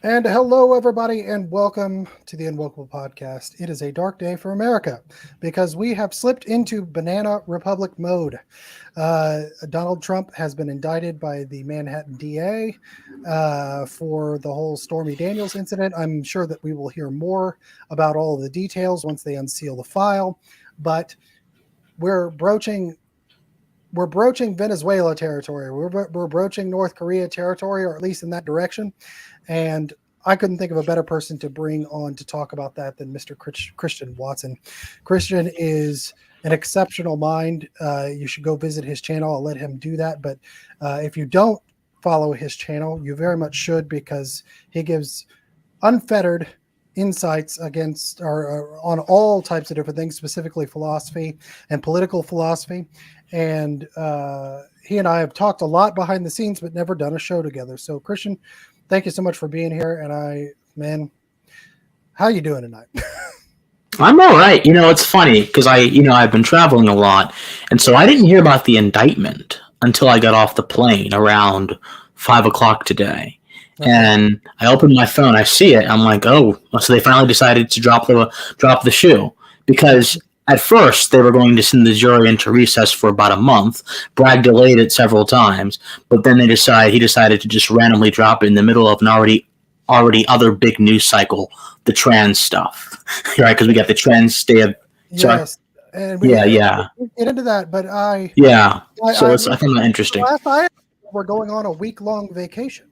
And hello, everybody, and welcome to the Unwelcome Podcast. It is a dark day for America because we have slipped into Banana Republic mode. Donald Trump has been indicted by the Manhattan DA for the whole Stormy Daniels incident. I'm sure that we will hear more about all of the details once they unseal the file, but we're broaching we're broaching Venezuela territory. We're broaching North Korea territory, or at least in that direction. And I couldn't think of a better person to bring on to talk about that than Mr. Christian Watson. Christian is an exceptional mind. You should go visit his channel. I'll let him do that. But if you don't follow his channel, you very much should, because he gives unfettered insights against or on all types of different things, specifically philosophy and political philosophy. And he and I have talked a lot behind the scenes, but never done a show together. So, Christian, thank you so much for being here. And man, how you doing tonight? I'm all right. It's funny because I've been traveling a lot, and so I didn't hear about the indictment until I got off the plane around 5 o'clock today. Okay. And I opened my phone, I see it, I'm like, oh, so they finally decided to drop the shoe, because at first they were going to send the jury into recess for about a month. Bragg delayed it several times, but then he decided to just randomly drop it in the middle of an already other big news cycle, the trans stuff, right? Because we got the trans day of Yes. And we get into that, but I find that interesting. last I we're going on a week-long vacation.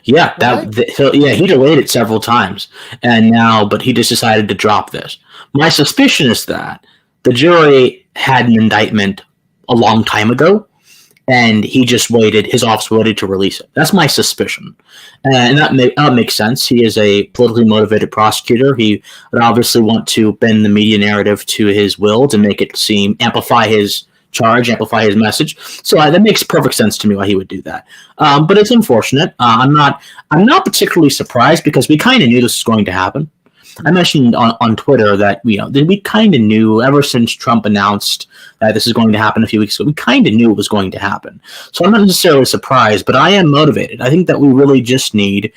Yeah, Right? he delayed it several times, but he just decided to drop this. My suspicion is that the jury had an indictment a long time ago, and he just waited. His office waited to release it. That's my suspicion, and that makes sense. He is a politically motivated prosecutor. He would obviously want to bend the media narrative to his will to make it amplify his charge, amplify his message. So that makes perfect sense to me why he would do that. But it's unfortunate. I'm not particularly surprised, because we kind of knew this was going to happen. I mentioned on Twitter that we kind of knew ever since Trump announced that this is going to happen a few weeks ago. We kind of knew it was going to happen. So I'm not necessarily surprised, but I am motivated. I think that we really just need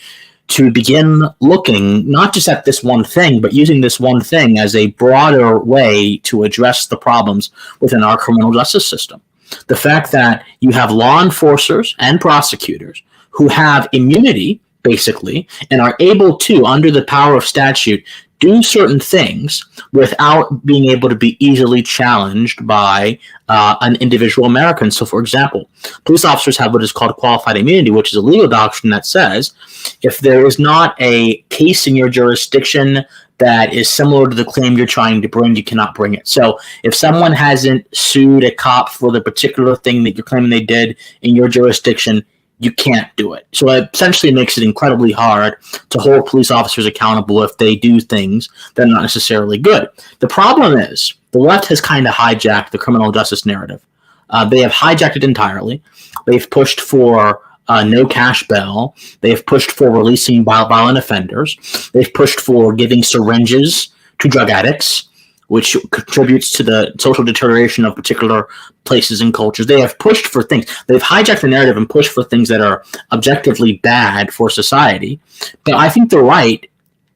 to begin looking not just at this one thing, but using this one thing as a broader way to address the problems within our criminal justice system. The fact that you have law enforcers and prosecutors who have immunity, basically, and are able to, under the power of statute, do certain things without being able to be easily challenged by an individual American. So, for example, police officers have what is called qualified immunity, which is a legal doctrine that says if there is not a case in your jurisdiction that is similar to the claim you're trying to bring, you cannot bring it. So if someone hasn't sued a cop for the particular thing that you're claiming they did in your jurisdiction, you can't do it. So it essentially makes it incredibly hard to hold police officers accountable if they do things that are not necessarily good. The problem is the left has kind of hijacked the criminal justice narrative. They have hijacked it entirely. They've pushed for no cash bail. They've pushed for releasing violent offenders. They've pushed for giving syringes to drug addicts, which contributes to the social deterioration of particular places and cultures. They have pushed for things. They've hijacked the narrative and pushed for things that are objectively bad for society. But I think the right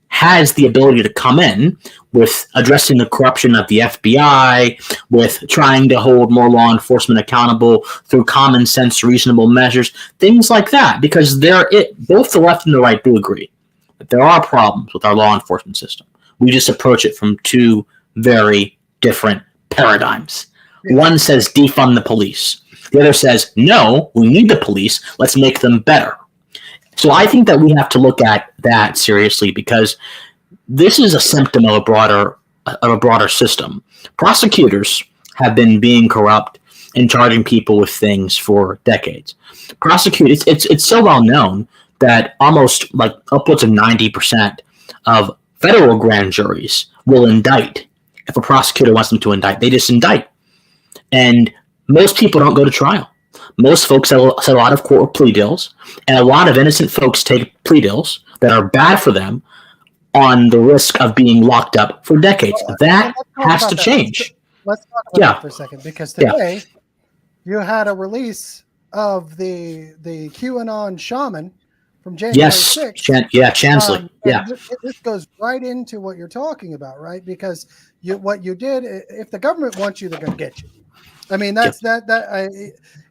has the ability to come in with addressing the corruption of the FBI, with trying to hold more law enforcement accountable through common sense, reasonable measures, things like that. Because both the left and the right do agree that there are problems with our law enforcement system. We just approach it from two very different paradigms. One says defund the police. The other says, no, we need the police. Let's make them better. So I think that we have to look at that seriously, because this is a symptom of a broader system. Prosecutors have been being corrupt and charging people with things for decades. Prosecutors, it's so well known that almost like upwards of 90% of federal grand juries will indict. If a prosecutor wants them to indict, they just indict. And most people don't go to trial. Most folks set a lot of court plea deals, and a lot of innocent folks take plea deals that are bad for them on the risk of being locked up for decades. That has to change. Let's talk about that for a second, because today you had a release of the QAnon shaman from January 6th. Chansley. This goes right into what you're talking about, right? Because what you did, if the government wants you, they're going to get you. I mean, that's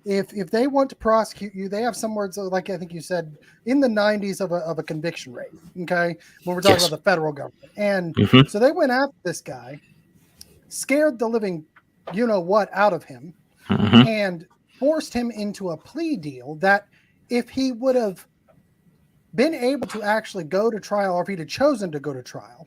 if they want to prosecute you, they have some words like I think you said in the 90s of a conviction rate. Okay, when we're talking about the federal government, and so they went after this guy, scared the living, out of him, and forced him into a plea deal that if he would have been able to actually go to trial, or if he'd have chosen to go to trial,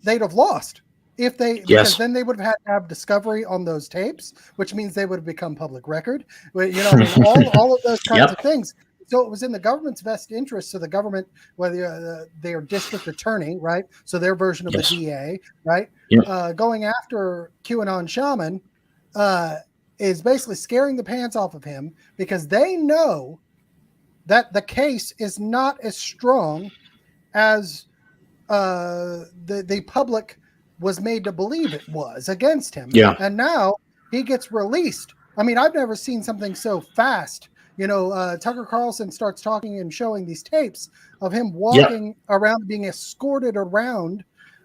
they'd have lost. Because then they would have had to have discovery on those tapes, which means they would have become public record. All of those kinds of things. So it was in the government's best interest. So the government, whether their district attorney, right? So their version of the DA, right? Going after QAnon shaman is basically scaring the pants off of him because they know that the case is not as strong as the public was made to believe it was against him. And now he gets released. I mean, I've never seen something so fast. Tucker Carlson starts talking and showing these tapes of him walking around, being escorted around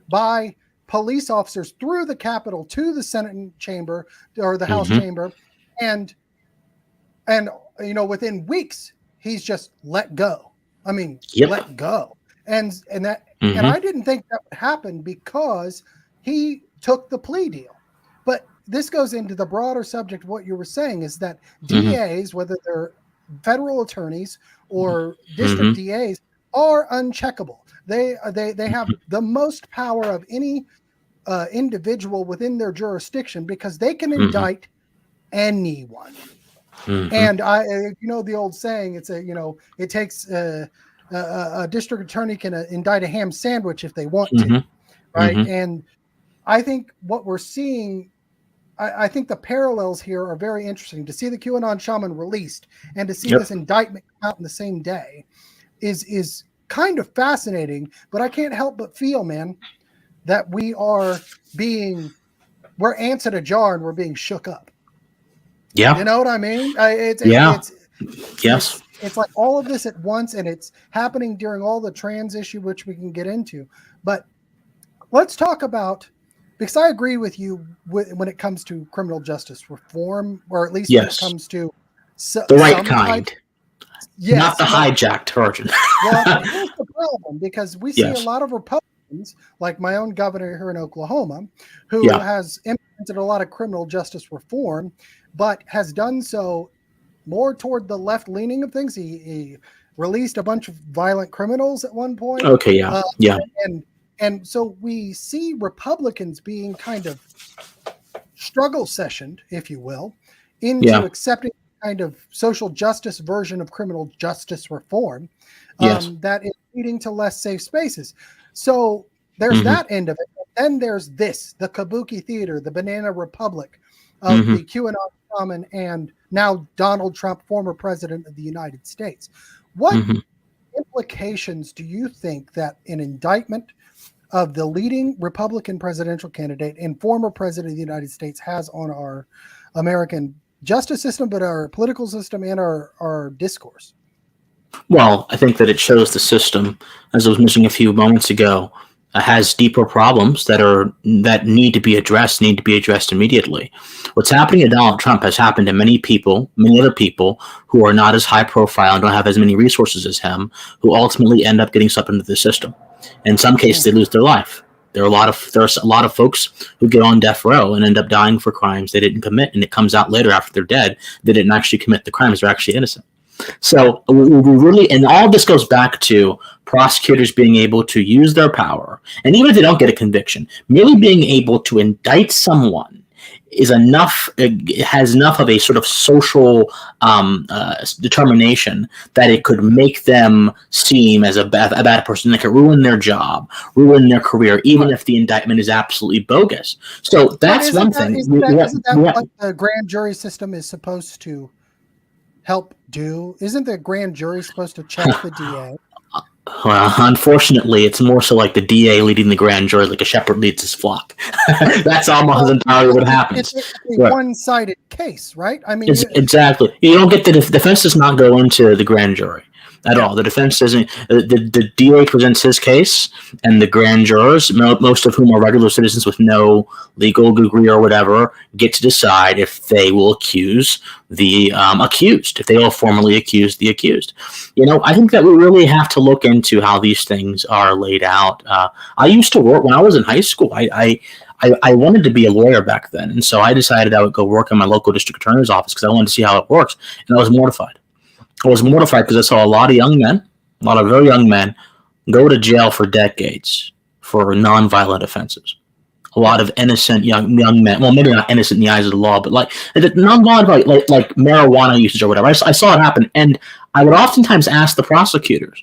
by police officers through the Capitol to the Senate chamber or the House chamber. And within weeks, he's just let go. I mean, let go. And I didn't think that would happen because he took the plea deal. But this goes into the broader subject of what you were saying is that DAs, whether they're federal attorneys or district DAs, are uncheckable. They have the most power of any individual within their jurisdiction because they can indict anyone. And the old saying, it takes a district attorney can indict a ham sandwich if they want to, right? And I think what we're seeing, I think the parallels here are very interesting. To see the QAnon shaman released and to see this indictment come out in the same day is kind of fascinating. But I can't help but feel, man, that we're ants in a jar and we're being shook up. Yeah, you know what I mean? It's like all of this at once, and it's happening during all the trans issue, which we can get into. But let's talk about, because I agree with you when it comes to criminal justice reform, or at least when it comes to the right kind, not the hijacked version. Well, here's the problem, because we see a lot of Republicans, like my own governor here in Oklahoma, who has implemented a lot of criminal justice reform, but has done so more toward the left leaning of things. He released a bunch of violent criminals at one point. And so we see Republicans being kind of struggle sessioned, if you will, into accepting kind of social justice version of criminal justice reform that is leading to less safe spaces. So there's that end of it. Then there's the Kabuki theater, the Banana Republic of the QAnon shaman, and now Donald Trump, former president of the United States. What implications do you think that an indictment of the leading Republican presidential candidate and former president of the United States has on our American justice system, but our political system and our discourse? Well, I think that it shows the system, as I was mentioning a few moments ago, has deeper problems that need to be addressed immediately. What's happening to Donald Trump has happened to many other people who are not as high profile and don't have as many resources as him, who ultimately end up getting sucked into the system. In some cases, they lose there's a lot of folks who get on death row and end up dying for crimes they didn't commit, and it comes out later after they're dead they didn't actually commit the crimes; they're actually innocent. So we really, and all this goes back to prosecutors being able to use their power, and even if they don't get a conviction, merely being able to indict someone is enough. It has enough of a sort of social determination that it could make them seem as a bad person. That could ruin their job, ruin their career, even if the indictment is absolutely bogus. So that's one thing. Isn't that what the grand jury system is supposed to help do? Isn't the grand jury supposed to check the DA? Well, unfortunately, it's more so like the DA leading the grand jury, like a shepherd leads his flock. That's almost entirely what happens. It's a one-sided case, right? I mean, exactly. You don't get the defense does not go into the grand jury. at all. The defense doesn't. The DA presents his case, and the grand jurors, most of whom are regular citizens with no legal degree or whatever, get to decide if they will accuse the accused, if they will formally accuse the accused. I think that we really have to look into how these things are laid out. I used to work when I was in high school. I wanted to be a lawyer back then, and so I decided I would go work in my local district attorney's office because I wanted to see how it works, and I was mortified. I was mortified because I saw a lot of young men, a lot of very young men, go to jail for decades for nonviolent offenses. A lot of innocent young men, well, maybe not innocent in the eyes of the law, but like nonviolent, like marijuana usage or whatever. I saw it happen, and I would oftentimes ask the prosecutors,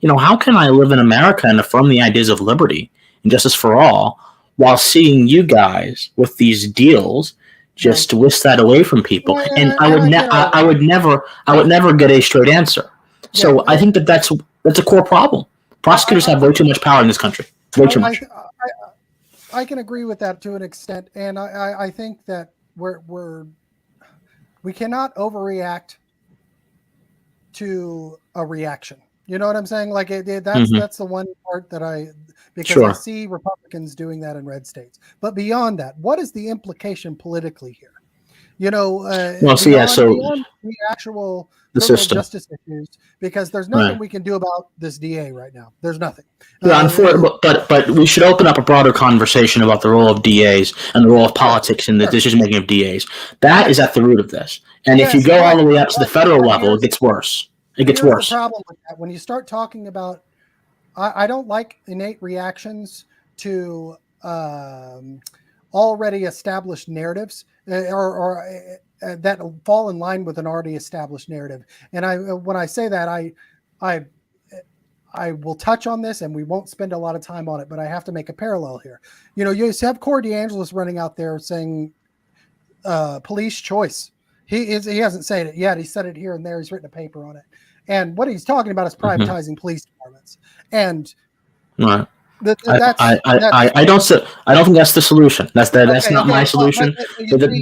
how can I live in America and affirm the ideas of liberty and justice for all while seeing you guys with these deals just to whisk that away from people? And I would never get a straight answer. So I think that's a core problem. Prosecutors have way too much power in this country. Way too much. I can agree with that to an extent, and I think that we cannot overreact to a reaction. You know what I'm saying? Like that's the one part that because I see Republicans doing that in red states. But beyond that, what is the implication politically here? Beyond the actual the system justice issues, because there's nothing we can do about this DA right now. There's nothing. But we should open up a broader conversation about the role of DAs and the role of politics in the decision making of DAs. That is at the root of this. And if you go all the way up to the federal level, it gets worse. It gets worse. The problem with that, when you start talking about, I don't like innate reactions to already established narratives or that fall in line with an already established narrative. And when I say that, I will touch on this, and we won't spend a lot of time on it, but I have to make a parallel here. You have Corey DeAngelis running out there saying police choice. He hasn't said it yet. He said it here and there. He's written a paper on it. And what he's talking about is privatizing police departments. And I don't think that's the solution. That's not my solution.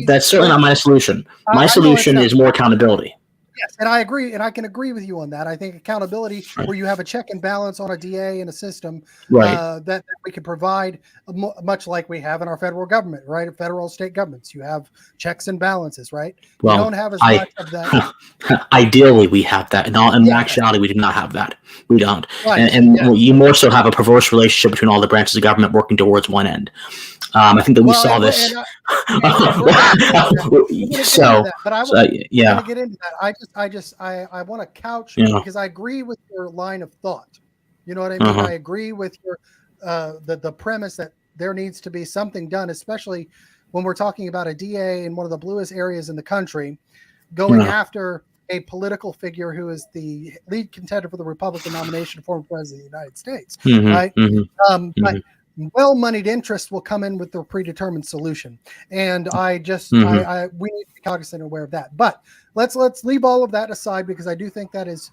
That's certainly not my solution. My solution is more accountability. Yes, and I agree, and I can agree with you on that. I think accountability, where you have a check and balance on a DA and a system that we can provide, much like we have in our federal government, right? Federal, state governments, you have checks and balances, right? Well, you don't have as much of that. Ideally, we have that. In actuality, we do not have that. We don't. Right. And you more so have a perverse relationship between all the branches of government working towarwant one end. I think that we saw this. But I want to get into that. I want to couch because I agree with your line of thought. You know what I mean? I agree with your the premise that there needs to be something done, especially when we're talking about a DA in one of the bluest areas in the country going after a political figure who is the lead contender for the Republican nomination for President of the United States, right? But well-moneyed interests will come in with their predetermined solution, and we need to be cognizant and aware of that. But let's leave all of that aside, because I do think that is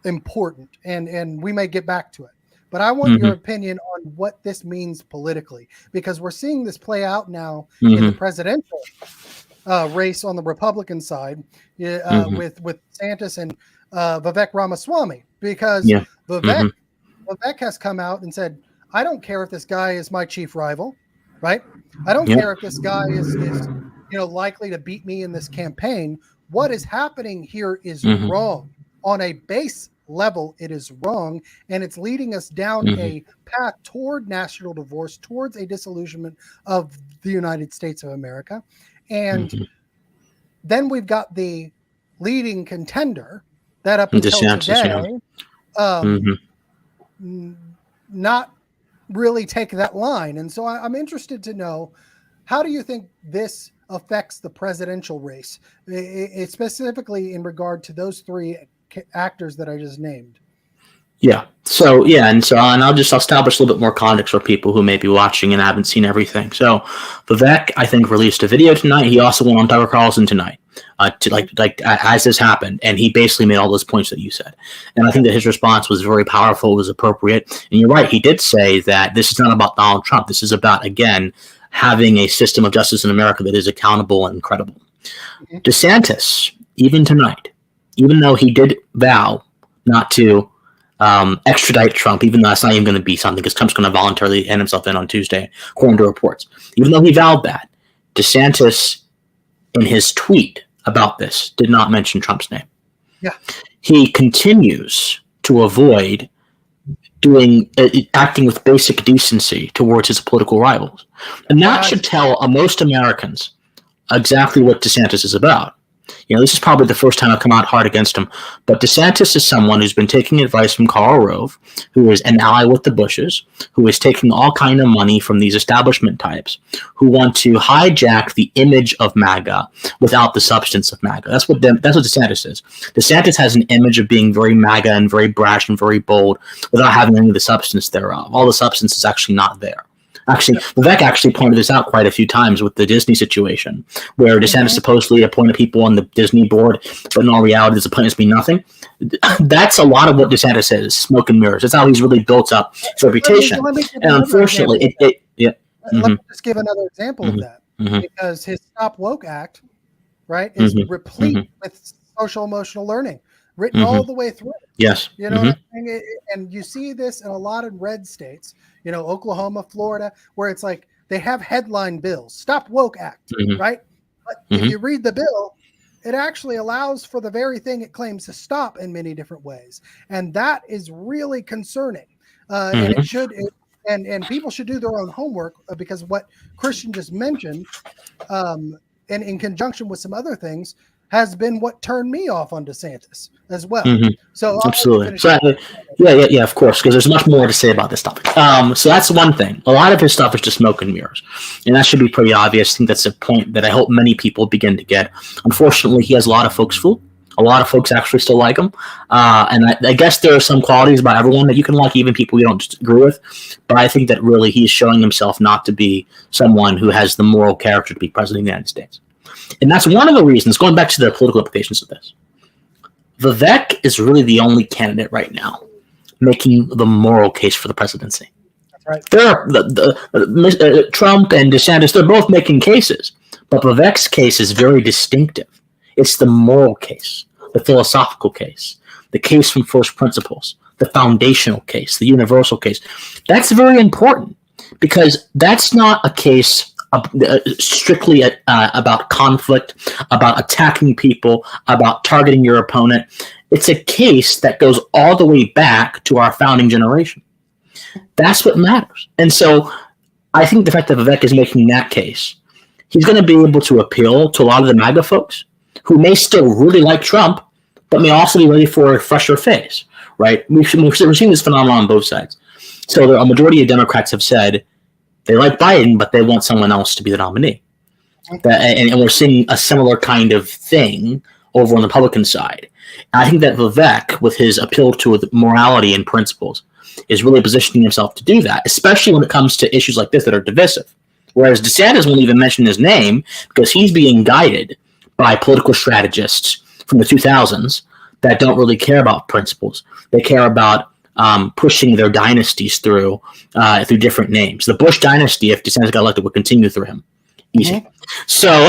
important, and we may get back to it. But I want your opinion on what this means politically, because we're seeing this play out now in the presidential race on the Republican side with DeSantis and Vivek Ramaswamy, because Vivek has come out and said, I don't care if this guy is my chief rival, right? I don't care if this guy is likely to beat me in this campaign. What is happening here is wrong. On a base level, it is wrong, and it's leading us down a path toward national divorce, towards a disillusionment of the United States of America. And then we've got the leading contender that up until DeSantis, today, not really take that line. And so I'm interested to know, how do you think this affects the presidential race, specifically in regard to those three actors that I just named? And I'll establish a little bit more context for people who may be watching and haven't seen everything. So Vivek, I think, released a video tonight. He also went on Tucker Carlson tonight as this happened, and he basically made all those points that you said. And I think that his response was very powerful, was appropriate. And you're right, he did say that this is not about Donald Trump. This is about, again, having a system of justice in America that is accountable and credible. DeSantis, even tonight, even though he did vow not to extradite Trump, even though that's not even going to be something, because Trump's going to voluntarily hand himself in on Tuesday, according to reports. Even though he vowed that, DeSantis, in his tweet about this, did not mention Trump's name. Yeah. He continues to avoid acting with basic decency towards his political rivals. And that should tell most Americans exactly what DeSantis is about. This is probably the first time I've come out hard against him, but DeSantis is someone who's been taking advice from Karl Rove, who is an ally with the Bushes, who is taking all kind of money from these establishment types, who want to hijack the image of MAGA without the substance of MAGA. That's what DeSantis is. DeSantis has an image of being very MAGA and very brash and very bold without having any of the substance thereof. All the substance is actually not there. Actually, Vivek actually pointed this out quite a few times with the Disney situation, where DeSantis supposedly appointed people on the Disney board, but in all reality, this appointments mean nothing. That's a lot of what DeSantis is, smoke and mirrors. That's how he's really built up his reputation. And unfortunately, let me just give another example of that, because his Stop Woke Act, right, is replete with social emotional learning, written all the way through. Yes. You know what I'm saying? And you see this in a lot of red states, Oklahoma, Florida, where it's like they have headline bills, Stop Woke Act, right? But if you read the bill, it actually allows for the very thing it claims to stop in many different ways. And that is really concerning. And it should, and people should do their own homework, because what Christian just mentioned, and in conjunction with some other things, has been what turned me off on DeSantis as well. So absolutely. So, yeah, of course, because there's much more to say about this topic. So that's one thing. A lot of his stuff is just smoke and mirrors, and that should be pretty obvious. I think that's a point that I hope many people begin to get. Unfortunately, he has a lot of folks fooled. A lot of folks actually still like him, and I guess there are some qualities about everyone that you can like, even people you don't agree with. But I think that really he's showing himself not to be someone who has the moral character to be president of the United States. And that's one of the reasons, going back to the political implications of this, Vivek is really the only candidate right now making the moral case for the presidency. That's right. Trump and DeSantis, they're both making cases, but Vivek's case is very distinctive. It's the moral case, the philosophical case, the case from first principles, the foundational case, the universal case. That's very important, because that's not a case strictly about conflict, about attacking people, about targeting your opponent. It's a case that goes all the way back to our founding generation. That's what matters. And so I think the fact that Vivek is making that case, he's going to be able to appeal to a lot of the MAGA folks who may still really like Trump, but may also be ready for a fresher face, right? We're seeing this phenomenon on both sides. So a majority of Democrats have said they like Biden, but they want someone else to be the nominee. And we're seeing a similar kind of thing over on the Republican side. And I think that Vivek, with his appeal to morality and principles, is really positioning himself to do that, especially when it comes to issues like this that are divisive. Whereas DeSantis won't even mention his name, because he's being guided by political strategists from the 2000s that don't really care about principles. They care about pushing their dynasties through different names. The Bush dynasty, if DeSantis got elected, would continue through him. Easy. So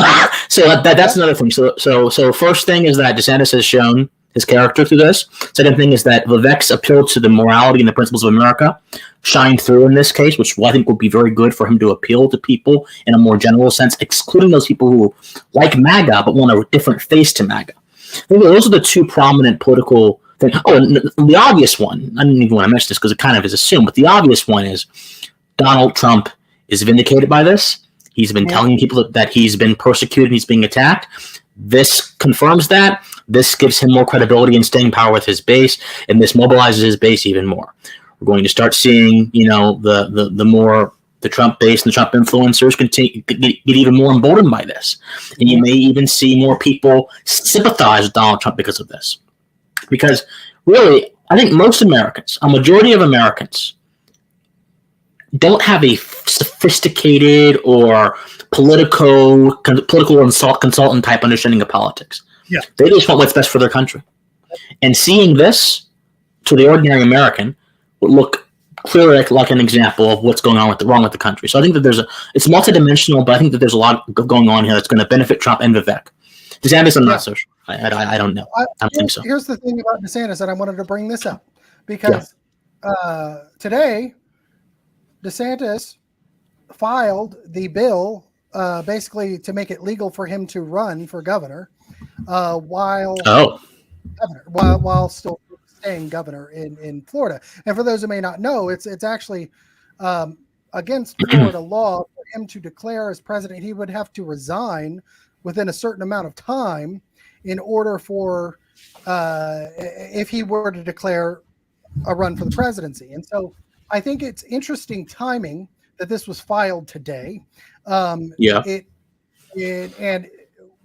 that's another thing. So first thing is that DeSantis has shown his character through this. Second thing is that Vivek's appeal to the morality and the principles of America shined through in this case, which I think would be very good for him to appeal to people in a more general sense, excluding those people who like MAGA but want a different face to MAGA. I think those are the two prominent political things. Oh, and the obvious one, I didn't even want to mention this because it kind of is assumed, but the obvious one is Donald Trump is vindicated by this. He's been telling people that he's been persecuted, he's being attacked. This confirms that. This gives him more credibility and staying power with his base, and this mobilizes his base even more. We're going to start seeing, the more the Trump base and the Trump influencers get even more emboldened by this. And you may even see more people sympathize with Donald Trump because of this. Because really, I think most Americans, a majority of Americans, don't have a sophisticated or political consultant type understanding of politics. Yeah. They just want what's best for their country. And seeing this to the ordinary American would look clearly like an example of what's going on wrong with the country. So I think that it's multidimensional, but I think that there's a lot going on here that's going to benefit Trump and Vivek. DeSantis, I'm not so sure. I don't know. I don't think so. Here's the thing about DeSantis, and I wanted to bring this up because today DeSantis filed the bill basically to make it legal for him to run for governor while still staying governor in Florida. And for those who may not know, it's actually against Florida law for him to declare as president. He would have to resign within a certain amount of time in order for if he were to declare a run for the presidency. And so I think it's interesting timing that this was filed today. And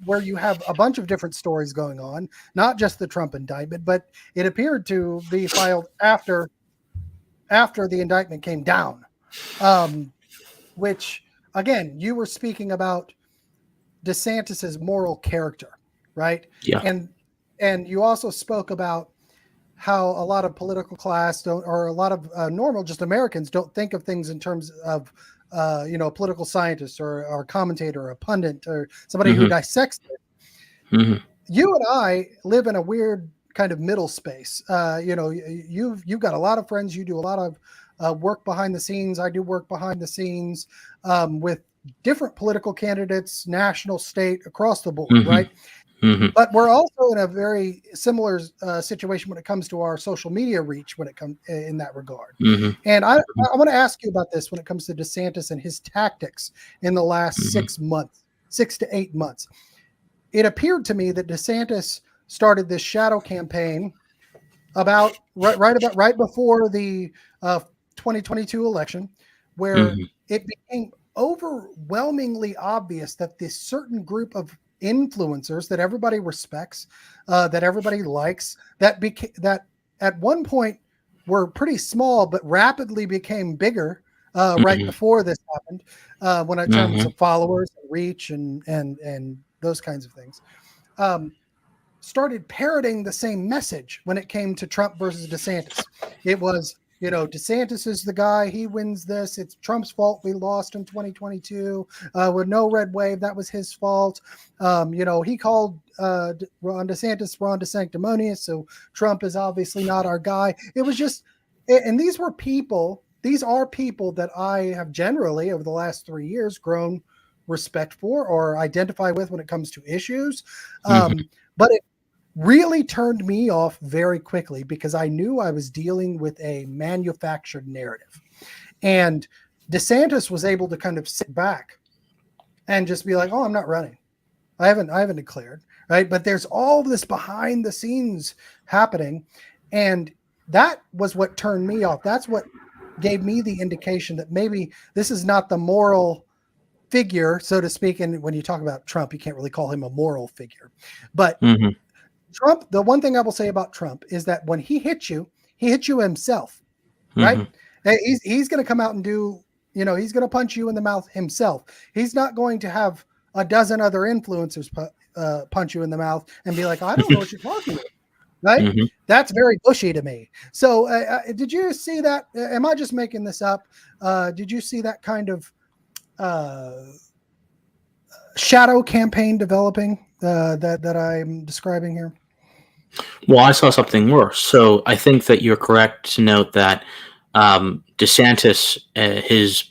where you have a bunch of different stories going on, not just the Trump indictment, but it appeared to be filed after the indictment came down, which, again, you were speaking about DeSantis's moral character, right? Yeah. And you also spoke about how a lot of political class don't, or a lot of normal just Americans don't think of things in terms of a political scientist or a commentator or a pundit or somebody who dissects it. You and I live in a weird kind of middle space. You've got a lot of friends. You do a lot of work behind the scenes. I do work behind the scenes with different political candidates, national, state, across the board, right? But we're also in a very similar situation when it comes to our social media reach when it comes in that regard. And I want to ask you about this when it comes to DeSantis and his tactics in the last 6 to 8 months. It appeared to me that DeSantis started this shadow campaign about right before the 2022 election, where it became overwhelmingly obvious that this certain group of influencers that everybody respects, that everybody likes, that at one point were pretty small but rapidly became bigger right before this happened, when it comes to followers, reach, and those kinds of things, started parroting the same message when it came to Trump versus DeSantis. It was, DeSantis is the guy, he wins this. It's Trump's fault we lost in 2022 with no red wave. That was his fault. He called Ron DeSantis sanctimonious, so Trump is obviously not our guy. It was just, and these are people that I have generally over the last 3 years grown respect for or identify with when it comes to issues. But it really turned me off very quickly because I knew I was dealing with a manufactured narrative. And DeSantis was able to kind of sit back and just be like, oh, I'm not running. I haven't declared, right? But there's all this behind the scenes happening. And that was what turned me off. That's what gave me the indication that maybe this is not the moral figure, so to speak. And when you talk about Trump, you can't really call him a moral figure. But Trump, the one thing I will say about Trump is that when he hits you himself, right? He's going to come out and do, he's going to punch you in the mouth himself. He's not going to have a dozen other influencers punch you in the mouth and be like, I don't know what you're talking about, right? That's very bushy to me. So did you see that? Am I just making this up? Did you see that kind of shadow campaign developing that I'm describing here? Well, I saw something worse. So I think that you're correct to note that DeSantis,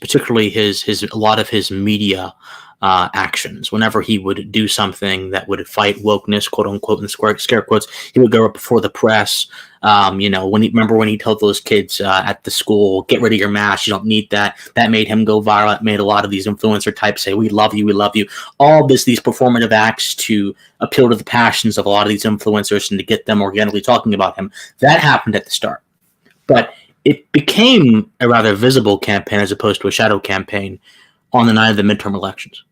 particularly a lot of his media actions, whenever he would do something that would fight wokeness, quote unquote, in scare quotes, he would go up before the press. When he told those kids at the school, get rid of your mask, you don't need that. That made him go viral. It made a lot of these influencer types say, we love you, we love you. All these performative acts to appeal to the passions of a lot of these influencers and to get them organically talking about him. That happened at the start. But it became a rather visible campaign as opposed to a shadow campaign on the night of the midterm elections.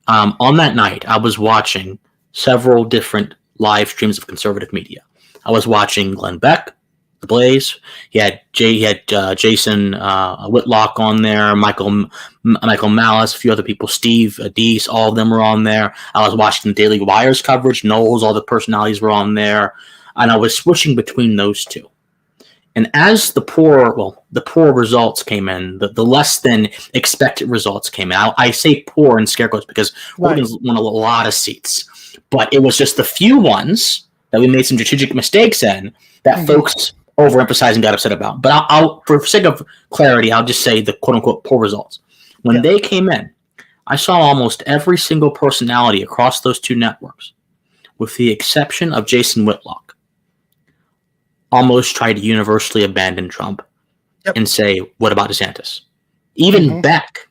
On that night, I was watching several different live streams of conservative media. I was watching Glenn Beck, The Blaze. He had Jason Whitlock on there, Michael Malice, a few other people, Steve Deese, all of them were on there. I was watching the Daily Wire's coverage. Knowles, all the personalities were on there. And I was switching between those two. And as the poor results came in, the less than expected results came out. I say poor in scare quotes because Oregon's won a lot of seats. But it was just the few ones that we made some strategic mistakes in that folks overemphasized and got upset about. But I'll, for sake of clarity, I'll just say the quote-unquote poor results. When they came in, I saw almost every single personality across those two networks, with the exception of Jason Whitlock, almost tried to universally abandon Trump and say, what about DeSantis? Even Beck.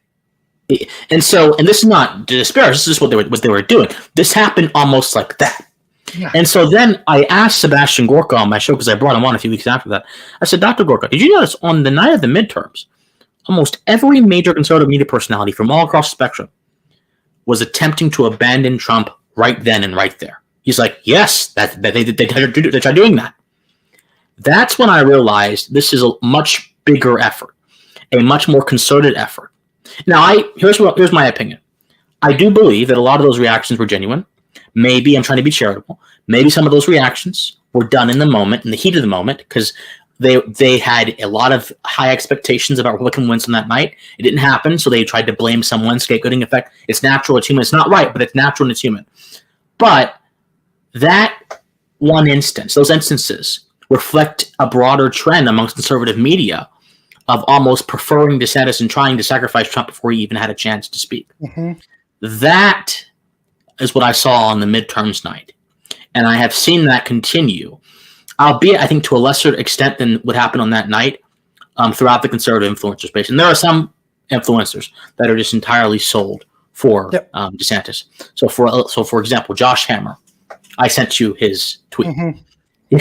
And this is not to disparage, this is what they were doing. This happened almost like that. Yeah. And so then I asked Sebastian Gorka on my show, because I brought him on a few weeks after that. I said, Dr. Gorka, did you notice on the night of the midterms, almost every major conservative media personality from all across the spectrum was attempting to abandon Trump right then and right there? He's like, yes, they tried doing that. That's when I realized this is a much bigger effort, a much more concerted effort. Now, here's my opinion. I do believe that a lot of those reactions were genuine. Maybe I'm trying to be charitable. Maybe some of those reactions were done in the moment, in the heat of the moment, because they had a lot of high expectations about Republican wins on that night. It didn't happen, so they tried to blame someone, scapegoating effect. It's natural, it's human. It's not right, but it's natural and it's human. But that one instance, those instances, reflect a broader trend amongst conservative media of almost preferring DeSantis and trying to sacrifice Trump before he even had a chance to speak. That is what I saw on the midterms night. And I have seen that continue, albeit I think to a lesser extent than what happened on that night, throughout the conservative influencer space. And there are some influencers that are just entirely sold for DeSantis. So for example, Josh Hammer, I sent you his tweet. He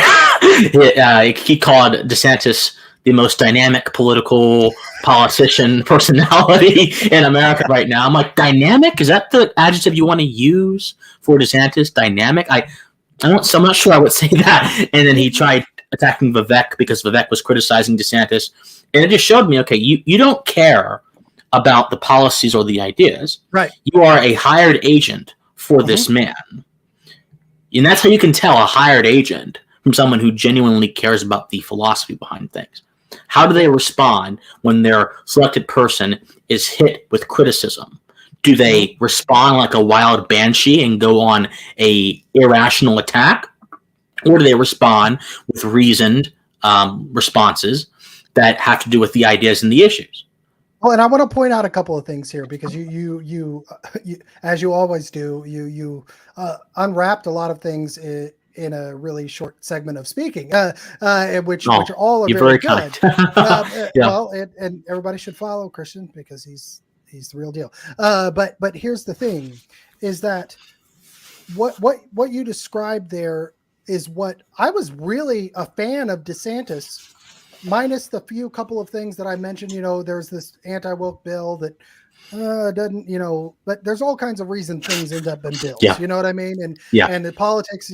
called DeSantis the most dynamic political politician personality in America right now. I'm like, dynamic? Is that the adjective you want to use for DeSantis? Dynamic? I'm not sure I would say that. And then he tried attacking Vivek because Vivek was criticizing DeSantis. And it just showed me, okay, you don't care about the policies or the ideas. Right. You are a hired agent for this man. And that's how you can tell a hired agent from someone who genuinely cares about the philosophy behind things. How do they respond when their selected person is hit with criticism? Do they respond like a wild banshee and go on a irrational attack? Or do they respond with reasoned responses that have to do with the ideas and the issues? Well, and I want to point out a couple of things here, because you as you always do, you unwrapped a lot of things in a really short segment of speaking, which all are very good. Well, and everybody should follow Christian, because he's the real deal. But here's the thing, is that what you described there is what I was really a fan of DeSantis, minus the couple of things that I mentioned. There's this anti-woke bill that doesn't, but there's all kinds of reasons things end up in bills. Yeah. You know what I mean? And the politics,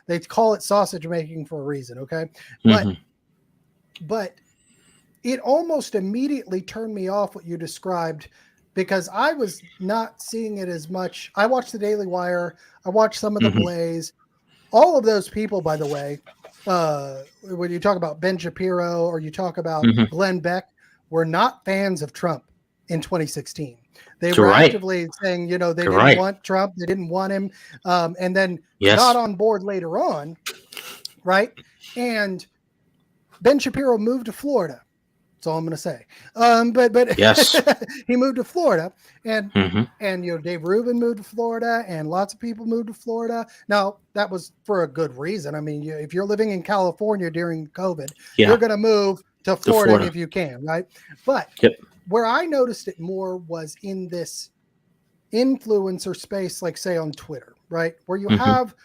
they call it sausage making for a reason. Okay. But it almost immediately turned me off what you described, because I was not seeing it as much. I watched the Daily Wire. I watched some of the Blaze. All of those people, by the way, when you talk about Ben Shapiro or you talk about Glenn Beck, were not fans of Trump in 2016. They were actively saying, they didn't want Trump. They didn't want him. And then got on board later on. Right. And Ben Shapiro moved to Florida. That's all I'm going to say. But yes, he moved to Florida, and Dave Rubin moved to Florida, and lots of people moved to Florida. Now, that was for a good reason. I mean, if you're living in California during COVID, you're going to move to Florida if you can, right? But where I noticed it more was in this influencer space, like say on Twitter, right? Where you have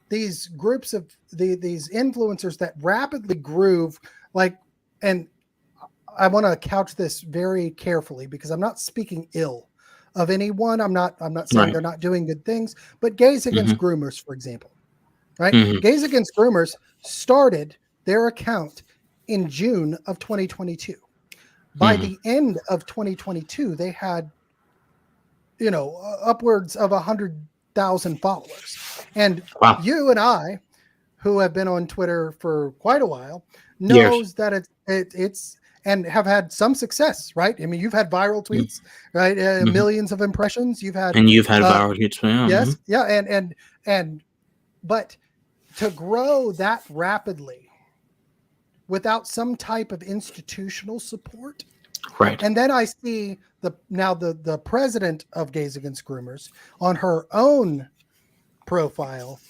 these groups of these influencers that rapidly grew, and I want to couch this very carefully, because I'm not speaking ill of anyone. I'm not saying they're not doing good things, but Gays Against Groomers, for example, right? Gays Against Groomers started their account in June of 2022. By the end of 2022, they had, upwards of 100,000 followers. And you and I, who have been on Twitter for quite a while, knows that and have had some success, right? I mean, you've had viral tweets, right? Millions of impressions. You've had viral tweets, yes, yeah, and but to grow that rapidly without some type of institutional support. Right. And then I see the president of Gays Against Groomers on her own profile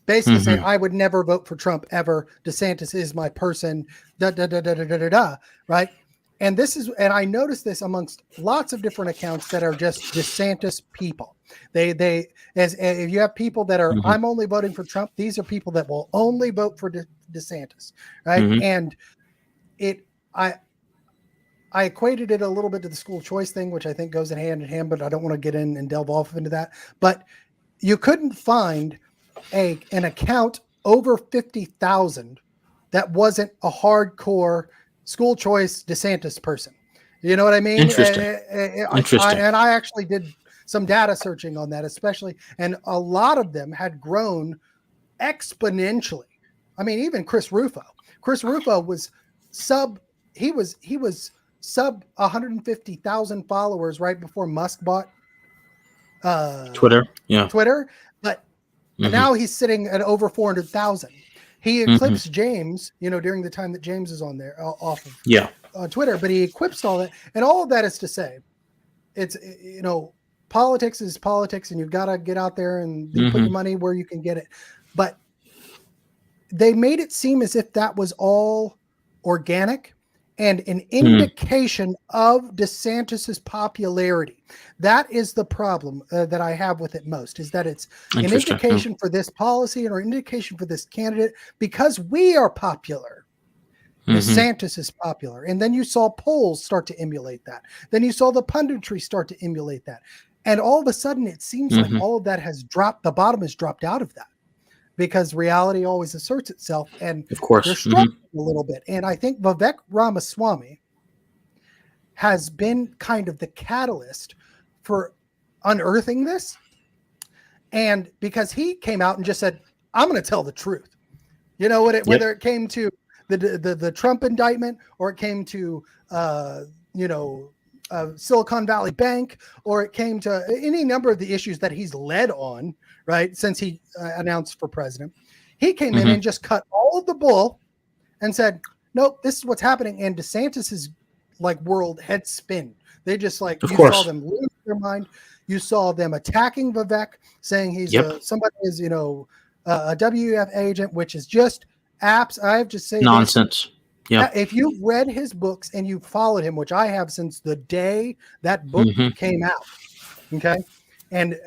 basically saying, I would never vote for Trump ever. DeSantis is my person, right? And I noticed this amongst lots of different accounts that are just DeSantis people. If you have people that are, I'm only voting for Trump, these are people that will only vote for DeSantis, right? And I equated it a little bit to the school choice thing, which I think goes in hand, but I don't want to get in and delve off into that. But you couldn't find an account over 50,000 that wasn't a hardcore school choice DeSantis person. You know what I mean? Interesting. And I actually did some data searching on that, especially, and a lot of them had grown exponentially. I mean, even Chris Rufo was sub 150,000 followers right before Musk bought Twitter, but now he's sitting at over 400,000. He eclipsed James, during the time that James is on there off of Twitter, but he eclipsed all that, and all of that is to say, it's politics is politics, and you've got to get out there and put your money where you can get it. But they made it seem as if that was all organic and an indication of DeSantis's popularity. That is the problem that I have with it most, is that it's an indication for this policy or an indication for this candidate because we are popular. DeSantis is popular. And then you saw polls start to emulate that. Then you saw the punditry start to emulate that. And all of a sudden, it seems like all of that has dropped. The bottom has dropped out of that because reality always asserts itself. And of course, they're struggling a little bit. And I think Vivek Ramaswamy has been kind of the catalyst for unearthing this. And because he came out and just said, I'm going to tell the truth. Whether it came to the Trump indictment or it came to, Silicon Valley Bank, or it came to any number of the issues that he's led on, right, since he announced for president. He came in and just cut all of the bull and said, nope, this is what's happening. And DeSantis's world had spin. They just saw them lose their mind. You saw them attacking Vivek, saying he's somebody is, a WEF agent, which is just apps. I have to say nonsense. Yeah. If you've read his books and you've followed him, which I have since the day that book came out, okay, and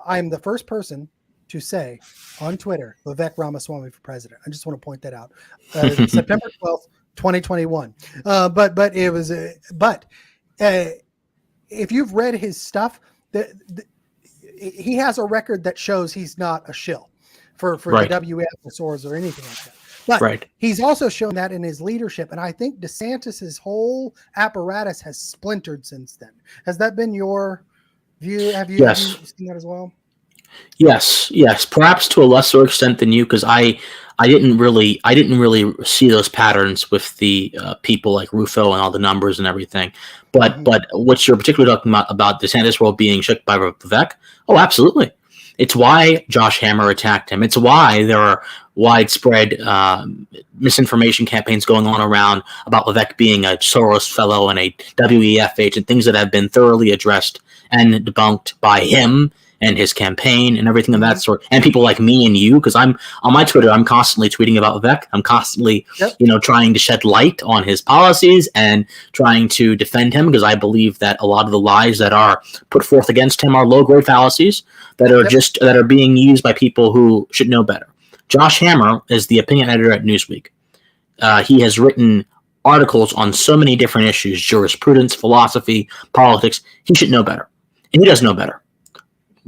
I'm the first person to say on Twitter, Vivek Ramaswamy for president. I just want to point that out. September 12th, 2021. But it was, if you've read his stuff, he has a record that shows he's not a shill for the WF or SORS or anything like that. But he's also shown that in his leadership. And I think DeSantis's whole apparatus has splintered since then. Has that been your view? Have you seen that as well? Yes. Perhaps to a lesser extent than you, because I didn't really see those patterns with the people like Rufo and all the numbers and everything. But what you're particularly talking about DeSantis' world being shook by Vivek? Oh, absolutely. It's why Josh Hammer attacked him. It's why there are widespread misinformation campaigns going on around about Vivek being a Soros fellow and a WEF agent, things that have been thoroughly addressed and debunked by him and his campaign and everything of that sort. And people like me and you, because I'm on my Twitter, I'm constantly tweeting about Vivek. I'm constantly, trying to shed light on his policies and trying to defend him, because I believe that a lot of the lies that are put forth against him are low-grade fallacies that are that are being used by people who should know better. Josh Hammer is the opinion editor at Newsweek. He has written articles on so many different issues: jurisprudence, philosophy, politics. He should know better, and he does know better.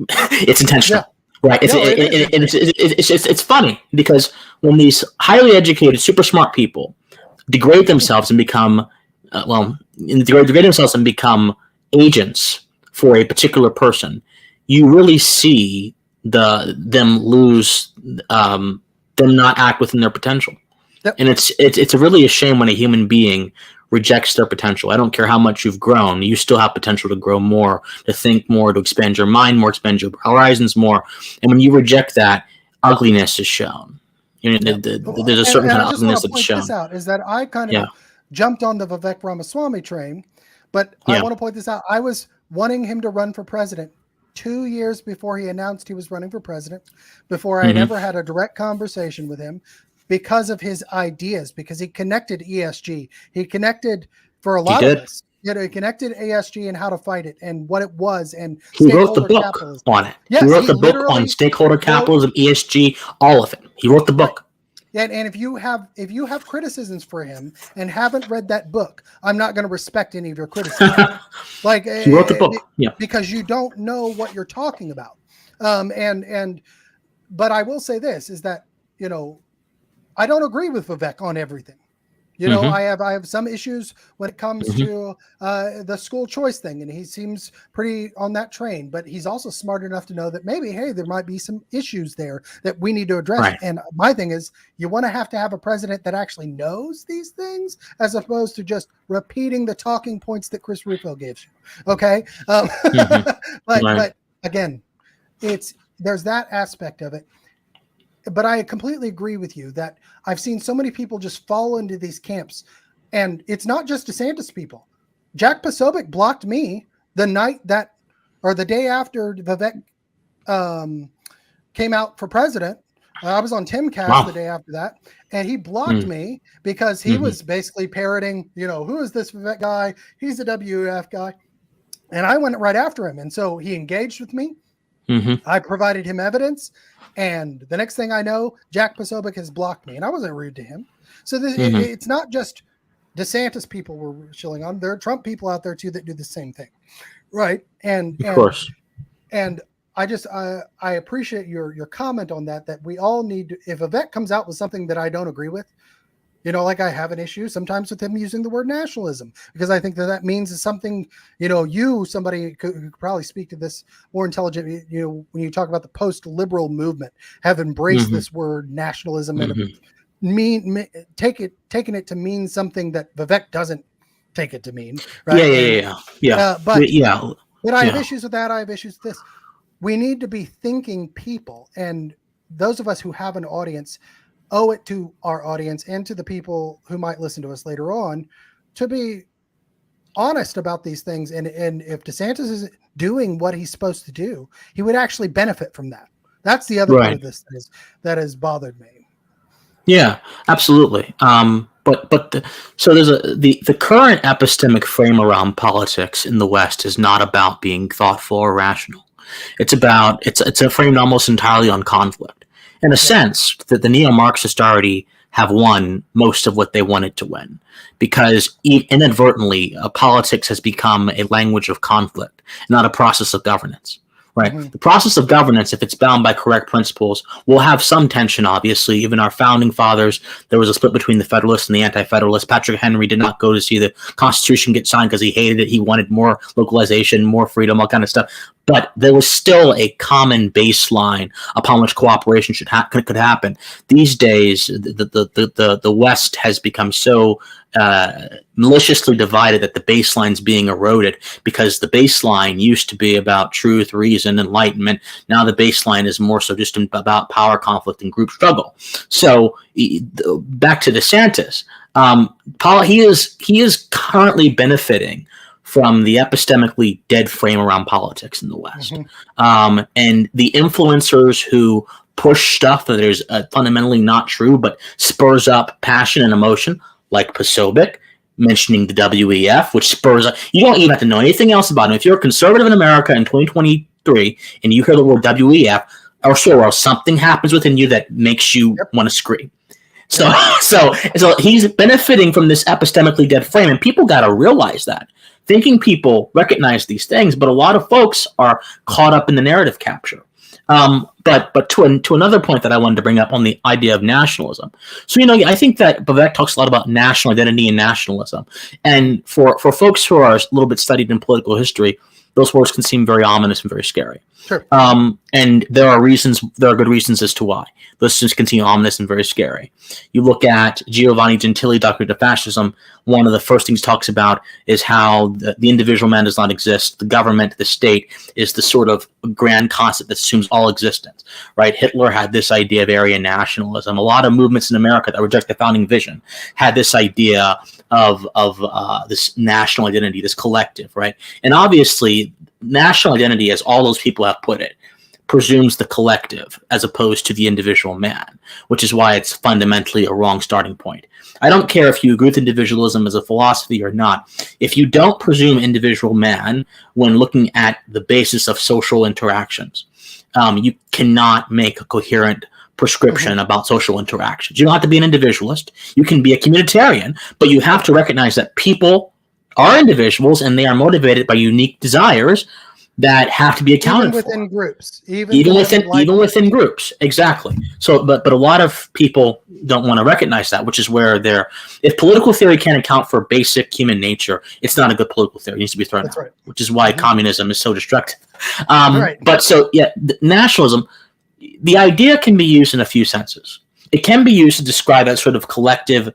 It's intentional, right? It's funny because when these highly educated, super smart people degrade themselves and become agents for a particular person, you really see them lose, them not act within their potential. And it's really a shame when a human being rejects their potential. I don't care how much you've grown. You still have potential to grow more, to think more, to expand your mind more, expand your horizons more. And when you reject that, ugliness is shown. There's a certain kind of ugliness that's shown. This out is that I kind of jumped on the Vivek Ramaswamy train, but I want to point this out. I was wanting him to run for president 2 years before he announced he was running for president, before I had ever had a direct conversation with him, because of his ideas, because he connected ESG. He connected for a lot of us. He connected ESG and how to fight it and what it was. And he wrote the book on it. Yes, he wrote the book on stakeholder capitalism, ESG, all of it. He wrote the book. And if you have criticisms for him and haven't read that book, I'm not going to respect any of your criticism. He wrote the book, because you don't know what you're talking about. But I will say this is that I don't agree with Vivek on everything. I have some issues when it comes to the school choice thing, and he seems pretty on that train. But he's also smart enough to know that maybe, hey, there might be some issues there that we need to address. Right. And my thing is, you want to have a president that actually knows these things, as opposed to just repeating the talking points that Chris Rufo gives you. Okay, but again, there's that aspect of it. But I completely agree with you that I've seen so many people just fall into these camps. And it's not just DeSantis people. Jack Posobiec blocked me the day after Vivek came out for president. I was on Timcast the day after that. And he blocked me because he was basically parroting, who is this Vivek guy? He's a WEF guy. And I went right after him. And so he engaged with me. I provided him evidence, and the next thing I know, Jack Posobiec has blocked me, and I wasn't rude to him. So it's not just DeSantis people we're shilling on. There are Trump people out there too that do the same thing, right? And of course, and I appreciate your comment on that we all need to, if Vivek comes out with something that I don't agree with, like I have an issue sometimes with him using the word nationalism, because I think that means something, somebody could probably speak to this more intelligent, when you talk about the post-liberal movement, have embraced this word nationalism and taking it to mean something that Vivek doesn't take it to mean. Right? But I have issues with that. I have issues with this. We need to be thinking people, and those of us who have an audience owe it to our audience and to the people who might listen to us later on to be honest about these things. And if DeSantis is doing what he's supposed to do, he would actually benefit from that. That's the other part of this that has bothered me. Yeah, absolutely. So there's the current epistemic frame around politics in the West is not about being thoughtful or rational. It's a frame almost entirely on conflict. In a sense, that the neo-Marxists already have won most of what they wanted to win, because inadvertently, politics has become a language of conflict, not a process of governance. Right. The process of governance, if it's bound by correct principles, will have some tension, obviously. Even our founding fathers, there was a split between the Federalists and the Anti-Federalists. Patrick Henry did not go to see the Constitution get signed because he hated it. He wanted more localization, more freedom, all kind of stuff. But there was still a common baseline upon which cooperation could happen. These days, the West has become so maliciously divided that the baseline's being eroded, because the baseline used to be about truth, reason, enlightenment. Now the baseline is more so just about power conflict and group struggle. So back to DeSantis, he is currently benefiting from the epistemically dead frame around politics in the West. And the influencers who push stuff that is fundamentally not true but spurs up passion and emotion, like Posobiec mentioning the WEF, which spurs up. You don't even have to know anything else about him. If you're a conservative in America in 2023 and you hear the word WEF, or something happens within you that makes you want to scream. So he's benefiting from this epistemically dead frame, and people got to realize that. Thinking people recognize these things, but a lot of folks are caught up in the narrative capture. But to another point that I wanted to bring up on the idea of nationalism. So, I think that Vivek talks a lot about national identity and nationalism. And for folks who are a little bit studied in political history, those words can seem very ominous and very scary. Sure. And there are good reasons as to why. Those things continue ominous and very scary. You look at Giovanni Gentili, Doctrine of Fascism, one of the first things he talks about is how the individual man does not exist. The government, the state, is the sort of grand concept that assumes all existence, right? Hitler had this idea of Aryan nationalism. A lot of movements in America that reject the founding vision had this idea of this national identity, this collective, right? And obviously, national identity, as all those people have put it, presumes the collective as opposed to the individual man, which is why it's fundamentally a wrong starting point. I don't care if you agree with individualism as a philosophy or not. If you don't presume individual man when looking at the basis of social interactions, you cannot make a coherent prescription about social interactions. You don't have to be an individualist. You can be a communitarian, but you have to recognize that people are individuals and they are motivated by unique desires that have to be accounted even within for. Groups, even within groups, exactly. So, but a lot of people don't want to recognize that, which is where if political theory can't account for basic human nature, it's not a good political theory. It needs to be thrown out, which is why communism is so destructive. But so, yeah, nationalism, the idea can be used in a few senses. It can be used to describe that sort of collective,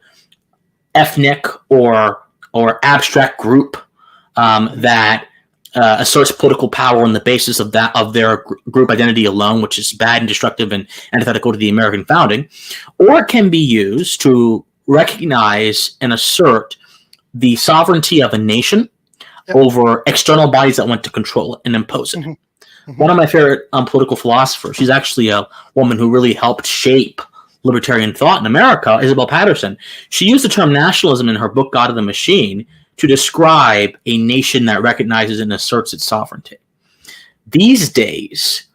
ethnic or abstract group that asserts political power on the basis of their group identity alone, which is bad and destructive and antithetical to the American founding, or it can be used to recognize and assert the sovereignty of a nation over external bodies that want to control it and impose it. One of my favorite political philosophers, she's actually a woman who really helped shape libertarian thought in America, Isabel Patterson. She used the term nationalism in her book, God of the Machine, to describe a nation that recognizes and asserts its sovereignty. These days,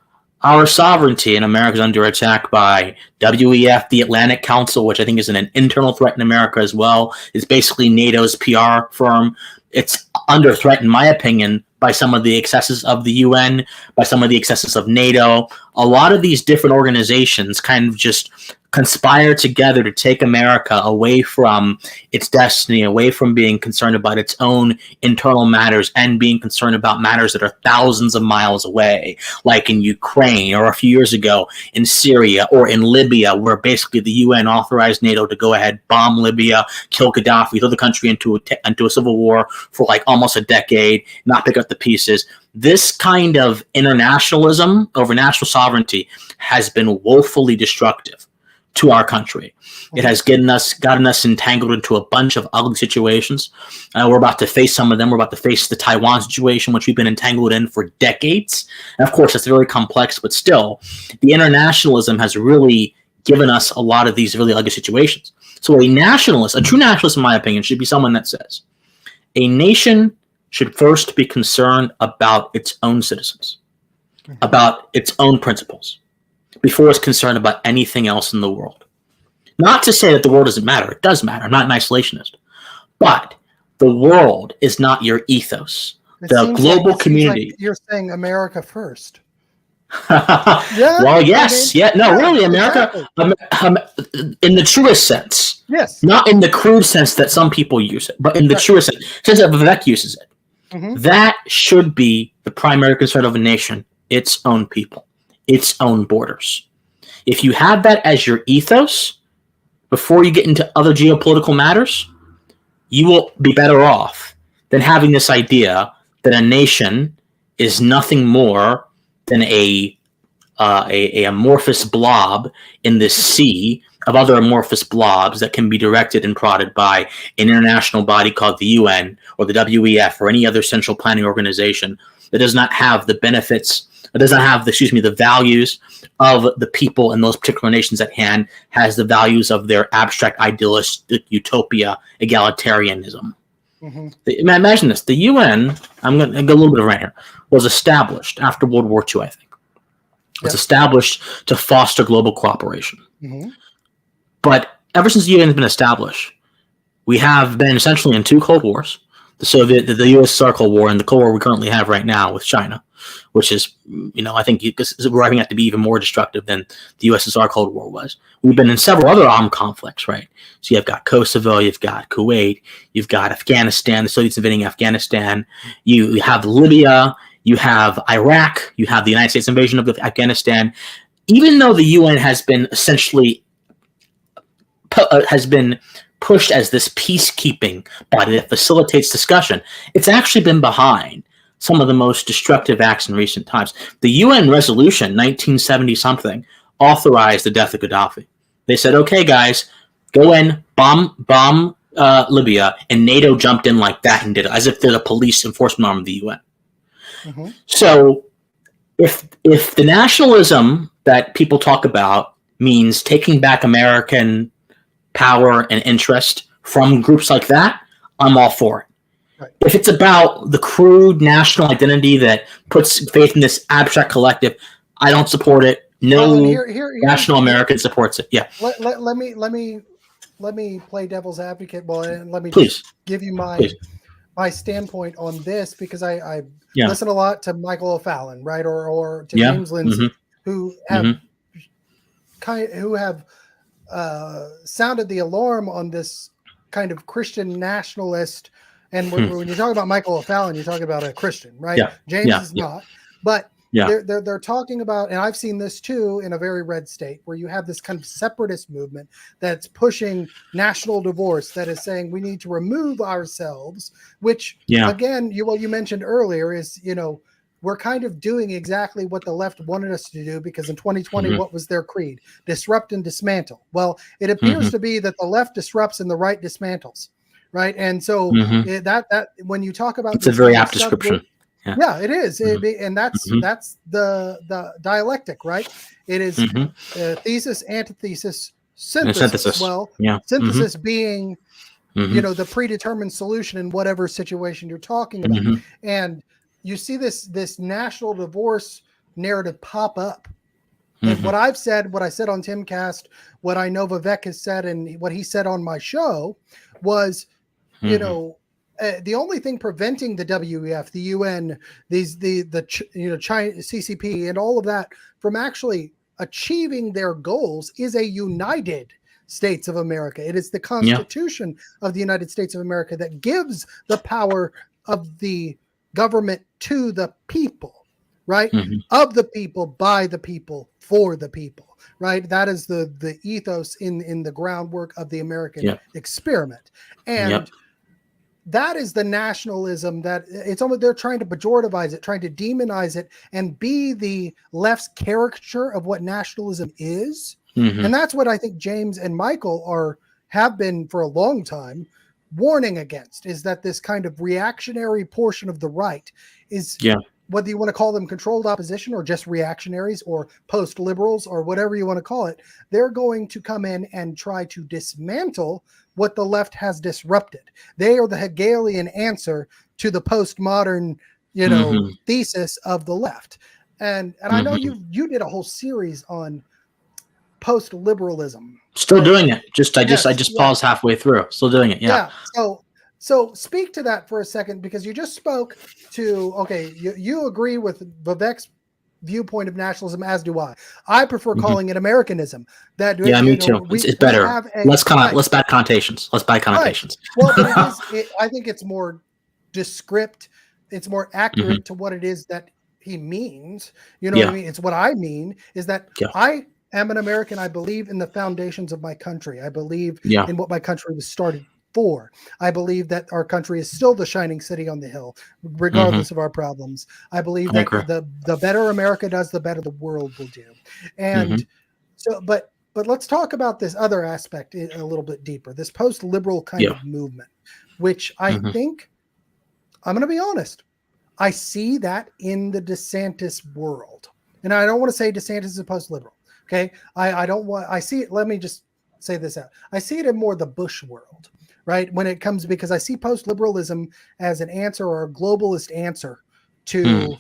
our sovereignty in America is under attack by WEF, the Atlantic Council, which I think is an internal threat in America as well. It's basically NATO's PR firm. It's under threat, in my opinion, by some of the excesses of the UN, by some of the excesses of NATO. A lot of these different organizations kind of just conspire together to take America away from its destiny, away from being concerned about its own internal matters and being concerned about matters that are thousands of miles away, like in Ukraine or a few years ago in Syria or in Libya, where basically the UN authorized NATO to go ahead, bomb Libya, kill Gaddafi, throw the country into a civil war for like almost a decade, not pick up the pieces. This kind of internationalism over national sovereignty has been woefully destructive to our country. It has gotten us entangled into a bunch of ugly situations. We're about to face some of them. We're about to face the Taiwan situation, which we've been entangled in for decades. And of course, it's very complex, but still, the internationalism has really given us a lot of these really ugly situations. So a true nationalist, in my opinion, should be someone that says, a nation should first be concerned about its own citizens, about its own principles, before it's concerned about anything else in the world. Not to say that the world doesn't matter. It does matter. I'm not an isolationist. But the world is not your ethos. The global community. Like you're saying America first. Well, yes. Really, America, in the truest sense. Yes. Not in the crude sense that some people use it, but in the truest sense that Vivek uses it. That should be the primary concern of a nation, its own people, its own borders. If you have that as your ethos, before you get into other geopolitical matters, you will be better off than having this idea that a nation is nothing more than a amorphous blob in this sea of other amorphous blobs that can be directed and prodded by an international body called the UN or the WEF or any other central planning organization that does not have the benefits, that doesn't have the values of the people in those particular nations at hand, has the values of their abstract idealistic utopia, egalitarianism. Imagine this. The UN, I'm going to go a little bit of rant here, was established after World War II, I think. It was established to foster global cooperation. But ever since the UN has been established, we have been essentially in two Cold Wars, the USSR Cold War and the Cold War we currently have right now with China, which is, I think is arriving at to be even more destructive than the USSR Cold War was. We've been in several other armed conflicts, right? So you've got Kosovo, you've got Kuwait, you've got Afghanistan, the Soviets invading Afghanistan, you have Libya, You have Iraq. You have the United States invasion of Afghanistan. Even though the UN has been essentially has been pushed as this peacekeeping body that facilitates discussion, it's actually been behind some of the most destructive acts in recent times. The UN resolution 1970 something authorized the death of Gaddafi. They said, "Okay, guys, go in, bomb Libya," and NATO jumped in like that and did it, as if they're the police enforcement arm of the UN. Mm-hmm. So, if the nationalism that people talk about means taking back American power and interest from groups like that, I'm all for it. Right. If it's about the crude national identity that puts faith in this abstract collective, I don't support it. No national American supports it. Yeah. Let me play devil's advocate. Well, and let me give you my standpoint on this, because I listen a lot to Michael O'Fallon, right, or to James Lindsay, who have sounded the alarm on this kind of Christian nationalist. And when you talk about Michael O'Fallon, you're talking about a Christian, right? Yeah. James is not, but they're talking about, and I've seen this too in a very red state, where you have this kind of separatist movement that's pushing national divorce, that is saying we need to remove ourselves, which again, you mentioned earlier is, we're kind of doing exactly what the left wanted us to do, because in 2020, what was their creed? Disrupt and dismantle. Well, it appears to be that the left disrupts and the right dismantles. Right. And so that when you talk about, it's a very apt description. Yeah, it is. And that's the dialectic, right? It is thesis, antithesis, synthesis. Well, synthesis being, the predetermined solution in whatever situation you're talking about. And you see this national divorce narrative pop up. And what I said on Timcast, what I know Vivek has said, and what he said on my show was, the only thing preventing the WEF, the UN, China, CCP, and all of that from actually achieving their goals is a United States of America. It is the Constitution of the United States of America that gives the power of the government to the people, right? Of the people, by the people, for the people, right? That is the ethos in the groundwork of the American experiment. And that is the nationalism that it's almost, they're trying to pejorativize it, trying to demonize it, and be the left's caricature of what nationalism is. And that's what I think James and Michael have been for a long time warning against, is that this kind of reactionary portion of the right is, whether you want to call them controlled opposition or just reactionaries or post-liberals or whatever you want to call it, they're going to come in and try to dismantle what the left has disrupted. They are the Hegelian answer to the postmodern, thesis of the left. And I know you did a whole series on post-liberalism. Still doing it. I just paused halfway through. Still doing it. Yeah. So speak to that for a second, because you just spoke to, you agree with Vivek's viewpoint of nationalism, as do I. I prefer calling it Americanism. Me too. It's better. Less bad connotations. Right. Well, but I think it's more descript. It's more accurate to what it is that he means. You know what I mean? It's what I mean is that I am an American. I believe in the foundations of my country. I believe in what my country was started for. I believe that our country is still the shining city on the hill, regardless of our problems. I believe that the better America does, the better the world will do. And so, but let's talk about this other aspect a little bit deeper, this post-liberal kind of movement, which I think, I'm going to be honest, I see that in the DeSantis world. And I don't want to say DeSantis is a post-liberal. Okay. I see it. Let me just say this out. I see it in more the Bush world, right? When it comes, because I see post-liberalism as an answer, or a globalist answer to,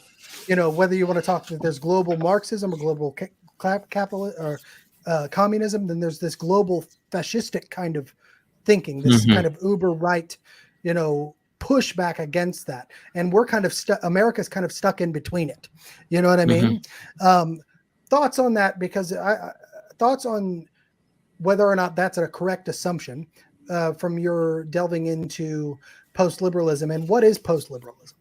whether you want to talk that there's global Marxism or global capital or communism, then there's this global fascistic kind of thinking, this kind of uber right, pushback against that. And we're kind of America's kind of stuck in between it. You know what I mean? Thoughts on that, because thoughts on whether or not that's a correct assumption from your delving into post-liberalism, and what is post-liberalism?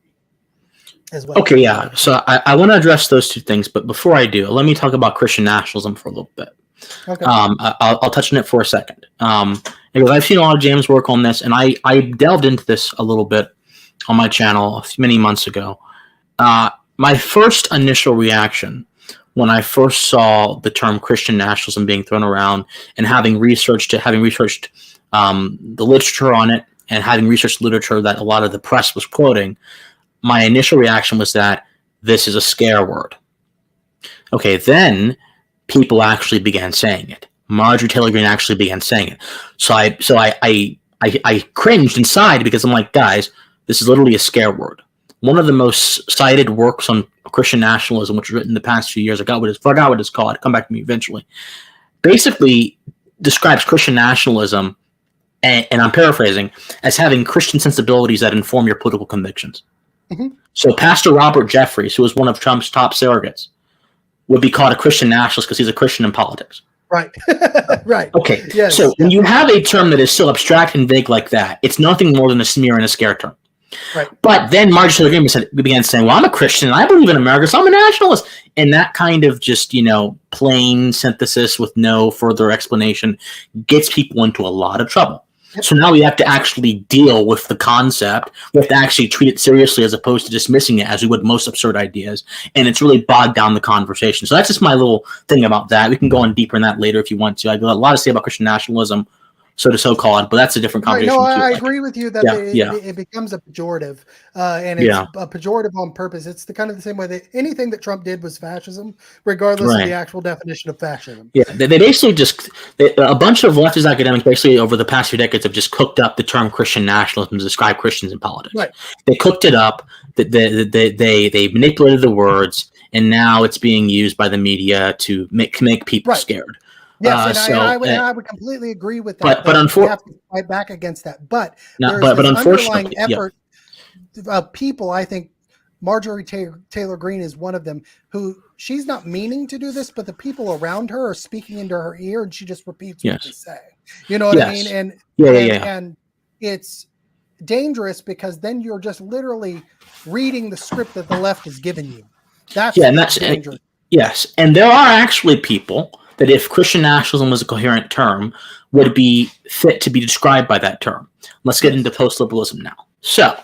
as well. Okay, yeah. So I want to address those two things, but before I do, let me talk about Christian nationalism for a little bit. Okay. I'll touch on it for a second. Because I've seen a lot of James work on this, and I delved into this a little bit on my channel many months ago. My first initial reaction when I first saw the term Christian nationalism being thrown around, and having researched the literature on it, and having researched literature that a lot of the press was quoting, my initial reaction was that this is a scare word. Okay, then people actually began saying it. Marjorie Taylor Greene actually began saying it. So I cringed inside, because I'm like, guys, this is literally a scare word. One of the most cited works on Christian nationalism, which was written in the past few years, I forgot what it's called. Come back to me eventually. Basically describes Christian nationalism, and I'm paraphrasing, as having Christian sensibilities that inform your political convictions. Mm-hmm. So Pastor Robert Jeffries, who was one of Trump's top surrogates, would be called a Christian nationalist because he's a Christian in politics. Right. Right. Okay. Yes. So when you have a term that is so abstract and vague like that, it's nothing more than a smear and a scare term. Right. But then Marjorie Taylor Greene began saying, well, I'm a Christian and I believe in America, so I'm a nationalist. And that kind of just, plain synthesis with no further explanation gets people into a lot of trouble. Yep. So now we have to actually deal with the concept. We have to actually treat it seriously, as opposed to dismissing it as we would most absurd ideas. And it's really bogged down the conversation. So that's just my little thing about that. We can go on deeper in that later if you want to. I've got a lot to say about Christian nationalism, so-called, but that's a different conversation. Right, no, I agree with you that it becomes a pejorative, and it's a pejorative on purpose. It's the same way that anything that Trump did was fascism, regardless of the actual definition of fascism. Yeah, they basically a bunch of leftist academics basically over the past few decades have just cooked up the term Christian nationalism to describe Christians in politics. Right. They cooked it up. They manipulated the words, and now it's being used by the media to make people scared. Yes, I would completely agree with that. But unfortunately, we have to fight back against that. But there's this underlying effort of people. I think Marjorie Taylor Greene is one of them, who she's not meaning to do this, but the people around her are speaking into her ear, and she just repeats what they say. You know what I mean? And and it's dangerous, because then you're just literally reading the script that the left has given you. That's dangerous. Yes, and there are actually people that, if Christian nationalism was a coherent term, would be fit to be described by that term. Let's get into post-liberalism now. So,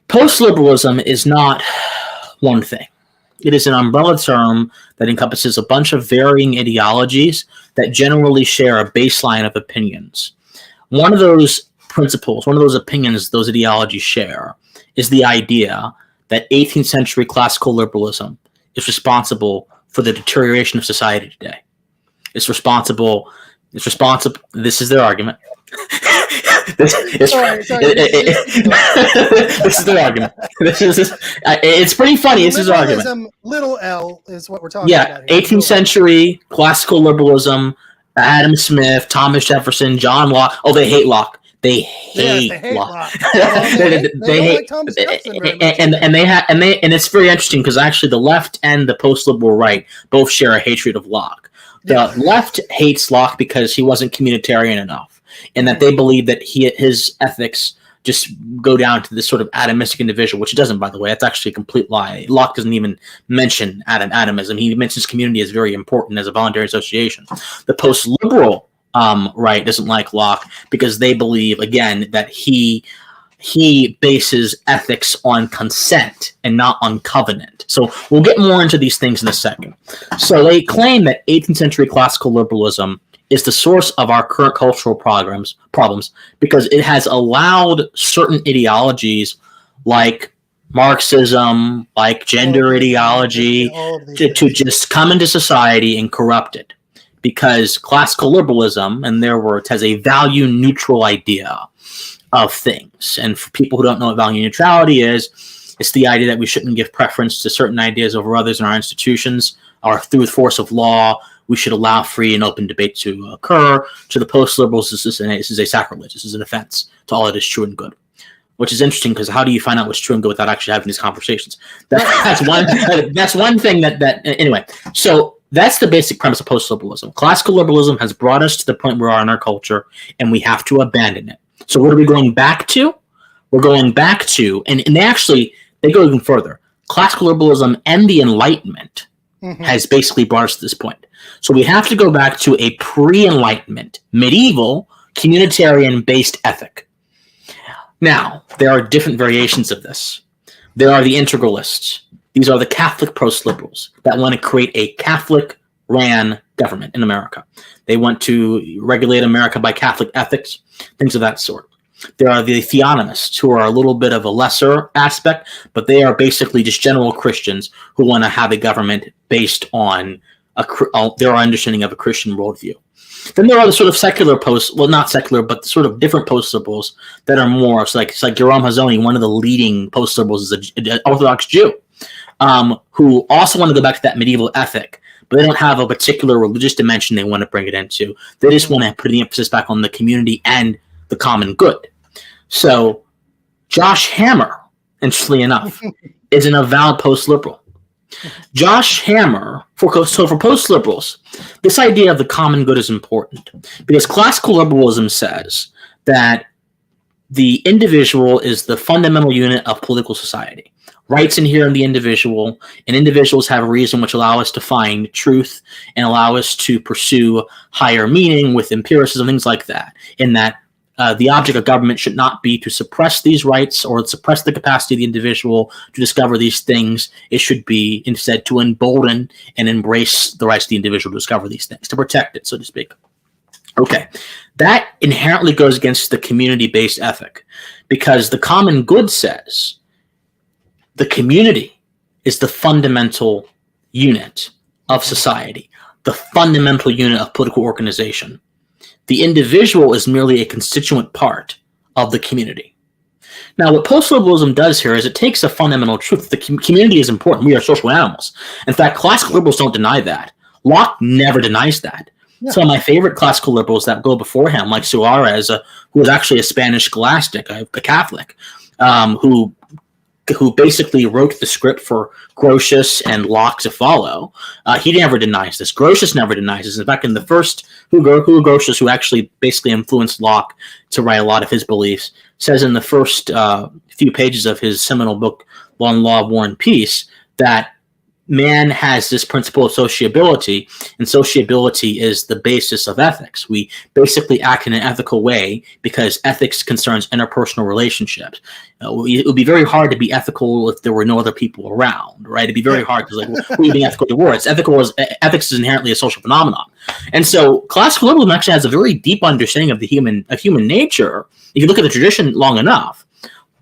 post-liberalism is not one thing. It is an umbrella term that encompasses a bunch of varying ideologies that generally share a baseline of opinions. One of those principles, one of those opinions those ideologies share, is the idea that 18th century classical liberalism is responsible for the deterioration of society today. It's responsible. This is their argument. This is their argument. It's pretty funny. This is their argument. Little L is what we're talking about here. 18th century classical liberalism, Adam Smith, Thomas Jefferson, John Locke. Oh, they hate Locke. They hate Locke. They hate Thomas Jefferson very much. And it's very interesting, because actually the left and the post-liberal right both share a hatred of Locke. The left hates Locke because he wasn't communitarian enough, and that they believe that his ethics just go down to this sort of atomistic individual, which it doesn't, by the way. That's actually a complete lie. Locke doesn't even mention atomism. He mentions community as very important as a voluntary association. The post-liberal right doesn't like Locke because they believe, again, that he bases ethics on consent and not on covenant. So we'll get more into these things in a second. So they claim that 18th century classical liberalism is the source of our current cultural problems because it has allowed certain ideologies like Marxism, like gender ideology, to just come into society and corrupt it. Because classical liberalism, in their words, has a value-neutral idea of things. And for people who don't know what value neutrality is, it's the idea that we shouldn't give preference to certain ideas over others in our institutions, or through the force of law, we should allow free and open debate to occur. To the post-liberals, this is a sacrilege. This is an offense to all that is true and good. Which is interesting, because how do you find out what's true and good without actually having these conversations? That's one thing that anyway. So that's the basic premise of post-liberalism. Classical liberalism has brought us to the point where we are in our culture, and we have to abandon it. So what are we going back to? We're going back to, and They go even further. Classical liberalism and the Enlightenment has basically brought us to this point. So we have to go back to a pre-Enlightenment, medieval, communitarian-based ethic. Now, there are different variations of this. There are the integralists. These are the Catholic post-liberals that want to create a Catholic-ran government in America. They want to regulate America by Catholic ethics, things of that sort. There are the theonomists, who are a little bit of a lesser aspect, but they are basically just general Christians who want to have a government based on their understanding of a Christian worldview. Then there are the sort of secular not secular, but the sort of different post-liberals that are more, it's like Yoram Hazony, one of the leading post-liberals, is an Orthodox Jew, who also want to go back to that medieval ethic, but they don't have a particular religious dimension they want to bring it into. They just want to put the emphasis back on the community and the common good. So Josh Hammer, interestingly enough, is an avowed post-liberal. Josh Hammer, for post-liberals, this idea of the common good is important because classical liberalism says that the individual is the fundamental unit of political society. Rights inhere in the individual, and individuals have a reason which allow us to find truth and allow us to pursue higher meaning with empiricism, things like that, in that the object of government should not be to suppress these rights or suppress the capacity of the individual to discover these things. It should be instead to embolden and embrace the rights of the individual to discover these things, to protect it, so to speak. Okay, that inherently goes against the community-based ethic because the common good says the community is the fundamental unit of society, the fundamental unit of political organization. The individual is merely a constituent part of the community. Now, what post-liberalism does here is it takes a fundamental truth. The community is important. We are social animals. In fact, classical liberals don't deny that. Locke never denies that. Yeah. Some of my favorite classical liberals that go before him, like Suarez, who was actually a Spanish scholastic, a Catholic, who basically wrote the script for Grotius and Locke to follow, he never denies this. Grotius never denies this. In fact, in the first Hugo Grotius, who actually basically influenced Locke to write a lot of his beliefs, says in the first few pages of his seminal book, Law and Law of War and Peace, that man has this principle of sociability, and sociability is the basis of ethics. We basically act in an ethical way because ethics concerns interpersonal relationships. It would be very hard to be ethical if there were no other people around, right? It'd be very hard because, like, what are you being ethical towards? Ethics is inherently a social phenomenon. And so classical liberalism actually has a very deep understanding of human nature if you look at the tradition long enough.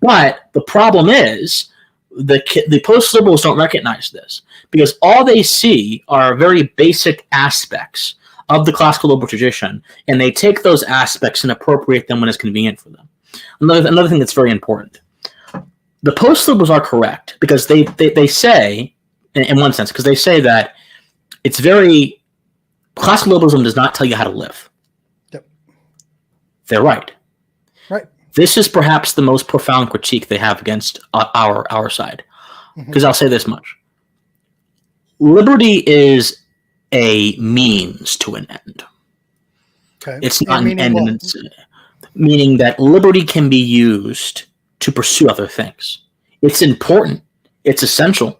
But the problem is the post-liberals don't recognize this because all they see are very basic aspects of the classical liberal tradition, and they take those aspects and appropriate them when it's convenient for them. Another thing that's very important. The post-liberals are correct because they say, in one sense, because they say that it's very... Classical liberalism does not tell you how to live. Yep. They're right. Right. This is perhaps the most profound critique they have against our side. Because I'll say this much. Liberty is a means to an end. Okay. It's not an end in its... Meaning that liberty can be used to pursue other things. It's important. It's essential.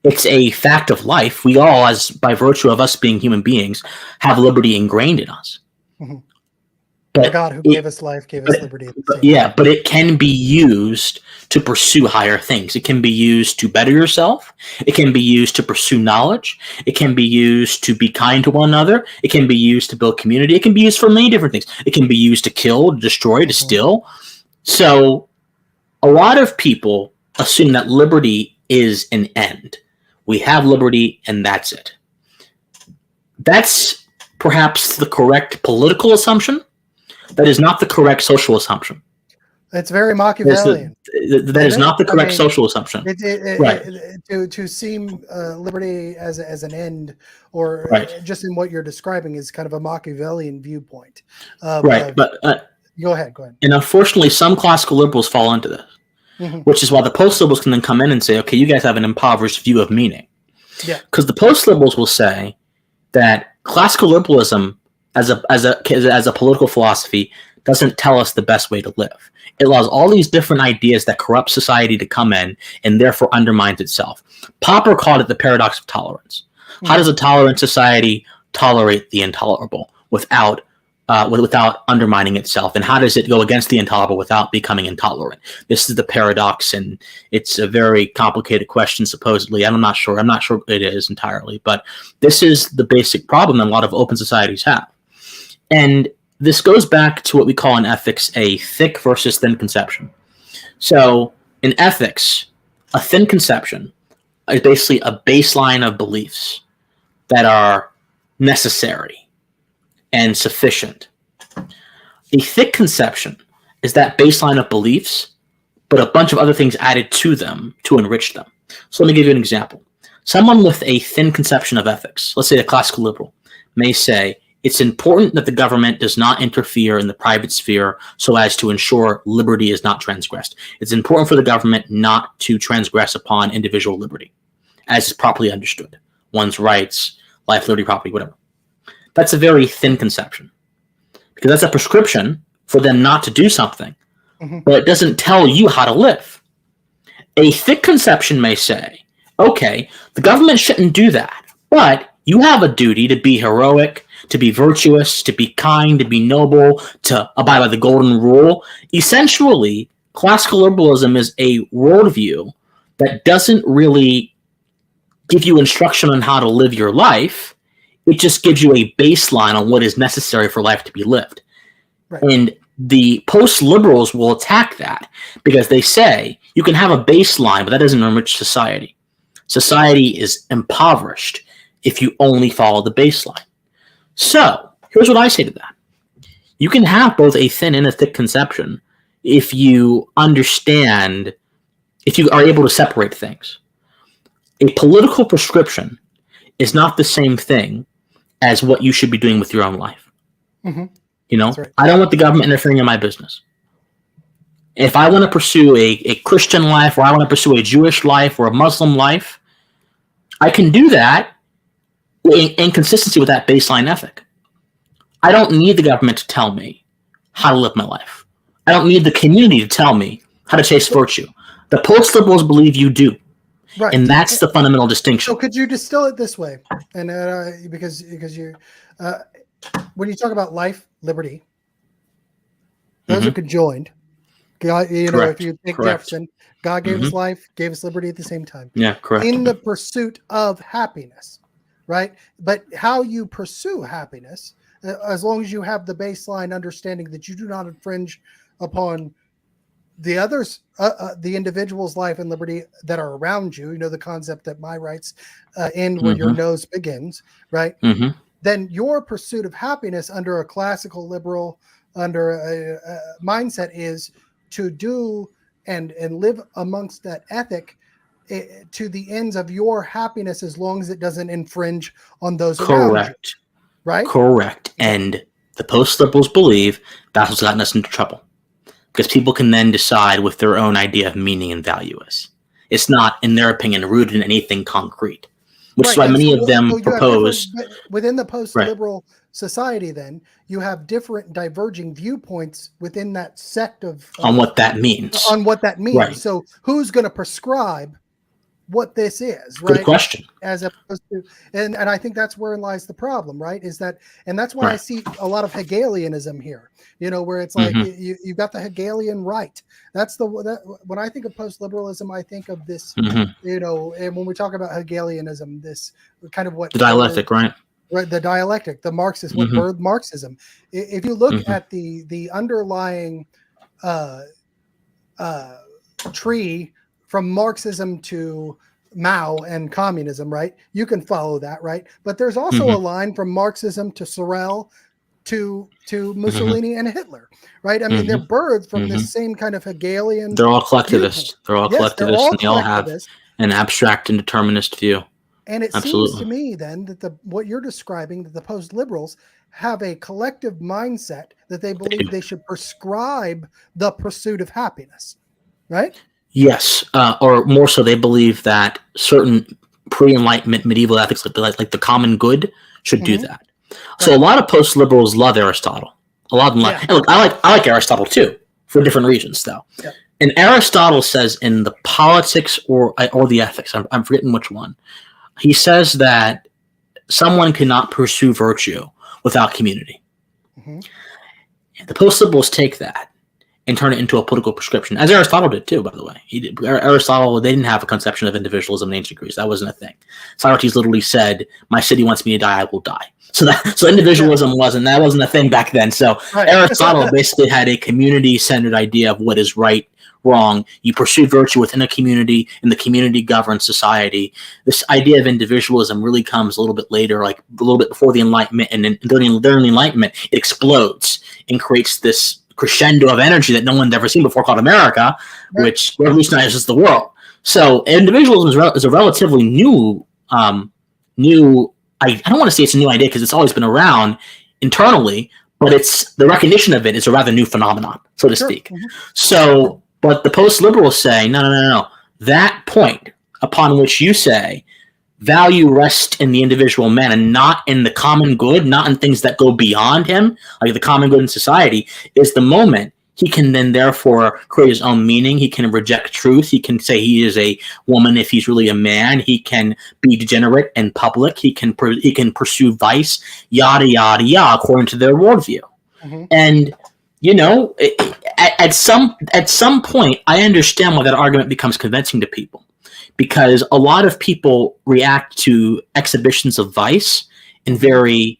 It's a fact of life. We all, as by virtue of us being human beings, have liberty ingrained in us. Mm-hmm. But God who gave us life, gave us liberty. But it can be used to pursue higher things. It can be used to better yourself. It can be used to pursue knowledge. It can be used to be kind to one another. It can be used to build community. It can be used for many different things. It can be used to kill, to destroy, to steal. So a lot of people assume that liberty is an end. We have liberty and that's it. That's perhaps the correct political assumption. That is not the correct social assumption. It's very Machiavellian. That is not the correct social assumption. Right. To see liberty as an end, or just in what you're describing, is kind of a Machiavellian viewpoint. But go ahead. And unfortunately, some classical liberals fall into this, which is why the post-liberals can then come in and say, okay, you guys have an impoverished view of meaning. Yeah. Because the post-liberals will say that classical liberalism as a political philosophy doesn't tell us the best way to live. It allows all these different ideas that corrupt society to come in and therefore undermines itself. Popper called it the paradox of tolerance. How does a tolerant society tolerate the intolerable without undermining itself? And how does it go against the intolerable without becoming intolerant? This is the paradox, and it's a very complicated question, supposedly. I'm not sure it is entirely, but this is the basic problem that a lot of open societies have. And this goes back to what we call in ethics a thick versus thin conception. So in ethics, a thin conception is basically a baseline of beliefs that are necessary and sufficient. A thick conception is that baseline of beliefs, but a bunch of other things added to them to enrich them. So let me give you an example. Someone with a thin conception of ethics, let's say a classical liberal, may say it's important that the government does not interfere in the private sphere so as to ensure liberty is not transgressed. It's important for the government not to transgress upon individual liberty, as is properly understood. One's rights, life, liberty, property, whatever. That's a very thin conception, because that's a prescription for them not to do something, but it doesn't tell you how to live. A thick conception may say, okay, the government shouldn't do that, but you have a duty to be heroic, to be virtuous, to be kind, to be noble, to abide by the golden rule. Essentially, classical liberalism is a worldview that doesn't really give you instruction on how to live your life. It just gives you a baseline on what is necessary for life to be lived. Right. And the post-liberals will attack that because they say you can have a baseline, but that doesn't enrich society. Society is impoverished if you only follow the baseline. So here's what I say to that. You can have both a thin and a thick conception if you understand, if you are able to separate things. A political prescription is not the same thing as what you should be doing with your own life. You know, right. I don't want the government interfering in my business. If I want to pursue a Christian life, or I want to pursue a Jewish life or a Muslim life, I can do that in consistency with that baseline ethic. I don't need the government to tell me how to live my life. I don't need the community to tell me how to chase virtue. The post-liberals believe you do. Right. And that's the fundamental distinction. So could you distill it this way? And because you, when you talk about life, liberty, those are conjoined. God, you know, if you take Jefferson, God gave us life, gave us liberty at the same time. Yeah, correct. In the pursuit of happiness, right? But how you pursue happiness, as long as you have the baseline understanding that you do not infringe upon the others, the individual's life and liberty that are around you, you know, the concept that my rights end where your nose begins, right? Then your pursuit of happiness under a classical liberal, under a mindset is to do and live amongst that ethic to the ends of your happiness, as long as it doesn't infringe on those around you. Right? Correct. And the post-liberals believe that's what's gotten us into trouble. Because people can then decide what their own idea of meaning and value is. It's not, in their opinion, rooted in anything concrete. Which is why many of them propose... Within the post-liberal society, then, you have different diverging viewpoints within that sect of... on what that means. On what that means. Right. So who's going to prescribe what this is, right? Good question. As opposed to, and I think that's where lies the problem, right? Is that, and that's why I see a lot of Hegelianism here, you know, where it's like you've got the Hegelian right. That's when I think of post-liberalism, I think of this, you know, and when we talk about Hegelianism, this kind of what the dialectic, right? Right, the dialectic, the Marxist, what birthed Marxism. If you look at the underlying tree from Marxism to Mao and communism, right? You can follow that, right? But there's also a line from Marxism to Sorel to Mussolini and Hitler, right? I mean, they're birthed from this same kind of Hegelian. They're all collectivists. They're all collectivists, and they all have an abstract and determinist view. And it seems to me then that what you're describing, that the post-liberals have a collective mindset that they believe they should prescribe the pursuit of happiness, right? Yes, or more so, they believe that certain pre-Enlightenment medieval ethics, like the common good, should do that. So a lot of post-liberals love Aristotle. A lot of them like. And look, I like Aristotle too for different reasons, though. Yeah. And Aristotle says in the Politics or the Ethics, I'm forgetting which one. He says that someone cannot pursue virtue without community. Mm-hmm. The post-liberals take that and turn it into a political prescription, as Aristotle did too, by the way. Aristotle, they didn't have a conception of individualism in ancient Greece. That wasn't a thing. Socrates literally said, "My city wants me to die, I will die." So individualism wasn't a thing back then. So right. Aristotle basically had a community-centered idea of what is right, wrong. You pursue virtue within a community, and the community governs society. This idea of individualism really comes a little bit later, like a little bit before the Enlightenment, and then during the Enlightenment, it explodes and creates this crescendo of energy that no one's ever seen before called America, right. which revolutionizes the world. So individualism is a relatively new I don't want to say it's a new idea because it's always been around internally, but it's the recognition of it is a rather new phenomenon, so to speak. Mm-hmm. So, but the post-liberals say, no. That point upon which you say value rests in the individual man and not in the common good, not in things that go beyond him, like the common good in society, is the moment he can then therefore create his own meaning. He can reject truth. He can say he is a woman if he's really a man. He can be degenerate in public. He can pursue vice, yada, yada, yada, according to their worldview. Mm-hmm. And, at some point, I understand why that argument becomes convincing to people. Because a lot of people react to exhibitions of vice in very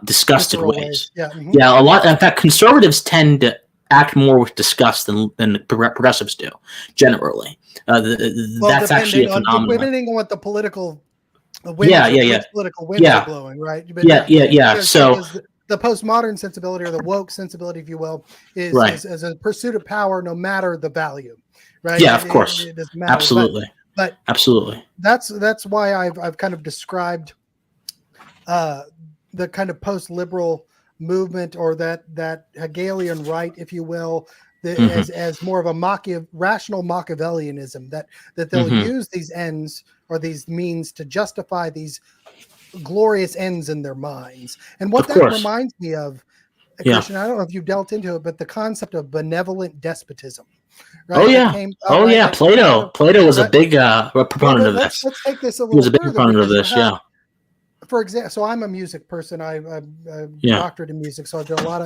disgusted ways. Yeah, mm-hmm. Yeah, a lot. In fact, conservatives tend to act more with disgust than progressives do, generally. That's actually a phenomenon. Depending on what the political winds are blowing, right? But yeah. So the postmodern sensibility or the woke sensibility, if you will, is a pursuit of power, no matter the value, right? Yeah, of course, it doesn't matter. Absolutely. But absolutely, that's why I've kind of described the kind of post-liberal movement or that Hegelian right, if you will, as more of a rational Machiavellianism that they'll use these ends or these means to justify these glorious ends in their minds. And what that reminds me of, Christian, I don't know if you dealt into it, but the concept of benevolent despotism. Right? Plato was a big proponent of this. Let's take this a little. He was a big proponent of this. For example, so I'm a music person. I'm doctorate in music, so I do a lot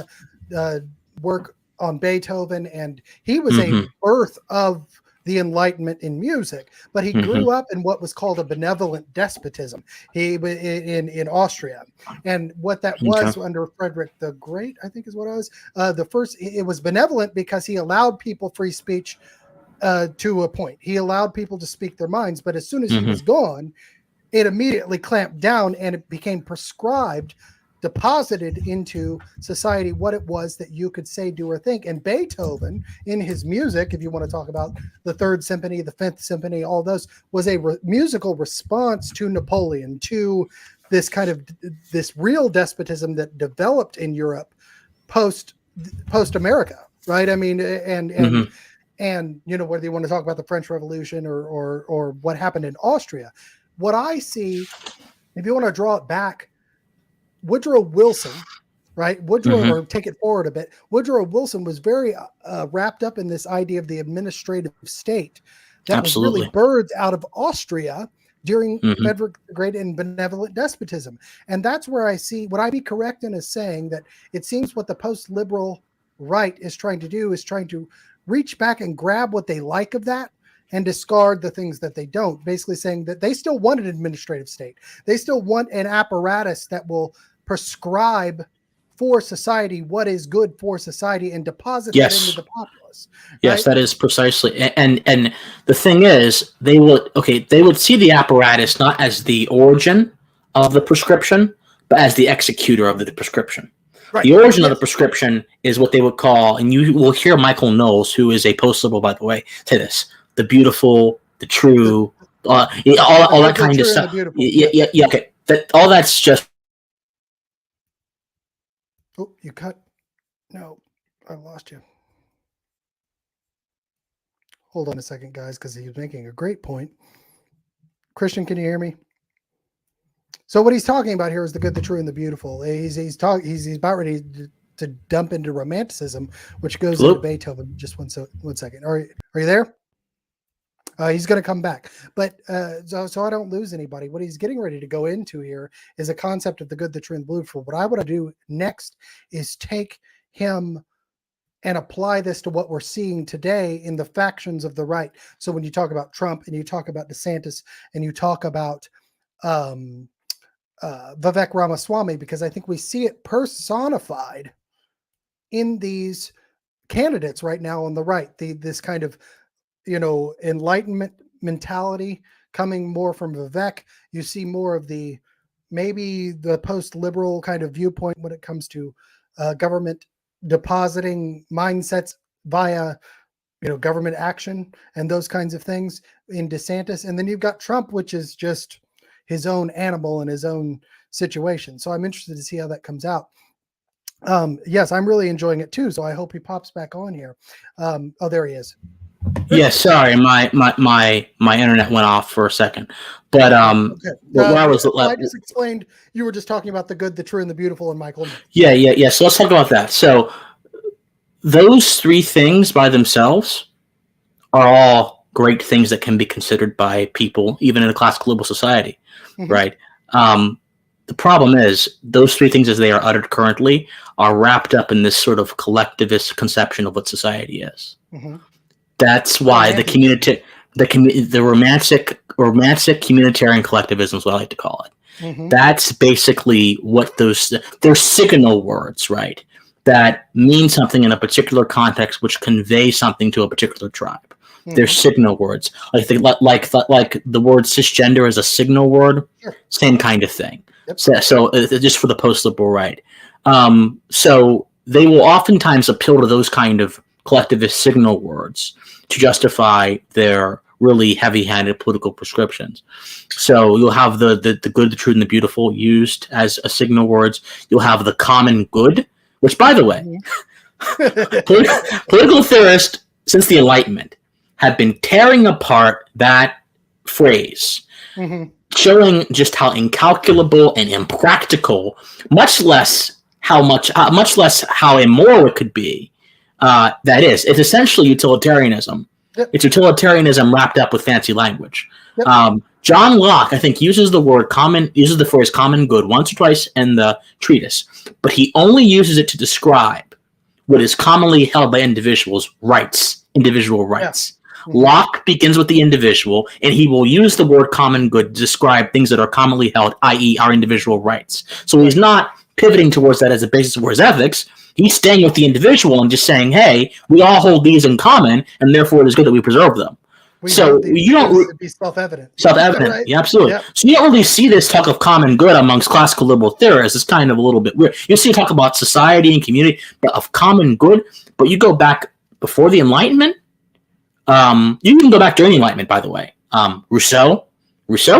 of work on Beethoven, and he was a birth of the Enlightenment in music. But he grew up in what was called a benevolent despotism. He in Austria, and what that was under Frederick the Great, I think is what it was. It was benevolent because he allowed people free speech to a point. He allowed people to speak their minds, but as soon as he was gone, it immediately clamped down and it became prescribed, deposited into society what it was that you could say, do, or think. And Beethoven, in his music, if you want to talk about the Third Symphony, the Fifth Symphony, all those, was a musical response to Napoleon, to this kind of this real despotism that developed in Europe post America, right? I mean, and whether you want to talk about the French Revolution or what happened in Austria. What I see, if you want to draw it back, Woodrow Wilson, right? or take it forward a bit. Woodrow Wilson was very wrapped up in this idea of the administrative state that was really birthed out of Austria during Frederick the Great and benevolent despotism. And that's where I see, would I be correct in saying that it seems what the post-liberal right is trying to do is trying to reach back and grab what they like of that and discard the things that they don't, basically saying that they still want an administrative state. They still want an apparatus that will prescribe for society what is good for society and deposit that into the populace. Right? Yes, that is precisely. And the thing is, they would see the apparatus not as the origin of the prescription, but as the executor of the prescription. Right. The origin of the prescription is what they would call, and you will hear Michael Knowles, who is a post-liberal, by the way, say this: the beautiful, the true, all that kind of stuff. Yeah. Okay, all that's just. Oh, you cut. No, I lost you. Hold on a second, guys, because he was making a great point. Christian, can you hear me? So what he's talking about here is the good, the true, and the beautiful. He's about ready to dump into romanticism, which goes Hello? into Beethoven. Just one second. Are you there? He's going to come back, but so I don't lose anybody. What he's getting ready to go into here is a concept of the good, the true, and the beautiful. What I want to do next is take him and apply this to what we're seeing today in the factions of the right. So when you talk about Trump and you talk about DeSantis and you talk about Vivek Ramaswamy, because I think we see it personified in these candidates right now on the right. This kind of enlightenment mentality coming more from Vivek. You see more of maybe the post-liberal kind of viewpoint when it comes to government depositing mindsets via government action and those kinds of things in DeSantis. And then you've got Trump, which is just his own animal and his own situation. So I'm interested to see how that comes out. Yes, I'm really enjoying it too. So I hope he pops back on here. Oh, there he is. Yeah, sorry, my internet went off for a second, but Okay. where I was, I just explained you were just talking about the good, the true, and the beautiful, and Michael. Yeah. So let's talk about that. So those three things by themselves are all great things that can be considered by people, even in a classical liberal society, right? The problem is those three things, as they are uttered currently, are wrapped up in this sort of collectivist conception of what society is. That's why the romantic communitarian collectivism is what I like to call it. That's basically what they're signal words, right? That mean something in a particular context, which convey something to a particular tribe. They're signal words, like the word cisgender is a signal word. Same kind of thing. So just for the post-liberal right. So they will oftentimes appeal to those kind of collectivist signal words to justify their really heavy-handed political prescriptions. So you'll have the good, the true, and the beautiful used as a signal words. You'll have the common good, which, by the way, political theorists since the Enlightenment have been tearing apart that phrase, showing just how incalculable and impractical, much less how immoral it could be. That is, it's essentially utilitarianism. It's utilitarianism wrapped up with fancy language. John Locke, I think, uses the phrase common good once or twice in the treatise, but he only uses it to describe what is commonly held by individual rights. Locke begins with the individual, and he will use the word common good to describe things that are commonly held, i.e. our individual rights. So he's not pivoting towards that as a basis for his ethics. He's staying with the individual and just saying, hey, we all hold these in common, and therefore it is good that we preserve them. You don't be self-evident. Right? Yeah, absolutely. Yep. So you don't really see this talk of common good amongst classical liberal theorists. It's kind of a little bit weird. You see talk about society and community, but of common good. But you go back before the Enlightenment. You can go back during the Enlightenment, by the way. Rousseau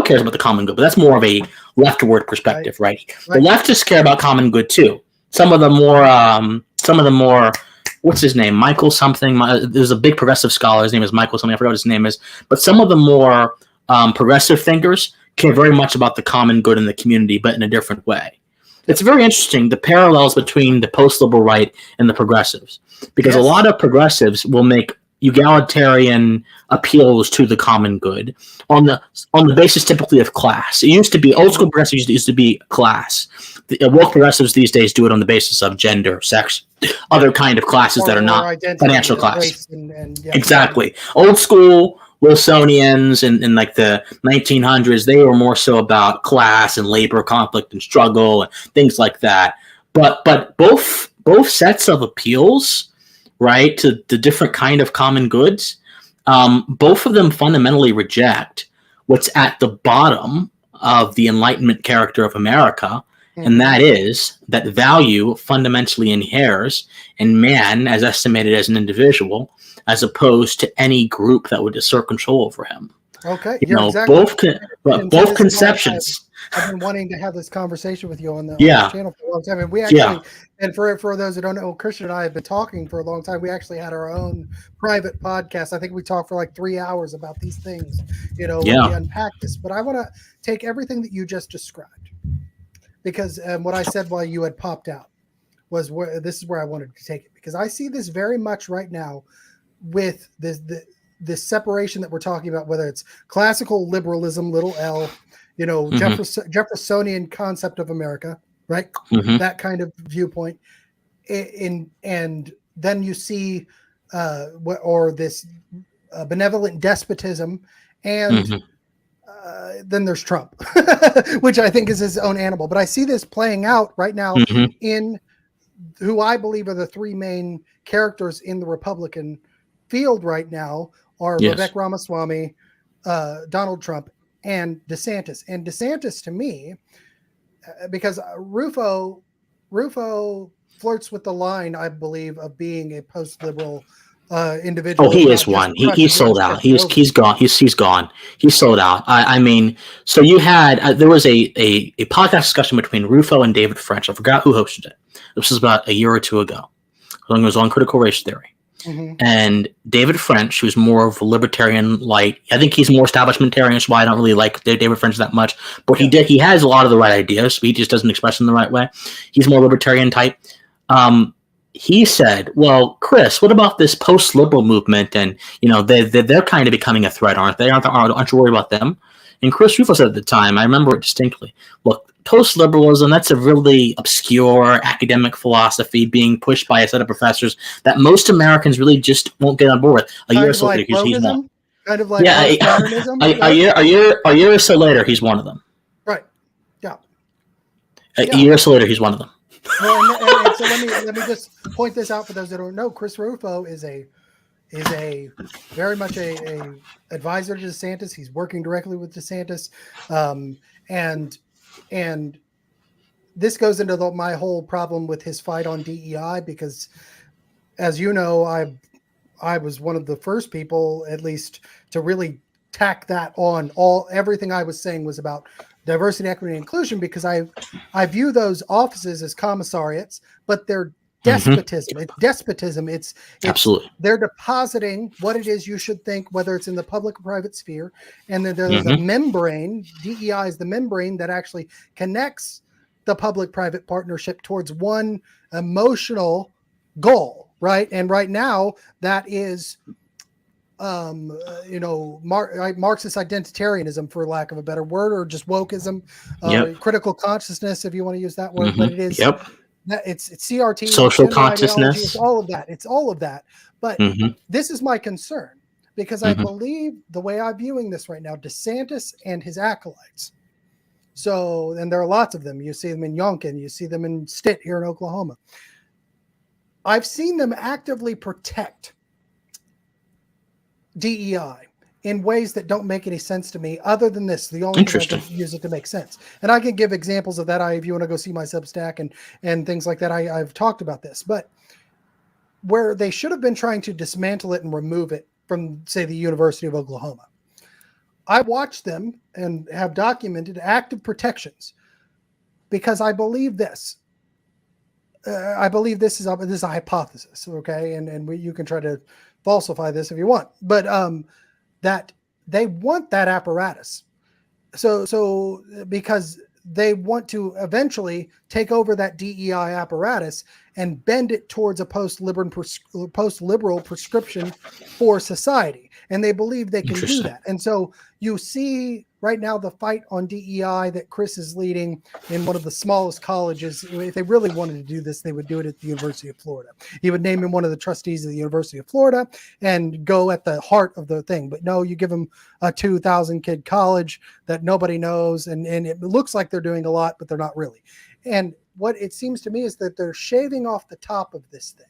cares about the common good, but that's more of a leftward perspective, right? The leftists care about common good too. Some of the more, what's his name? Michael something. There's a big progressive scholar. His name is Michael something. I forgot what his name is. But some of the more progressive thinkers care very much about the common good in the community, but in a different way. It's very interesting, the parallels between the post-liberal right and the progressives, because a lot of progressives will make egalitarian appeals to the common good on the basis typically of class. It used to be old school progressives used to be class. The woke progressives these days do it on the basis of gender, sex, other kind of classes that are not financial class. Exactly. Old school Wilsonians in like the 1900s, they were more so about class and labor conflict and struggle and things like that. But both sets of appeals, right, to the different kind of common goods, both of them fundamentally reject what's at the bottom of the Enlightenment character of America, and that is that value fundamentally inheres in man as estimated as an individual, as opposed to any group that would assert control over him. Okay, exactly. both conceptions. I've been wanting to have this conversation with you on the channel for a long time. And we actually, and for those who don't know, Christian and I have been talking for a long time. We actually had our own private podcast. I think we talked for like 3 hours about these things, when we unpack this. But I want to take everything that you just described, because what I said while you had popped out. this is where I wanted to take it, because I see this very much right now with this separation that we're talking about, whether it's classical liberalism, little L, Jeffersonian concept of America, right? That kind of viewpoint. And then you see this benevolent despotism, and then there's Trump, which I think is his own animal. But I see this playing out right now in who I believe are the three main characters in the Republican field right now are Vivek Ramaswamy, Donald Trump, and DeSantis. And DeSantis, to me, because Rufo flirts with the line, I believe, of being a post-liberal individual. Oh, he is one. He sold out. He's gone. He's gone. He sold out. I mean, so you had there was a podcast discussion between Rufo and David French. I forgot who hosted it. This was about a year or two ago. It was on critical race theory. And David French, who's more of a libertarian light, I think he's more establishmentarian, so I don't really like David French that much. But he has a lot of the right ideas. He just doesn't express them the right way. He's more libertarian type. He said, "Well, Chris, what about this post-liberal movement? And they're kind of becoming a threat, aren't they? Aren't you worried about them?" And Chris Rufo said at the time, I remember it distinctly. Look, post-liberalism, that's a really obscure academic philosophy being pushed by a set of professors that most Americans really just won't get on board with. A year or so later, he's one. Kind of like a year or so later, he's one of them. Right. Yeah. A year or so later, he's one of them. Well, and so let me just point this out for those that don't know. Chris Rufo is a very much a advisor to DeSantis. He's working directly with DeSantis, and this goes into my whole problem with his fight on DEI, because, as you know, I was one of the first people, at least, to really tack that on. Everything I was saying was about diversity, equity, and inclusion, because I view those offices as commissariats, but they're despotism. It's despotism. It's absolutely, they're depositing what it is you should think, whether it's in the public or private sphere, and then there's a membrane. DEI is the membrane that actually connects the public-private partnership towards one emotional goal, right? And right now, that is Marxist identitarianism, for lack of a better word, or just wokeism, critical consciousness, if you want to use that word. But it is it's CRT, social consciousness. It's all of that. It's all of that. But this is my concern, because I believe the way I'm viewing this right now, DeSantis and his acolytes. So, and there are lots of them. You see them in Yonkin. You see them in Stitt here in Oklahoma. I've seen them actively protect DEI in ways that don't make any sense to me, other than this. The only thing I can use it to make sense. And I can give examples of that. If you want to go see my Substack and things like that, I've talked about this. But where they should have been trying to dismantle it and remove it from, say, the University of Oklahoma, I watched them and have documented active protections, because I believe this. I believe this is a hypothesis, okay? And you can try to falsify this if you want, but that they want that apparatus. So because they want to eventually take over that DEI apparatus and bend it towards a post-liberal prescription for society. And they believe they can do that. And so you see right now the fight on DEI that Chris is leading in one of the smallest colleges. If they really wanted to do this, they would do it at the University of Florida. He would name him one of the trustees of the University of Florida and go at the heart of the thing. But no, you give him a 2,000 kid college that nobody knows. And it looks like they're doing a lot, but they're not really. And what it seems to me is that they're shaving off the top of this thing,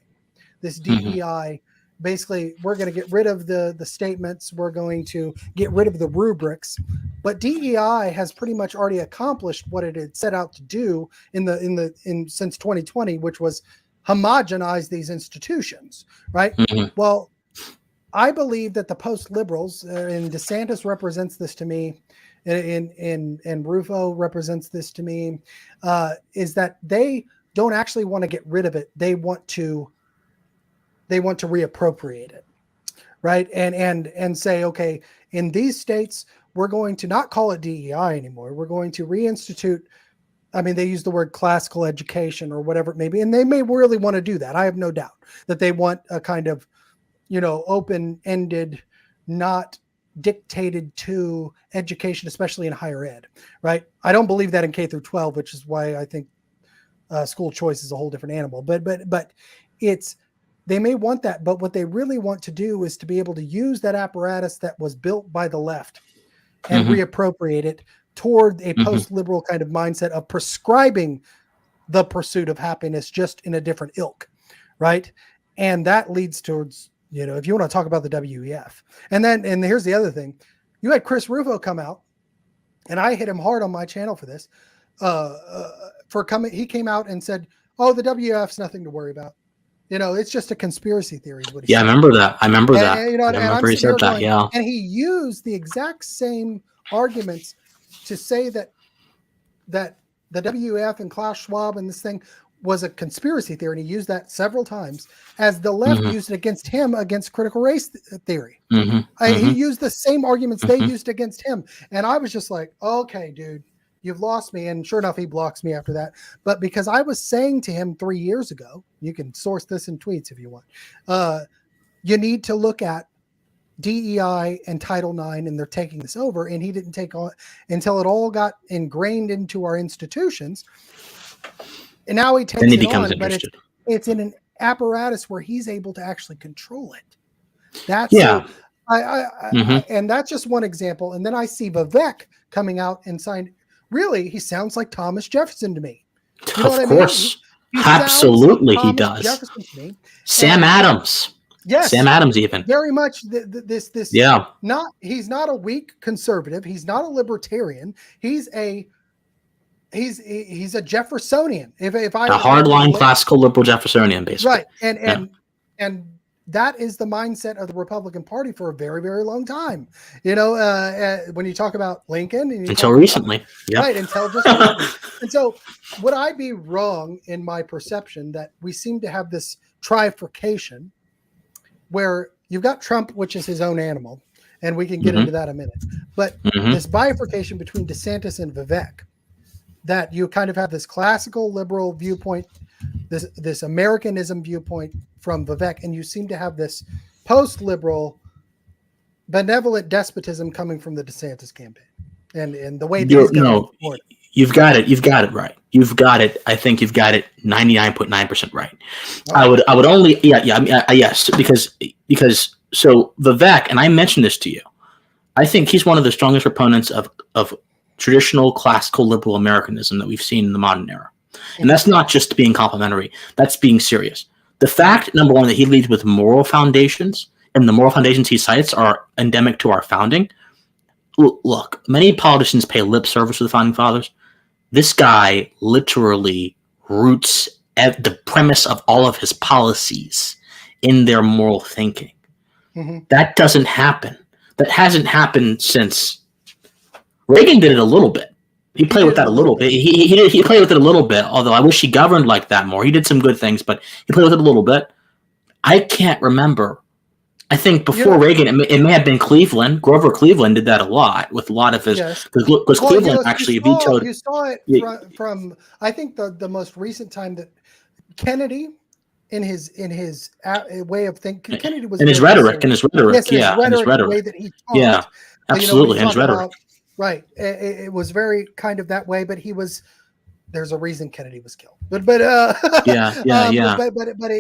this DEI. Basically, we're going to get rid of the statements. We're going to get rid of the rubrics. But DEI has pretty much already accomplished what it had set out to do since 2020, which was homogenize these institutions, right? Well, I believe that the post-liberals, and DeSantis represents this to me, and Rufo represents this to me, is that they don't actually want to get rid of it. They want to reappropriate it, right? And say, okay, in these states, we're going to not call it DEI anymore. We're going to reinstitute I mean, they use the word classical education or whatever it may be, and they may really want to do that. I have no doubt that they want a kind of, open-ended, not dictated to education, especially in higher ed, right? I don't believe that in K through 12, which is why I think school choice is a whole different animal. But they may want that, but what they really want to do is to be able to use that apparatus that was built by the left and reappropriate it toward a post-liberal kind of mindset of prescribing the pursuit of happiness, just in a different ilk, right? And that leads towards, if you want to talk about the WEF. And here's the other thing. You had Chris Rufo come out, and I hit him hard on my channel for this, he came out and said, oh, the WEF's nothing to worry about. It's just a conspiracy theory. Is what he said. I remember that. I remember that. I remember he said that, yeah. And he used the exact same arguments to say that the WEF and Klaus Schwab and this thing was a conspiracy theory, and he used that several times, as the left used it against him against critical race theory. He used the same arguments they used against him, and I was just like, okay, dude, you've lost me. And sure enough, he blocks me after that. But because I was saying to him 3 years ago, you can source this in tweets if you want, you need to look at DEI and Title IX, and they're taking this over, and he didn't take on until it all got ingrained into our institutions. And now he takes it on, but it's in an apparatus where he's able to actually control it. That's and that's just one example. And then I see Vivek coming out and saying, really, he sounds like Thomas Jefferson to me. You know of course. He absolutely like he does. Jefferson to me. Sam Adams. Yes. Sam Adams even. Very much this he's not a weak conservative. He's not a libertarian. He's a Jeffersonian. If I a hardline classical liberal Jeffersonian, basically. Right. And that is the mindset of the Republican Party for a very, very long time. When you talk about Lincoln, and until recently, right? Until just recently. And so, would I be wrong in my perception that we seem to have this trifurcation, where you've got Trump, which is his own animal, and we can get into that in a minute, but this bifurcation between DeSantis and Vivek, that you kind of have this classical liberal viewpoint, this Americanism viewpoint from Vivek, and you seem to have this post-liberal benevolent despotism coming from the DeSantis campaign, and the way you've got it right. You've got it. I think you've got it 99.9% right. Oh. I would only yes, because so Vivek, and I mentioned this to you, I think he's one of the strongest proponents of traditional classical liberal Americanism that we've seen in the modern era. And that's not just being complimentary, that's being serious. The fact, number one, that he leads with moral foundations, and the moral foundations he cites are endemic to our founding. Look, many politicians pay lip service to the founding fathers. This guy literally roots the premise of all of his policies in their moral thinking. That doesn't happen. That hasn't happened since Reagan did it a little bit. He played with that a little bit. He played with it a little bit, although I wish he governed like that more. He did some good things, but he played with it a little bit. I can't remember. I think before Reagan, it may have been Cleveland. Grover Cleveland did that a lot with a lot of his, because Cleveland actually vetoed. You saw it from I think the most recent time that Kennedy, in his way of thinking, Kennedy was in his rhetoric, the way that he talked. Absolutely, in his rhetoric. Right, it was very kind of that way, but there's a reason Kennedy was killed. But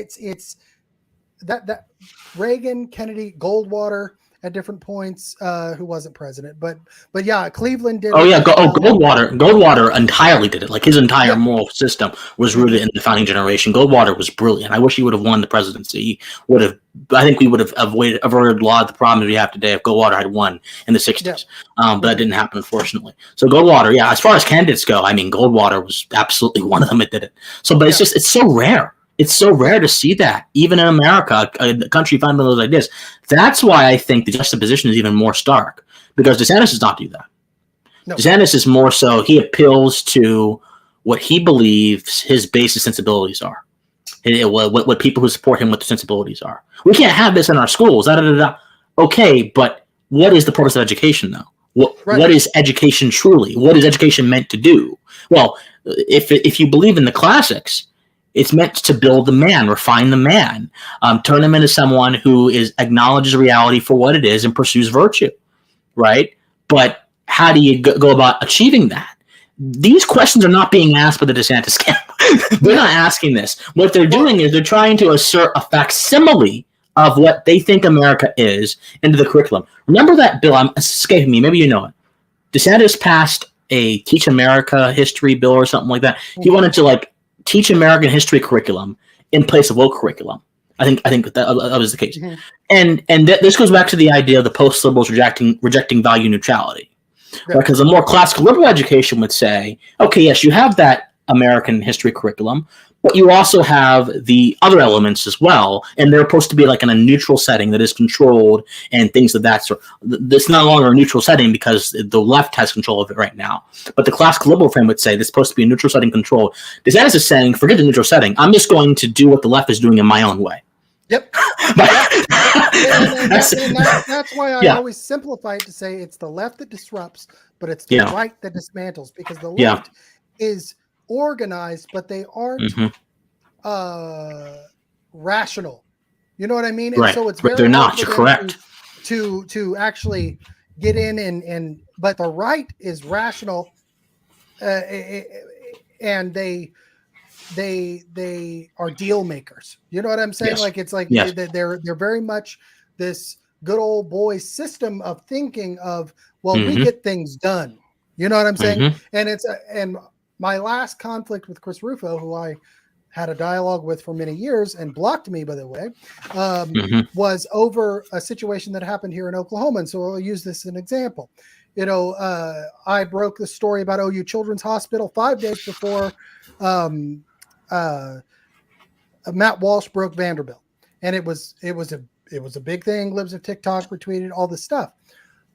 it's that Reagan, Kennedy, Goldwater at different points, who wasn't president, but yeah, Cleveland did. Goldwater entirely did it. Like his entire moral system was rooted in the founding generation. Goldwater was brilliant. I wish he would have won the presidency. He would have. I think we would have averted a lot of the problems we have today if Goldwater had won in the 60s. But that didn't happen, unfortunately. So Goldwater, as far as candidates go, I mean, Goldwater was absolutely one of them that did it. So, but it's so rare. It's so rare to see that, even in America, a country founded on those ideas. That's why I think the juxtaposition is even more stark, because DeSantis does not do that. No. DeSantis is more so, he appeals to what he believes his basic sensibilities are, what people who support him, what their sensibilities are. We can't have this in our schools. Okay, but what is the purpose of education, though? What is education truly? What is education meant to do? Well, if you believe in the classics, it's meant to build the man, refine the man, turn him into someone who acknowledges reality for what it is and pursues virtue, right? But how do you go about achieving that? These questions are not being asked by the DeSantis camp. They're not asking this. What they're doing is they're trying to assert a facsimile of what they think America is into the curriculum. Remember that bill? It's escaping me. Maybe you know it. DeSantis passed a Teach America history bill or something like that. He wanted to teach American history curriculum in place of woke curriculum. I think that was the case. Mm-hmm. And this goes back to the idea of the post-liberals rejecting value neutrality. Right. Because a more classical liberal education would say, okay, yes, you have that American history curriculum, but you also have the other elements as well, and they're supposed to be in a neutral setting that is controlled and things of that sort. This is no longer a neutral setting because the left has control of it right now. But the classical liberal frame would say this is supposed to be a neutral setting controlled. DeSantis is saying, forget the neutral setting. I'm just going to do what the left is doing in my own way. Yep. That's why I always simplify it to say it's the left that disrupts, but it's the right that dismantles, because the left is organized, but they aren't rational. You know what I mean? And right. So it's very they're not. You're correct. To actually get in and but the right is rational, and they are deal makers. You know what I'm saying? Yes. They're very much this good old boy system of thinking of, well, we get things done. You know what I'm saying? And and my last conflict with Chris Rufo, who I had a dialogue with for many years and blocked me, by the way, was over a situation that happened here in Oklahoma. And so I'll use this as an example. I broke the story about OU Children's Hospital 5 days before Matt Walsh broke Vanderbilt, and it was a big thing. Libs of TikTok retweeted all this stuff,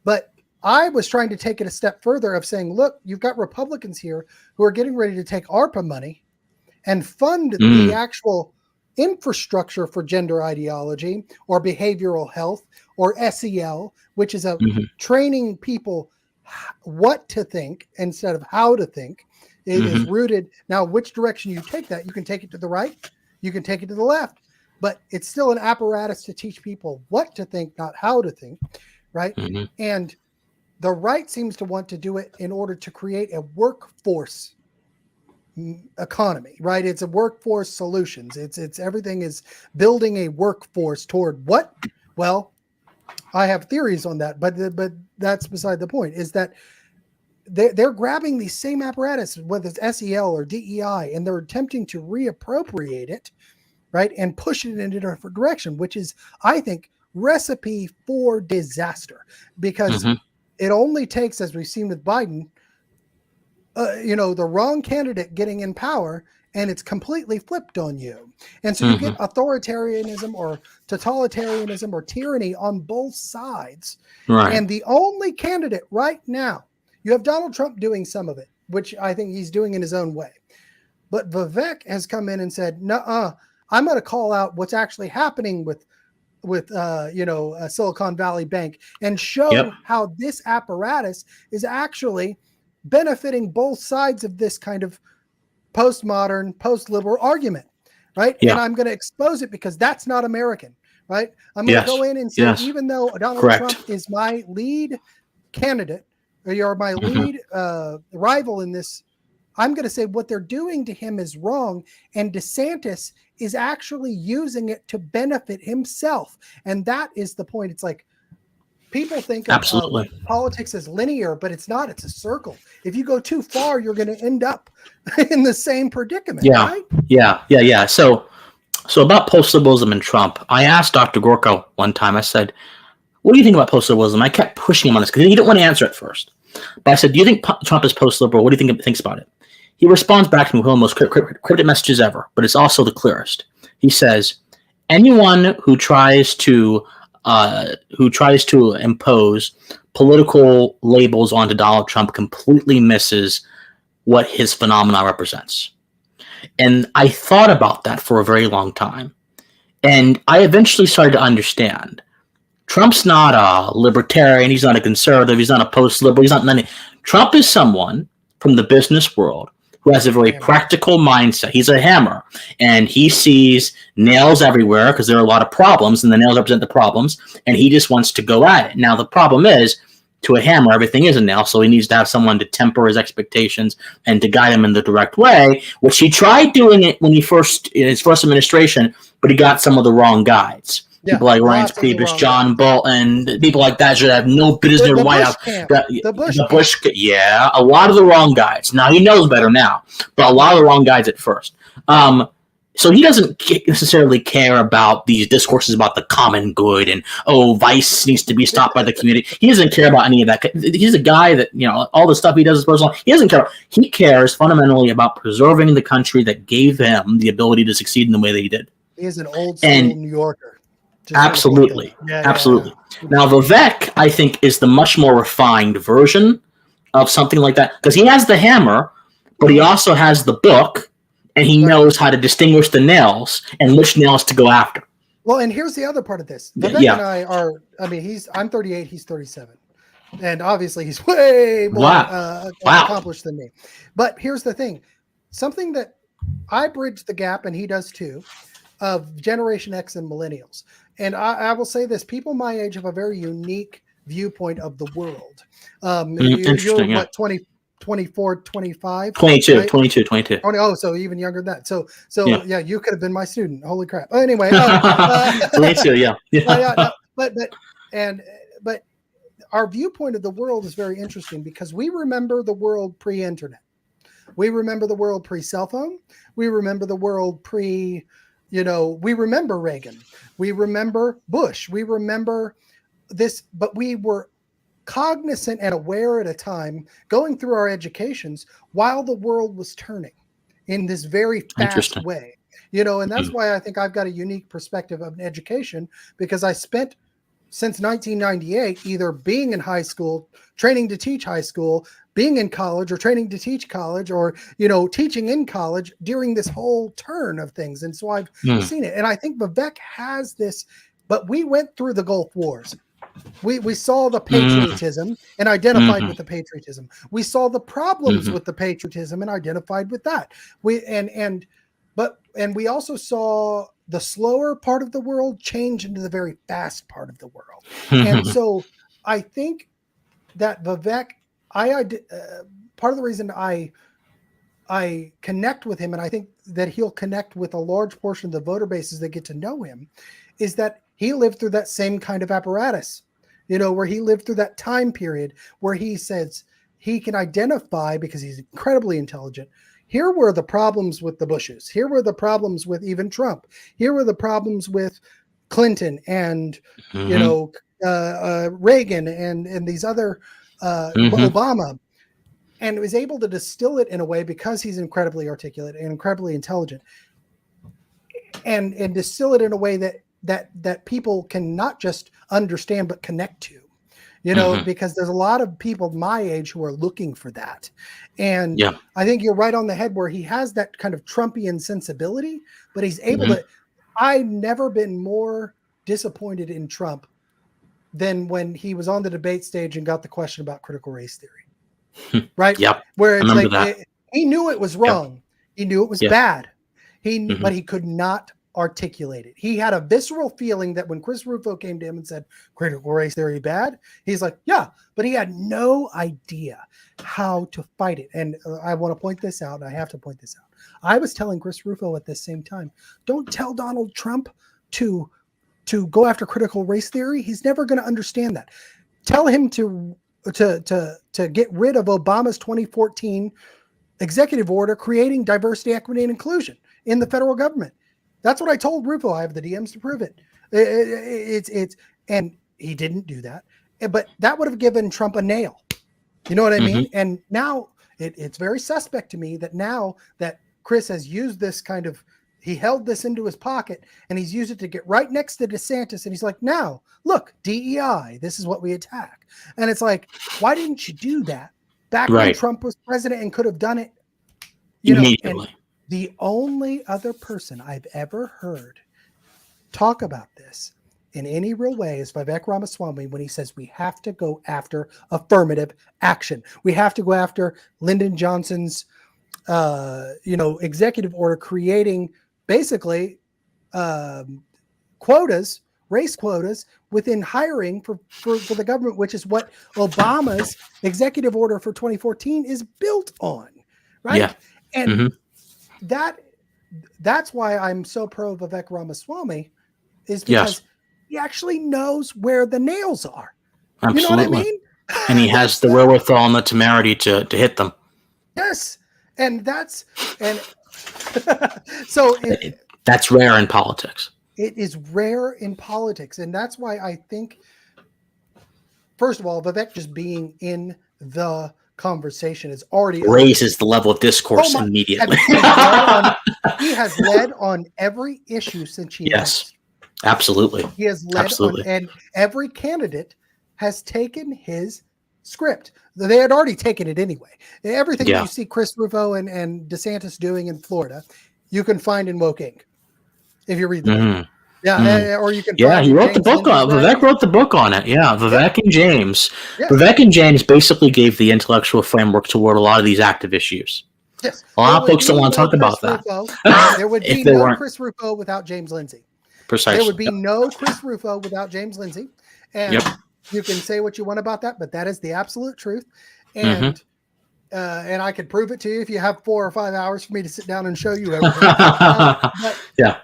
but I was trying to take it a step further of saying, look, you've got Republicans here who are getting ready to take ARPA money and fund the actual infrastructure for gender ideology or behavioral health or SEL, which is a training people what to think instead of how to think. It is rooted. Now, which direction you take that, you can take it to the right, you can take it to the left, but it's still an apparatus to teach people what to think, not how to think, right? And the right seems to want to do it in order to create a workforce economy, right? It's a workforce solutions. It's everything is building a workforce toward what? Well, I have theories on that, but that's beside the point. Is that they're grabbing the same apparatus, whether it's SEL or DEI, and they're attempting to reappropriate it, right, and push it in a different direction, which is, I think, recipe for disaster, because it only takes, as we've seen with Biden, the wrong candidate getting in power, and it's completely flipped on you. And so you get authoritarianism or totalitarianism or tyranny on both sides. Right. And the only candidate right now, you have Donald Trump doing some of it, which I think he's doing in his own way. But Vivek has come in and said, "Nuh-uh, I'm going to call out what's actually happening with Silicon Valley Bank and show how this apparatus is actually benefiting both sides of this kind of postmodern, post-liberal argument, right? And I'm going to expose it because that's not American, right? I'm going to go in and say, even though Donald Trump is my lead candidate, or you're my lead rival in this, I'm going to say what they're doing to him is wrong, and DeSantis is actually using it to benefit himself. And that is the point. It's like, people think of politics as linear, but it's not. It's a circle. If you go too far, you're going to end up in the same predicament. Right? Yeah. So about post-liberalism and Trump, I asked Dr. Gorko one time, I said, what do you think about post-liberalism? I kept pushing him on this because he didn't want to answer it first. But I said, do you think Trump is post-liberal? What do you think he thinks about it? He responds back to me with one of the most cryptic messages ever, but it's also the clearest. He says, anyone who tries to impose political labels onto Donald Trump completely misses what his phenomenon represents. And I thought about that for a very long time. And I eventually started to understand. Trump's not a libertarian. He's not a conservative. He's not a post-liberal. He's not nothing. Trump is someone from the business world who has a very practical mindset. He's a hammer, and he sees nails everywhere because there are a lot of problems, and the nails represent the problems, and he just wants to go at it. Now, the problem is, to a hammer, everything is a nail, so he needs to have someone to temper his expectations and to guide him in the direct way, which he tried doing it when in his first administration, but he got some of the wrong guides. People like Reince Priebus, John Bolton, people like that should have no business in the White House. The Bush, yeah, a lot of the wrong guides. Now, he knows better now, but a lot of the wrong guides at first. So he doesn't necessarily care about these discourses about the common good and, vice needs to be stopped by the community. He doesn't care about any of that. He's a guy that, all the stuff he does is personal. He doesn't care. He cares fundamentally about preserving the country that gave him the ability to succeed in the way that he did. He is an old school New Yorker. Absolutely. Absolutely. Yeah. Now, Vivek, I think, is the much more refined version of something like that because he has the hammer, but he also has the book. And he knows how to distinguish the nails and which nails to go after. Well, and here's the other part of this. Vivek and I are, I'm 38, he's 37. And obviously he's way more accomplished than me. But here's the thing. Something that I bridge the gap, and he does too, of Generation X and millennials. And I will say this, people my age have a very unique viewpoint of the world. You're what, 24, 25? 22, right? 22. 20, so even younger than that. So yeah, you could have been my student. Holy crap. Anyway. 22, yeah. But our viewpoint of the world is very interesting because we remember the world pre-internet. We remember the world pre-cell phone. We remember the world we remember Reagan. We remember Bush. We remember this, but we were cognizant and aware at a time going through our educations while the world was turning in this very fast way, and that's why I think I've got a unique perspective of education because I spent since 1998 either being in high school, training to teach high school, being in college or training to teach college or, teaching in college during this whole turn of things. And so I've seen it. And I think Vivek has this, but we went through the Gulf Wars. We saw the patriotism and identified with the patriotism. We saw the problems with the patriotism and identified with that. And we also saw the slower part of the world change into the very fast part of the world. And so I think that Vivek, part of the reason I connect with him, and I think that he'll connect with a large portion of the voter bases that get to know him, is that he lived through that same kind of apparatus, where he lived through that time period where he says he can identify, because he's incredibly intelligent, here were the problems with the Bushes. Here were the problems with even Trump. Here were the problems with Clinton and, Reagan and these other, Obama. And was able to distill it in a way because he's incredibly articulate and incredibly intelligent and distill it in a way that people can not just understand, but connect to, because there's a lot of people my age who are looking for that. And I think you're right on the head where he has that kind of Trumpian sensibility, but he's able to, I've never been more disappointed in Trump than when he was on the debate stage and got the question about critical race theory. Right. Yep. Where it's like, he knew it was wrong. Yep. He knew it was bad. But he could not articulate it. He had a visceral feeling that when Chris Rufo came to him and said critical race theory bad, he's like, yeah, but he had no idea how to fight it. And I want to point this out. I have to point this out. I was telling Chris Rufo at the same time, don't tell Donald Trump to go after critical race theory. He's never going to understand that. Tell him to get rid of Obama's 2014 executive order creating diversity, equity, and inclusion in the federal government. That's what I told Rufo. I have the DMs to prove it. And he didn't do that. But that would have given Trump a nail. You know what I mean? And now it's very suspect to me that now that Chris has used this kind of, he held this into his pocket and he's used it to get right next to DeSantis. And he's like, now look, DEI, this is what we attack. And it's like, why didn't you do that back when Trump was president and could have done it? Immediately. The only other person I've ever heard talk about this in any real way is Vivek Ramaswamy when he says we have to go after affirmative action. We have to go after Lyndon Johnson's executive order creating basically quotas, race quotas within hiring for the government, which is what Obama's executive order for 2014 is built on, right? Yeah. And that's why I'm so pro Vivek Ramaswamy, is because he actually knows where the nails are. Absolutely. You know what I mean? And he has the wherewithal and the temerity to hit them. Yes. And so that's rare in politics. It is rare in politics. And that's why I think, first of all, Vivek just being in the conversation is already raises the level of discourse immediately. He has led on every issue since he announced. Absolutely. He has led on, and every candidate has taken his script. They had already taken it anyway. Everything that you see Chris Rufo and DeSantis doing in Florida, you can find in Woke Inc. If you read the book. Yeah, or you can. Yeah, he wrote the book on Vivek wrote the book on it. Yeah, Vivek and James. Yeah. Vivek and James basically gave the intellectual framework toward a lot of these active issues. Yes, a lot of folks don't want to talk about that. There would be no Chris Rufo without James Lindsay. Precisely. There would be no Chris Rufo without James Lindsay, and you can say what you want about that, but that is the absolute truth. And and I could prove it to you if you have 4 or 5 hours for me to sit down and show you everything.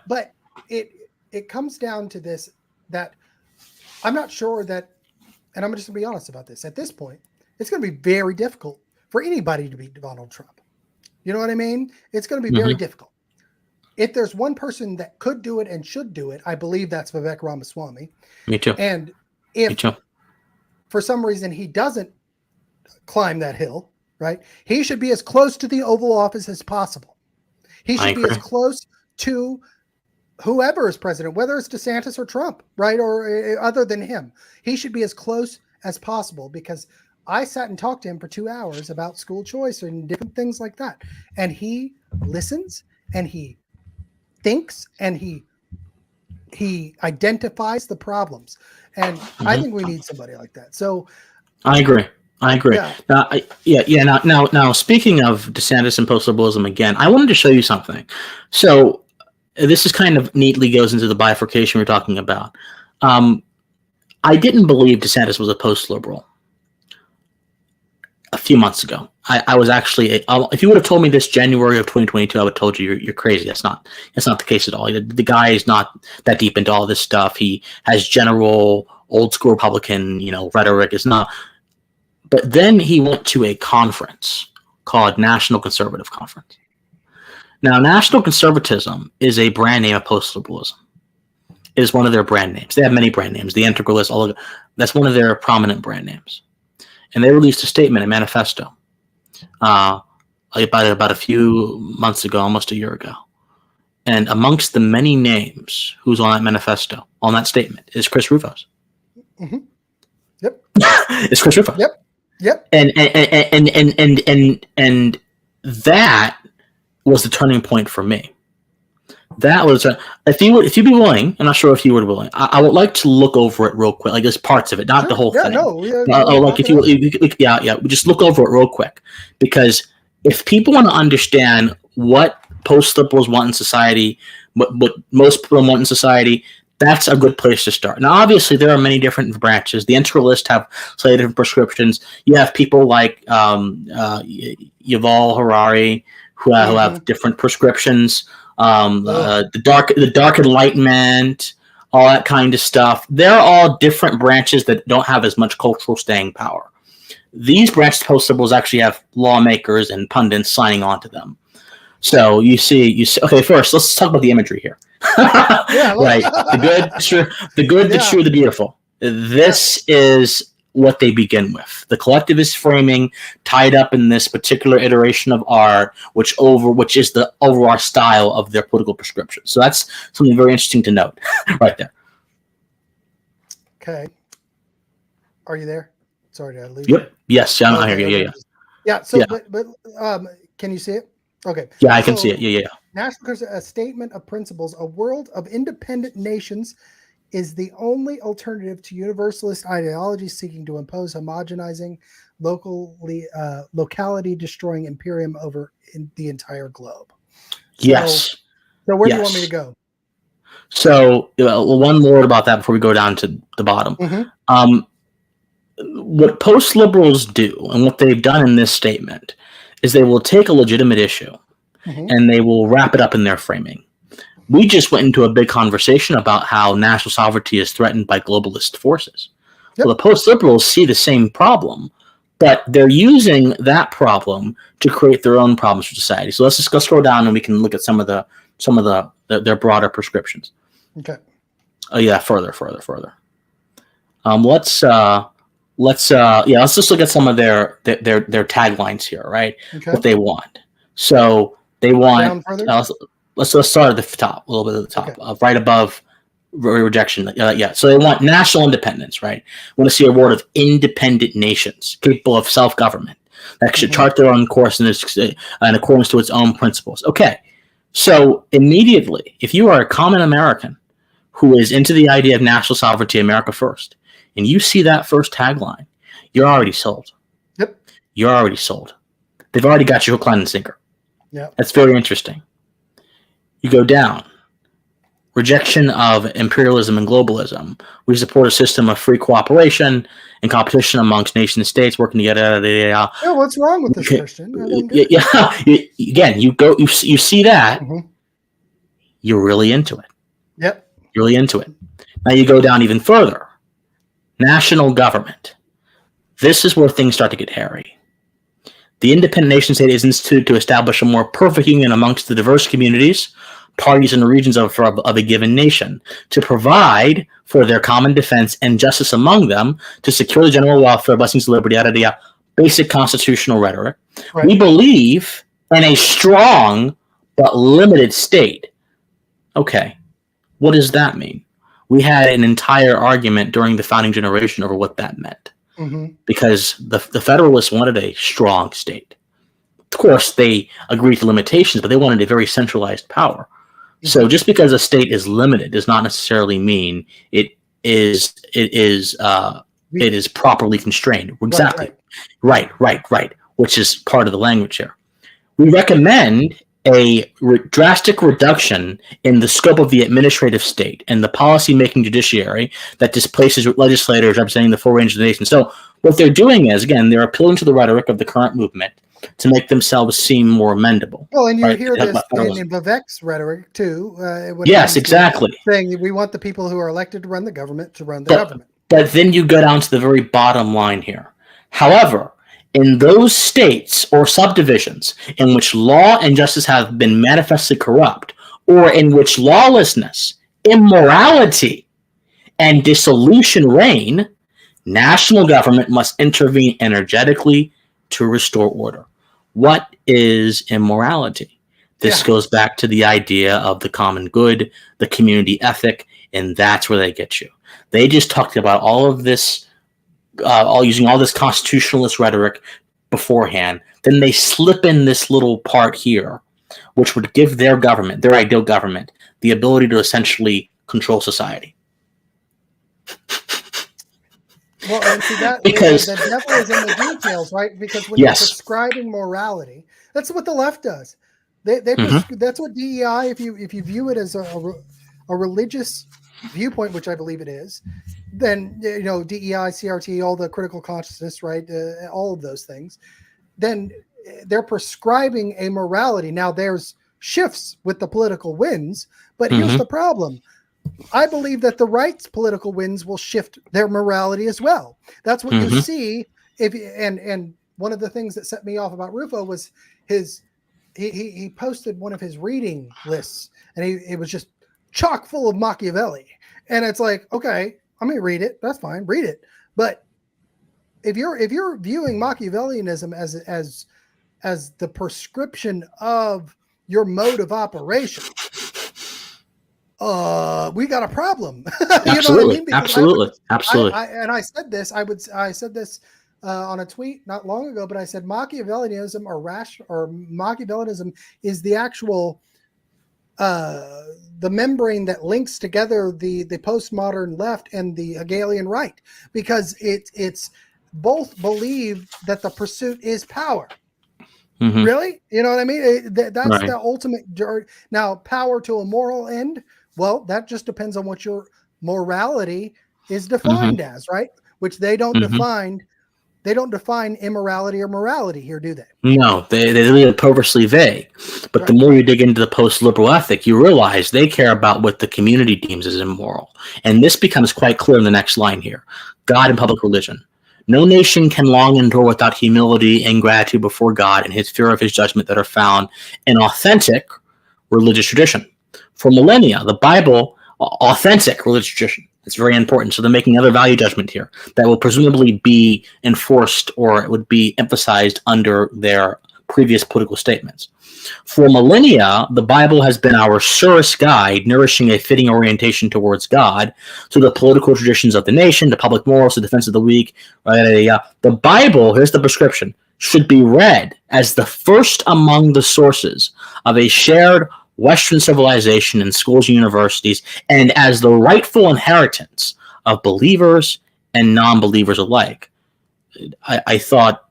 But it comes down to this, that I'm not sure that, and I'm just going to be honest about this. At this point, it's going to be very difficult for anybody to beat Donald Trump. You know what I mean? It's going to be very difficult. If there's one person that could do it and should do it, I believe that's Vivek Ramaswamy. Me too. And if for some reason he doesn't climb that hill, right, he should be as close to the Oval Office as possible. He should be as close to whoever is president, whether it's DeSantis or Trump, right, or other than him. He should be as close as possible, because I sat and talked to him for 2 hours about school choice and different things like that. And he listens and he thinks and he identifies the problems. And I think we need somebody like that. So I agree. Yeah. Now, speaking of DeSantis and post-liberalism again, I wanted to show you something. So this is kind of neatly goes into the bifurcation we're talking about. I didn't believe DeSantis was a post-liberal a few months ago. I was actually, if you would have told me this January of 2022, I would have told you you're crazy. That's not the case at all. The guy is not that deep into all this stuff. He has general old school Republican, rhetoric. Is not. But then he went to a conference called National Conservative Conference. Now, National Conservatism is a brand name of post-liberalism. It is one of their brand names. They have many brand names. The Integralists, that's one of their prominent brand names. And they released a statement, a manifesto, about a few months ago, almost a year ago. And amongst the many names who's on that manifesto, on that statement, is Chris Rufo's. Mm-hmm. Yep. It's Chris Rufo. Yep. And that was the turning point for me. That was if you'd be willing. I'm not sure if you were willing. I would like to look over it real quick, like there's parts of it, not the whole thing. Like if you just look over it real quick, because if people want to understand what post-liberals want in society, what most people want in society, that's a good place to start. Now, obviously, there are many different branches. The integralists have slightly different prescriptions. You have people like Yuval Harari who have different prescriptions. The dark enlightenment, all that kind of stuff. They're all different branches that don't have as much cultural staying power. These branches of post-liberals actually have lawmakers and pundits signing on to them. So you see. Okay, first let's talk about the imagery here. Right, the good, the true, the beautiful. This is what they begin with. The collectivist framing tied up in this particular iteration of art, which is the overall style of their political prescription. So that's something very interesting to note right there. Okay. Are you there? Sorry, did I lose you? Yes, I'm here. Yeah. Yeah. So, but can you see it? Okay. Yeah, I can see it. Yeah. National a statement of principles, a world of independent nations is the only alternative to universalist ideology seeking to impose homogenizing, locality destroying imperium over the entire globe. Yes. So where do you want me to go? So one word about that before we go down to the bottom. Mm-hmm. What post-liberals do, and what they've done in this statement, is they will take a legitimate issue and they will wrap it up in their framing. We just went into a big conversation about how national sovereignty is threatened by globalist forces. Yep. Well, the post-liberals see the same problem, but they're using that problem to create their own problems for society. So let's just go scroll down and we can look at some of their broader prescriptions. Okay. Oh yeah, further. Let's just look at some of their taglines here, right? Okay. What they want. So they want. Let's start at the top, a little bit at the top, okay. Right above rejection. So they want national independence, right? Want to see a world of independent nations capable of self-government that should chart their own course in accordance to its own principles. Okay, so immediately, if you are a common American who is into the idea of national sovereignty, America first, and you see that first tagline, you're already sold. Yep. You're already sold. They've already got you hook, line, and sinker. Yeah. That's very interesting. You go down. Rejection of imperialism and globalism. We support a system of free cooperation and competition amongst nation states working together. Yeah, what's wrong with this, Christian? Again, you see that. Mm-hmm. You're really into it. Yep. You're really into it. Now you go down even further. National government. This is where things start to get hairy. The independent nation state is instituted to establish a more perfect union amongst the diverse communities, parties, and regions of a given nation, to provide for their common defense and justice among them, to secure the general welfare, blessings, liberty, out of the basic constitutional rhetoric. Right. We believe in a strong but limited state. Okay, what does that mean? We had an entire argument during the founding generation over what that meant. Because the Federalists wanted a strong state. Of course, they agreed to limitations, but they wanted a very centralized power. So just because a state is limited does not necessarily mean it is properly constrained. Exactly. Right. Which is part of the language here. We recommend a drastic reduction in the scope of the administrative state and the policy-making judiciary that displaces legislators representing the full range of the nation. So what they're doing is, again, they're appealing to the rhetoric of the current movement to make themselves seem more amendable. Well, and you hear this in Vivek's rhetoric, too. Yes, exactly. Saying we want the people who are elected to run the government to run the government. But then you go down to the very bottom line here. However, in those states or subdivisions in which law and justice have been manifestly corrupt, or in which lawlessness, immorality, and dissolution reign, national government must intervene energetically to restore order. What is immorality? This goes back to the idea of the common good, the community ethic, and that's where they get you. They just talked about all of this, using all this constitutionalist rhetoric beforehand. Then they slip in this little part here, which would give their government, their ideal government, the ability to essentially control society. Well, and see that because the devil is in the details, right? Because when you're prescribing morality, that's what the left does. That's what DEI. If you view it as a religious viewpoint, which I believe it is, then DEI, CRT, all the critical consciousness, right? All of those things. Then they're prescribing a morality. Now there's shifts with the political winds, but here's the problem. I believe that the right's political winds will shift their morality as well. That's what you see. And one of the things that set me off about Rufo was he posted one of his reading lists, and it was just chock full of Machiavelli. And it's like, okay, I'm gonna read it. That's fine, read it. But if you're viewing Machiavellianism as the prescription of your mode of operation, we got a problem. You know what I mean? Absolutely. I said this on a tweet not long ago, but I said Machiavellianism or Machiavellianism is the actual the membrane that links together the postmodern left and the Hegelian right, because it's both believe that the pursuit is power. Mm-hmm. Really? You know what I mean? That's Right. the ultimate. Now, power to a moral end, well, that just depends on what your morality is defined as, right? Which they don't define. They don't define immorality or morality here, do they? No, they leave it purposely vague. But the Right. more you dig into the post-liberal ethic, you realize they care about what the community deems as immoral. And this becomes quite clear in the next line here. God and public religion. No nation can long endure without humility and gratitude before God and his fear of his judgment that are found in authentic religious tradition. For millennia, the Bible, authentic religious tradition. It's very important. So they're making another value judgment here that will presumably be enforced, or it would be emphasized under their previous political statements. For millennia, the Bible has been our surest guide, nourishing a fitting orientation towards God, to the political traditions of the nation, to public morals, to defense of the weak. The Bible, here's the prescription, should be read as the first among the sources of a shared Western civilization in schools and universities, and as the rightful inheritance of believers and non-believers alike. I thought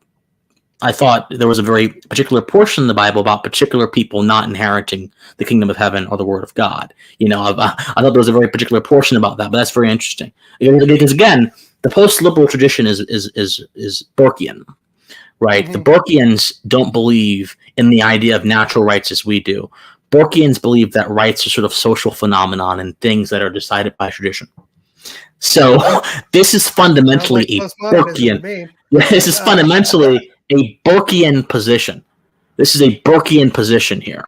there was a very particular portion in the Bible about particular people not inheriting the kingdom of heaven or the word of God. I thought there was a very particular portion about that, but that's very interesting. Because again, the post-liberal tradition is Burkean, right? Mm-hmm. The Burkeans don't believe in the idea of natural rights as we do. Burkeans believe that rights are sort of social phenomenon and things that are decided by tradition. So this is fundamentally a Burkean. This is fundamentally a Burkean position. This is a Burkean position here,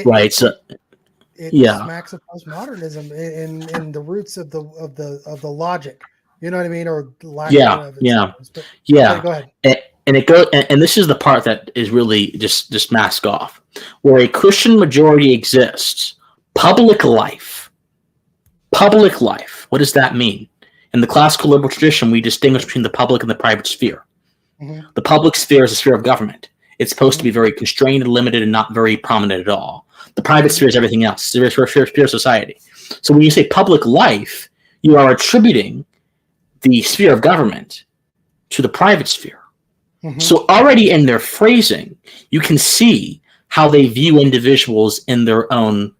right? It smacks of postmodernism in the roots of the logic. You know what I mean, or lack of it. Go ahead. And this is the part that is really just mask off. Where a Christian majority exists, public life. What does that mean? In the classical liberal tradition, we distinguish between the public and the private sphere. Mm-hmm. The public sphere is a sphere of government. It's supposed to be very constrained and limited and not very prominent at all. The private sphere is everything else. It's a sphere of society. So when you say public life, you are attributing the sphere of government to the private sphere. Mm-hmm. So already in their phrasing, you can see how they view individuals in their own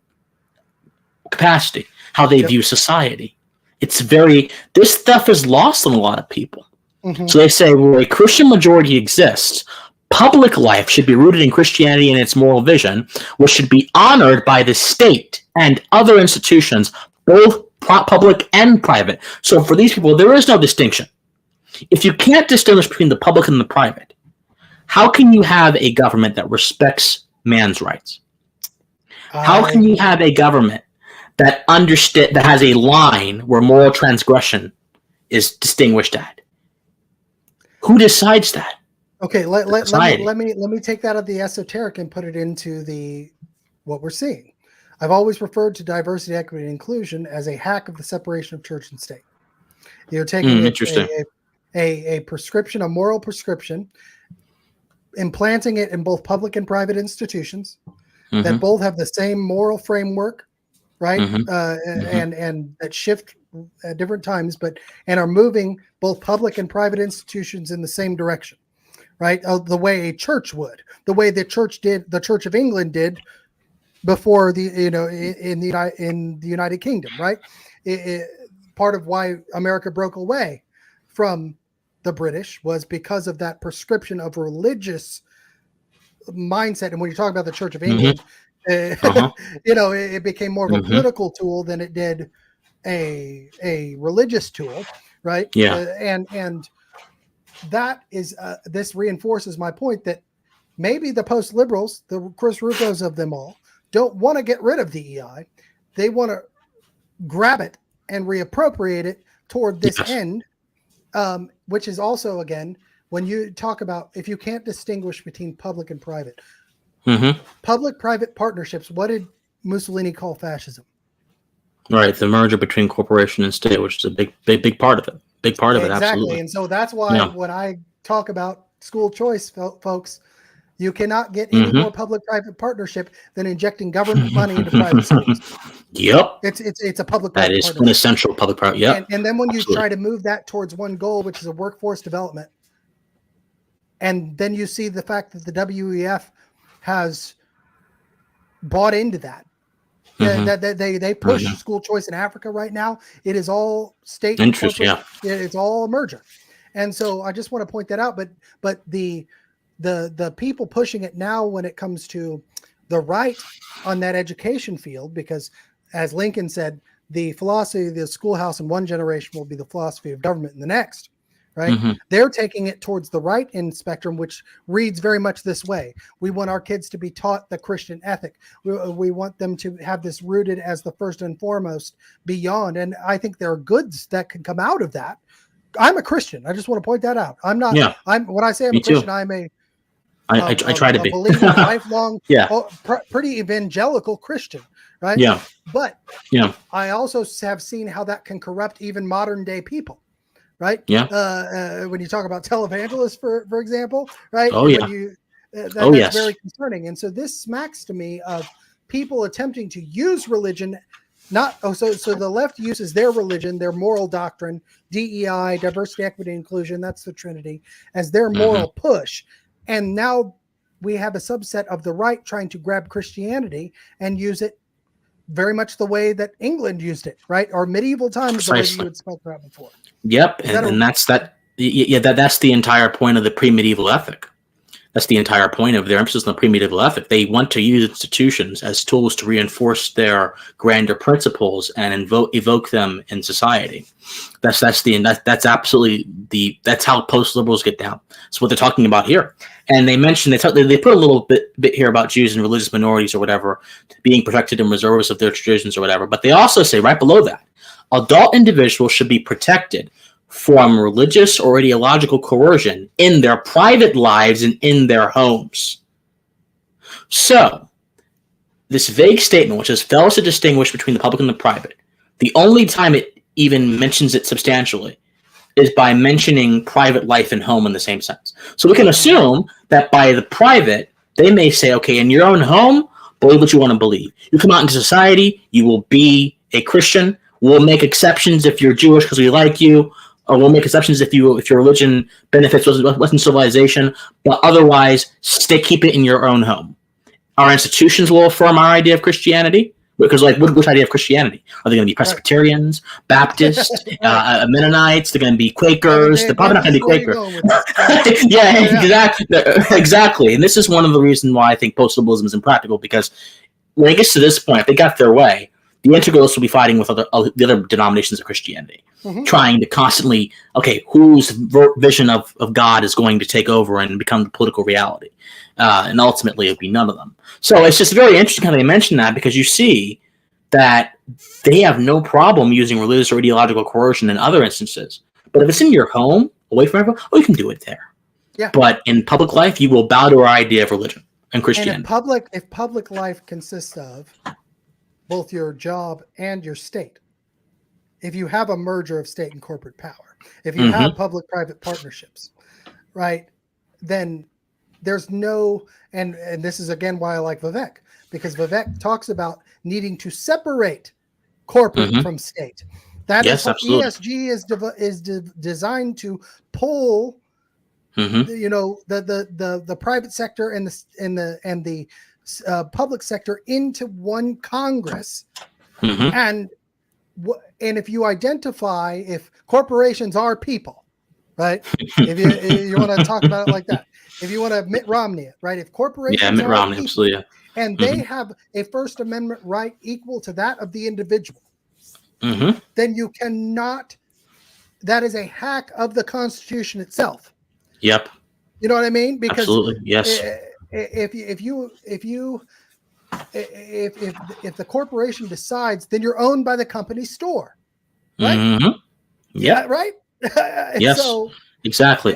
capacity, how they view society. This stuff is lost on a lot of people. Mm-hmm. So they say, well, a Christian majority exists. Public life should be rooted in Christianity and its moral vision, which should be honored by the state and other institutions, both public and private. So for these people, there is no distinction. If you can't distinguish between the public and the private, how can you have a government that respects man's rights? How can you have a government that has a line where moral transgression is distinguished at? Who decides that? Okay, let me take that out of the esoteric and put it into what we're seeing. I've always referred to diversity, equity, and inclusion as a hack of the separation of church and state. You're taking a prescription, a moral prescription, implanting it in both public and private institutions that both have the same moral framework, right? And that shift at different times, and are moving both public and private institutions in the same direction, right? The way a church would, the way the Church of England did before in the United Kingdom, right? Part of why America broke away from the British was because of that prescription of religious mindset. And when you talk about the Church of England, it became more of a political tool than it did a religious tool, right? Yeah. And that is this reinforces my point that maybe the post-liberals, the Chris Rufos of them all, don't want to get rid of DEI. They want to grab it and reappropriate it toward this end, which is also, again, when you talk about if you can't distinguish between public and private, public-private partnerships, what did Mussolini call fascism? Right, the merger between corporation and state, which is a big part of it. Big part of it, absolutely. Exactly, and so that's why when I talk about school choice, folks, You cannot get any more public-private partnership than injecting government money into private schools. Yep. It's a public-private That is partnership. quintessential public-private. Yeah. And then when absolutely. you try to move that towards one goal, which is a workforce development, and then you see the fact that the WEF has bought into that. That they push school choice in Africa right now. It is all state interest. Yeah. It's all emergent. And so I just want to point that out. But the people pushing it now when it comes to the right on that education field, because as Lincoln said, the philosophy of the schoolhouse in one generation will be the philosophy of government in the next. Right? They're taking it towards the right end spectrum, which reads very much this way. We want our kids to be taught the Christian ethic. We want them to have this rooted as the first and foremost beyond. And I think there are goods that can come out of that. I'm a Christian. I just want to point that out. I'm not. Yeah. When I say I'm a Christian, I'm I try to be believing, lifelong, yeah, pretty evangelical Christian, right? Yeah. But I also have seen how that can corrupt even modern day people. Right. Yeah. When you talk about televangelists, for example, right? Oh, yeah. That's very concerning. And so this smacks to me of people attempting to use religion. So the left uses their religion, their moral doctrine, DEI, diversity, equity, inclusion. That's the Trinity as their moral push. And now we have a subset of the right trying to grab Christianity and use it very much the way that England used it, right? Or medieval times, the way you had spoken about before. Yep, and that's that. Yeah, that's the entire point of the pre-medieval ethic. That's the entire point of their emphasis on the pre-medieval ethic. They want to use institutions as tools to reinforce their grander principles and evoke them in society. That's absolutely that's how post-liberals get down. That's what they're talking about here. And they mentioned they put a little bit here about Jews and religious minorities or whatever being protected and reservists of their traditions or whatever. But they also say right below that, adult individuals should be protected from religious or ideological coercion in their private lives and in their homes. So, this vague statement, which is fails to distinguish between the public and the private, the only time it even mentions it substantially is by mentioning private life and home in the same sense. So we can assume that by the private, they may say, okay, in your own home, believe what you want to believe. You come out into society, you will be a Christian. We'll make exceptions if you're Jewish because we like you. Or we'll make exceptions if your religion benefits Western civilization, but otherwise, keep it in your own home. Our institutions will affirm our idea of Christianity, because which idea of Christianity? Are they going to be Presbyterians, Baptists, Mennonites? They're going to be Quakers. They're probably not going to be Quaker. Exactly. And this is one of the reasons why I think post-liberalism is impractical, because when it gets to this point, if they got their way, the integralists will be fighting with the other denominations of Christianity, trying to constantly, whose vision of God is going to take over and become the political reality. And ultimately, it would be none of them. So it's just very interesting how they mention that, because you see that they have no problem using religious or ideological coercion in other instances. But if it's in your home, away from everyone, you can do it there. Yeah. But in public life, you will bow to our idea of religion and Christianity. And if public life consists of both your job and your state, if you have a merger of state and corporate power, if you have public-private partnerships, right, then there's no, and this is again why I like Vivek, because Vivek talks about needing to separate corporate from state. That is how ESG is designed to pull, the private sector and the public sector into one Congress. And if you identify, if corporations are people, right? if you want to talk about it like that, if you want to Mitt Romney it, right? If corporations Mitt are Romney, people, absolutely, and they have a First Amendment right equal to that of the individual, then you cannot. That is a hack of the Constitution itself. Yep. You know what I mean? Because absolutely, yes. If the corporation decides, then you're owned by the company store, right? Yeah, right. Yes, so, exactly.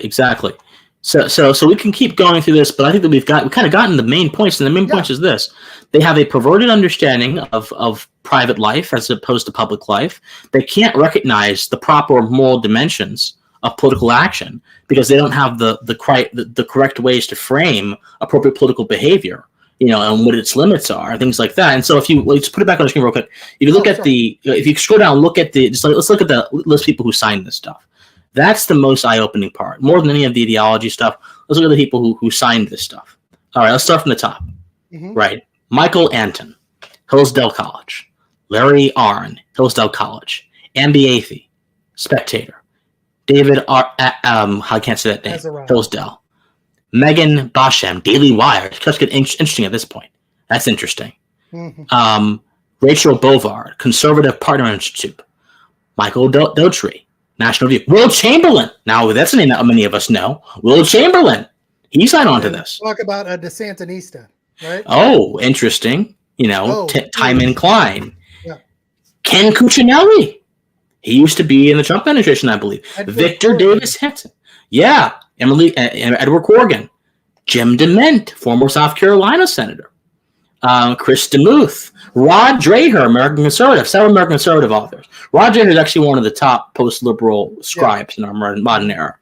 So we can keep going through this, but I think that we've kind of gotten the main points, and the main point is this: they have a perverted understanding of private life as opposed to public life. They can't recognize the proper moral dimensions of political action because they don't have the correct ways to frame appropriate political behavior, and what its limits are and things like that. And so let's put it back on the screen real quick. If you look at if you scroll down, let's look at the list of people who signed this stuff. That's the most eye-opening part, more than any of the ideology stuff. Let's look at the people who signed this stuff. All right, let's start from the top. Right. Michael Anton, Hillsdale College. Larry Arnn, Hillsdale College. Ambiathy, Spectator. David I can't say that name. Hillsdale. Megan Bashem, Daily Wire. It's just getting interesting at this point. That's interesting. Rachel Bovard, Conservative Partner Institute. Michael Daughtry, National Review. Will Chamberlain. Now, that's a name that many of us know. Will Chamberlain. He signed on to this. Talk about a DeSantinista, right? Oh, interesting. Timon Klein. Yeah. Ken Cuccinelli. He used to be in the Trump administration, I believe. Victor Davis Hanson. Yeah. Edward Corrigan. Jim DeMint, former South Carolina senator. Chris DeMuth. Rod Dreher, American Conservative. Several American Conservative authors. Rod Dreher is actually one of the top post-liberal scribes in our modern era.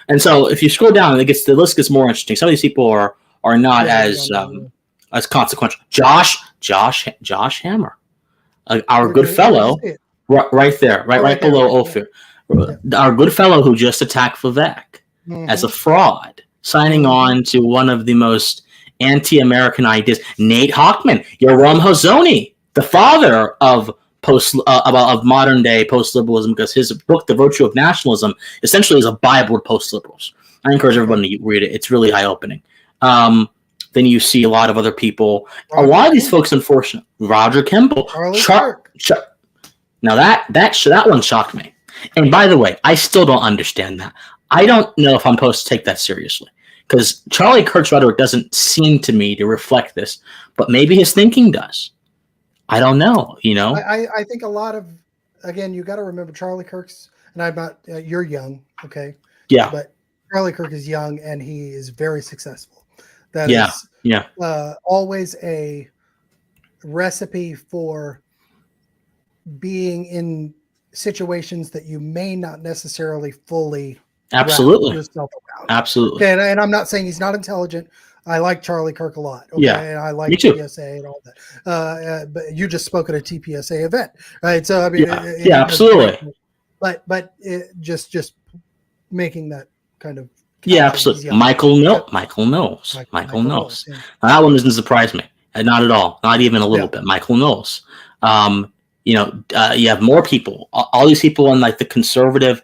And so if you scroll down, the list gets more interesting. Some of these people are not as consequential. Josh Hammer, our good fellow, right there, right below Ophir. Our good fellow who just attacked Vivek as a fraud, signing on to one of the most anti-American ideas. Nate Hochman, Yoram Hazony, the father of modern day post-liberalism, because his book, The Virtue of Nationalism, essentially is a Bible of post-liberals. I encourage everyone to read it. It's really eye-opening. Then you see a lot of other people. A lot of these folks, unfortunately, Roger Kimball, Now that one shocked me. And by the way, I still don't understand that. I don't know if I'm supposed to take that seriously, because Charlie Kirk's rhetoric doesn't seem to me to reflect this, but maybe his thinking does. I don't know. I think a lot of, again, you got to remember Charlie Kirk's, and I'm not. You're young, okay? Yeah. But Charlie Kirk is young, and he is very successful. That is always a recipe for being in situations that you may not necessarily fully wrap yourself around. Absolutely. Okay, and I'm not saying he's not intelligent. I like Charlie Kirk a lot. Okay? Yeah, and I like TPSA and all that. But you just spoke at a TPSA event, right? So I mean, absolutely. But just making that kind of absolutely. Michael Knowles. Yeah. Now, that one doesn't surprise me, not at all, not even a little bit. Michael Knowles. You have more people. All these people in like the conservative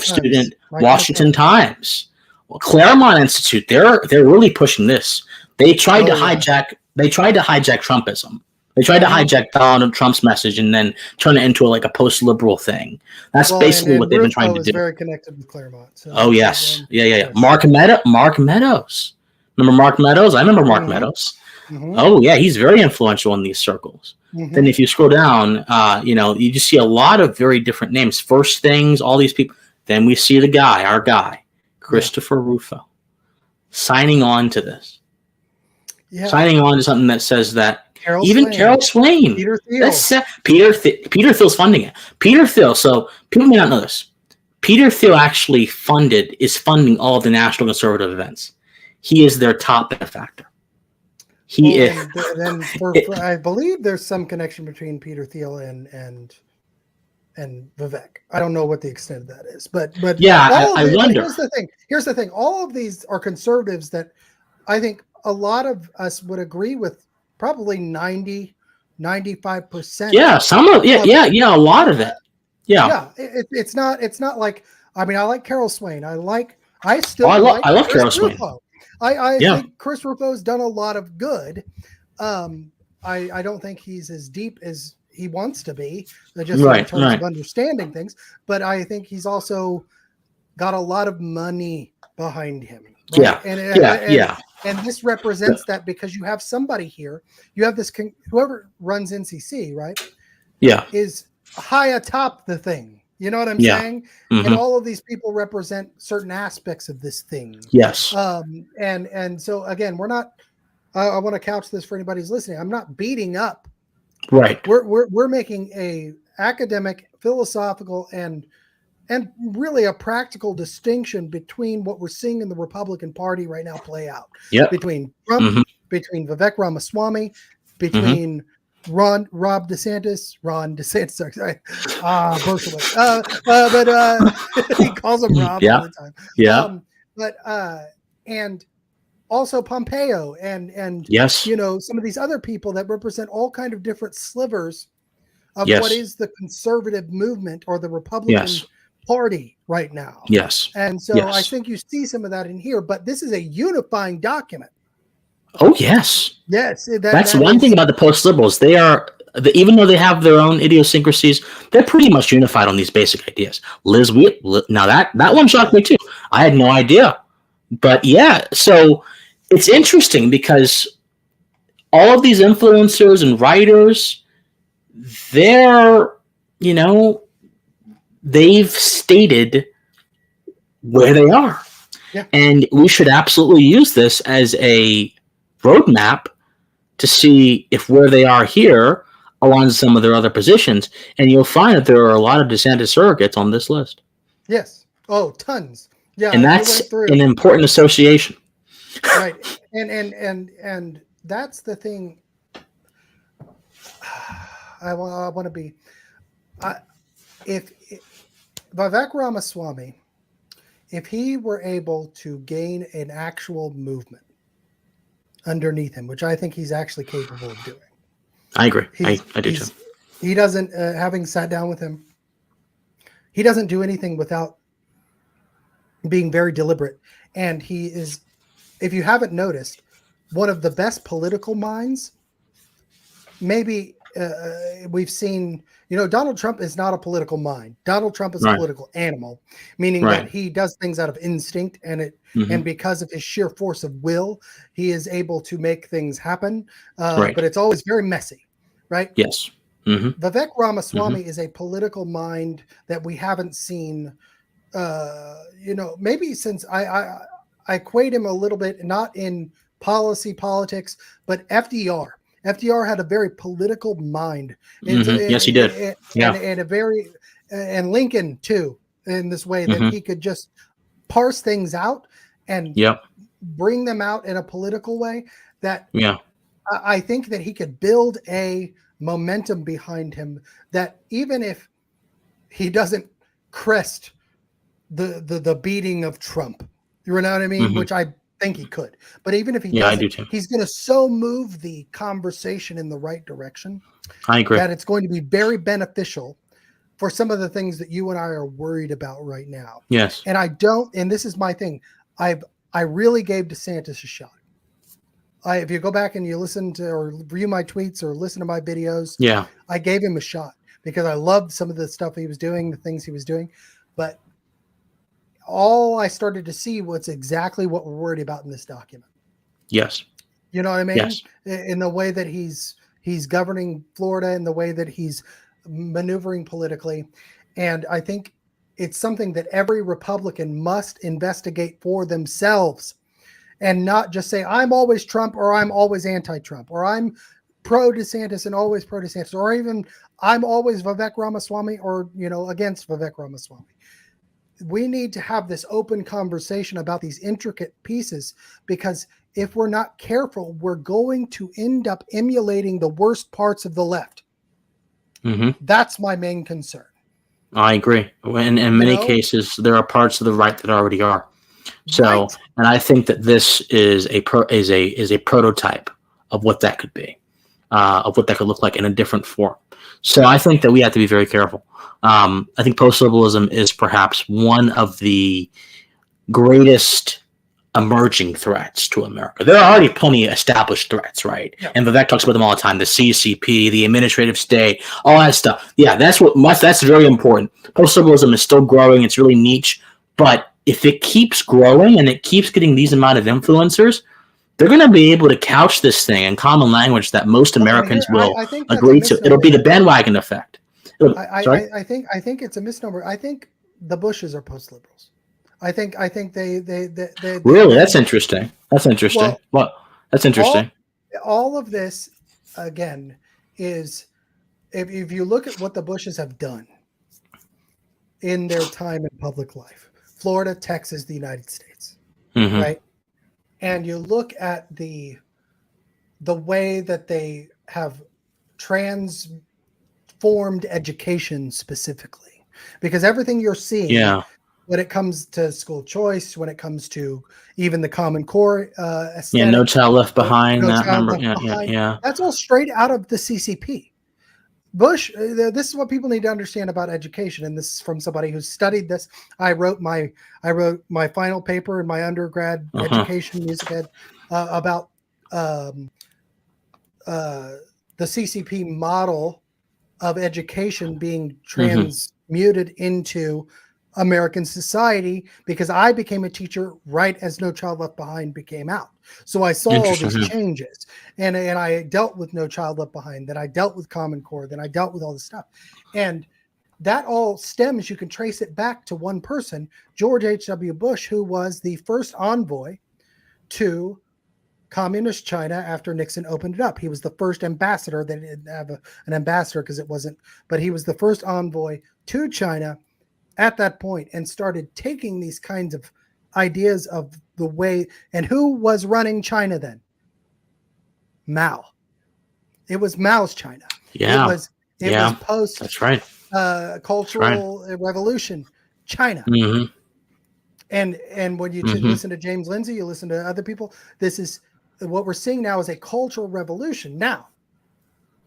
student Washington Times. Well, Claremont Institute, they're really pushing this. They tried to hijack Trumpism. They tried to hijack Donald Trump's message and then turn it into a post-liberal thing. That's basically what they've been trying to do. Very connected with Claremont. So yes. Yeah. Mark Meadows. Remember Mark Meadows? I remember Mark Meadows. Oh yeah, he's very influential in these circles. Then if you scroll down, you just see a lot of very different names. First Things, all these people. Then we see our guy, Christopher Rufo, signing on to this. Yeah. Signing on to something that says that Carol Swain. Peter Thiel. Peter Thiel's funding it. Peter Thiel, so people may not know this. Peter Thiel actually is funding all of the National Conservative events. He is their top benefactor. I believe there's some connection between Peter Thiel and Vivek. I don't know what the extent of that is, but I wonder. Here's the thing. All of these are conservatives that I think a lot of us would agree with. Probably 95%. Yeah, a lot of it. Yeah. It's not like, I mean, I like Carol Swain. I love Carol Swain. I think Chris Rufo's done a lot of good. I don't think he's as deep as he wants to be, just in terms of understanding things. But I think he's also got a lot of money behind him. Right? And this represents that, because you have somebody here. You have this whoever runs NCC, right? Yeah, is high atop the thing. You know what I'm saying? And all of these people represent certain aspects of this thing. Yes. And so again, we're not. I want to couch this for anybody who's listening. I'm not beating up. Right. We're making a academic, philosophical, and and really a practical distinction between what we're seeing in the Republican Party right now play out. Yep. Between Trump, Mm-hmm. between Vivek Ramaswamy, Mm-hmm. between Ron DeSantis, sorry, Berkowitz. But he calls him Rob all the time. Yeah. And also Pompeo and Yes. some of these other people that represent all kind of different slivers of Yes. what is the conservative movement or the Republican Party right now. Yes. And so I think you see some of that in here, but this is a unifying document. Oh, yes. Yes. That's one thing about the post-liberals. They are, even though they have their own idiosyncrasies, they're pretty much unified on these basic ideas. Now that one shocked me too. I had no idea. But yeah, so it's interesting because all of these influencers and writers, they've stated where they are. Yeah. And we should absolutely use this as a roadmap to see if where they are here aligns some of their other positions. And you'll find that there are a lot of DeSantis surrogates on this list. Yes. Oh, tons. Yeah. And that's an important association. Right. And that's the thing. I want to be, if Vivek Ramaswamy, if he were able to gain an actual movement underneath him, which I think he's actually capable of doing. I agree. I do too. He doesn't, having sat down with him, he doesn't do anything without being very deliberate. And he is, if you haven't noticed, one of the best political minds. Maybe we've seen, Donald Trump is not a political mind. Donald Trump is a political animal, meaning that he does things out of instinct, and and because of his sheer force of will, he is able to make things happen. But it's always very messy, right? Yes. Mm-hmm. Vivek Ramaswamy is a political mind that we haven't seen. Maybe since I equate him a little bit, not in politics, but FDR. FDR had a very political mind. Yes, he did. And Lincoln too, in this way that he could just parse things out and bring them out in a political way that I think that he could build a momentum behind him that even if he doesn't crest the beating of Trump, you know what I mean? Which I think he could, but even if he doesn't, he's going to so move the conversation in the right direction. I agree that it's going to be very beneficial for some of the things that you and I are worried about right now. Yes, and this is my thing. I really gave DeSantis a shot. If you go back and you listen to or view my tweets or listen to my videos, I gave him a shot because I loved some of the stuff he was doing, the things he was doing, but all I started to see was exactly what we're worried about in this document. Yes. You know what I mean? Yes. In the way that he's governing Florida, in the way that he's maneuvering politically. And I think it's something that every Republican must investigate for themselves and not just say, I'm always Trump or I'm always anti-Trump or I'm pro DeSantis and always pro DeSantis, or even I'm always Vivek Ramaswamy or, against Vivek Ramaswamy. We need to have this open conversation about these intricate pieces, because if we're not careful, we're going to end up emulating the worst parts of the left. That's my main concern. I agree. In many cases, there are parts of the right that already are. So, and I think that this is a prototype of what that could be, of what that could look like in a different form. So I think that we have to be very careful. I think post-liberalism is perhaps one of the greatest emerging threats to America. There are already plenty of established threats, right? Yeah. And Vivek talks about them all the time: the CCP, the administrative state, all that stuff. Yeah, that's very important. Post-liberalism is still growing; it's really niche. But if it keeps growing and it keeps getting these amount of influencers, they're going to be able to couch this thing in common language that most Americans will agree to. It'll be the bandwagon effect. I think it's a misnomer. I think the Bushes are post-liberals. I think they really. That's interesting. That's interesting. Well, that's interesting. All of this again is if you look at what the Bushes have done, in their time in public life. Florida, Texas, the United States, Mm-hmm. right? And you look at the way that they have transformed education specifically, because everything you're seeing Yeah. when it comes to school choice, when it comes to even the Common Core aesthetic, Yeah. No Child Left Behind. No That Child number. Left Yeah. Behind, Yeah. that's all straight out of the CCP. Bush, this is what people need to understand about education, and this is from somebody who's studied this. I wrote my final paper in my undergrad education music ed about the CCP model of education being transmuted into American society, because I became a teacher right as No Child Left Behind became out. So I saw all these changes, and I dealt with No Child Left Behind, then I dealt with Common Core, then I dealt with all this stuff. And that all stems, you can trace it back to one person, George H.W. Bush, who was the first envoy to communist China after Nixon opened it up. He was the first ambassador. They didn't have an ambassador because it wasn't, but he was the first envoy to China at that point, and started taking these kinds of ideas of the way. And who was running China then? Mao. It was Mao's China. Yeah. It was post. That's right. Cultural revolution China. Mm-hmm. And when you listen to James Lindsay, you listen to other people, this is what we're seeing now is a cultural revolution. Now,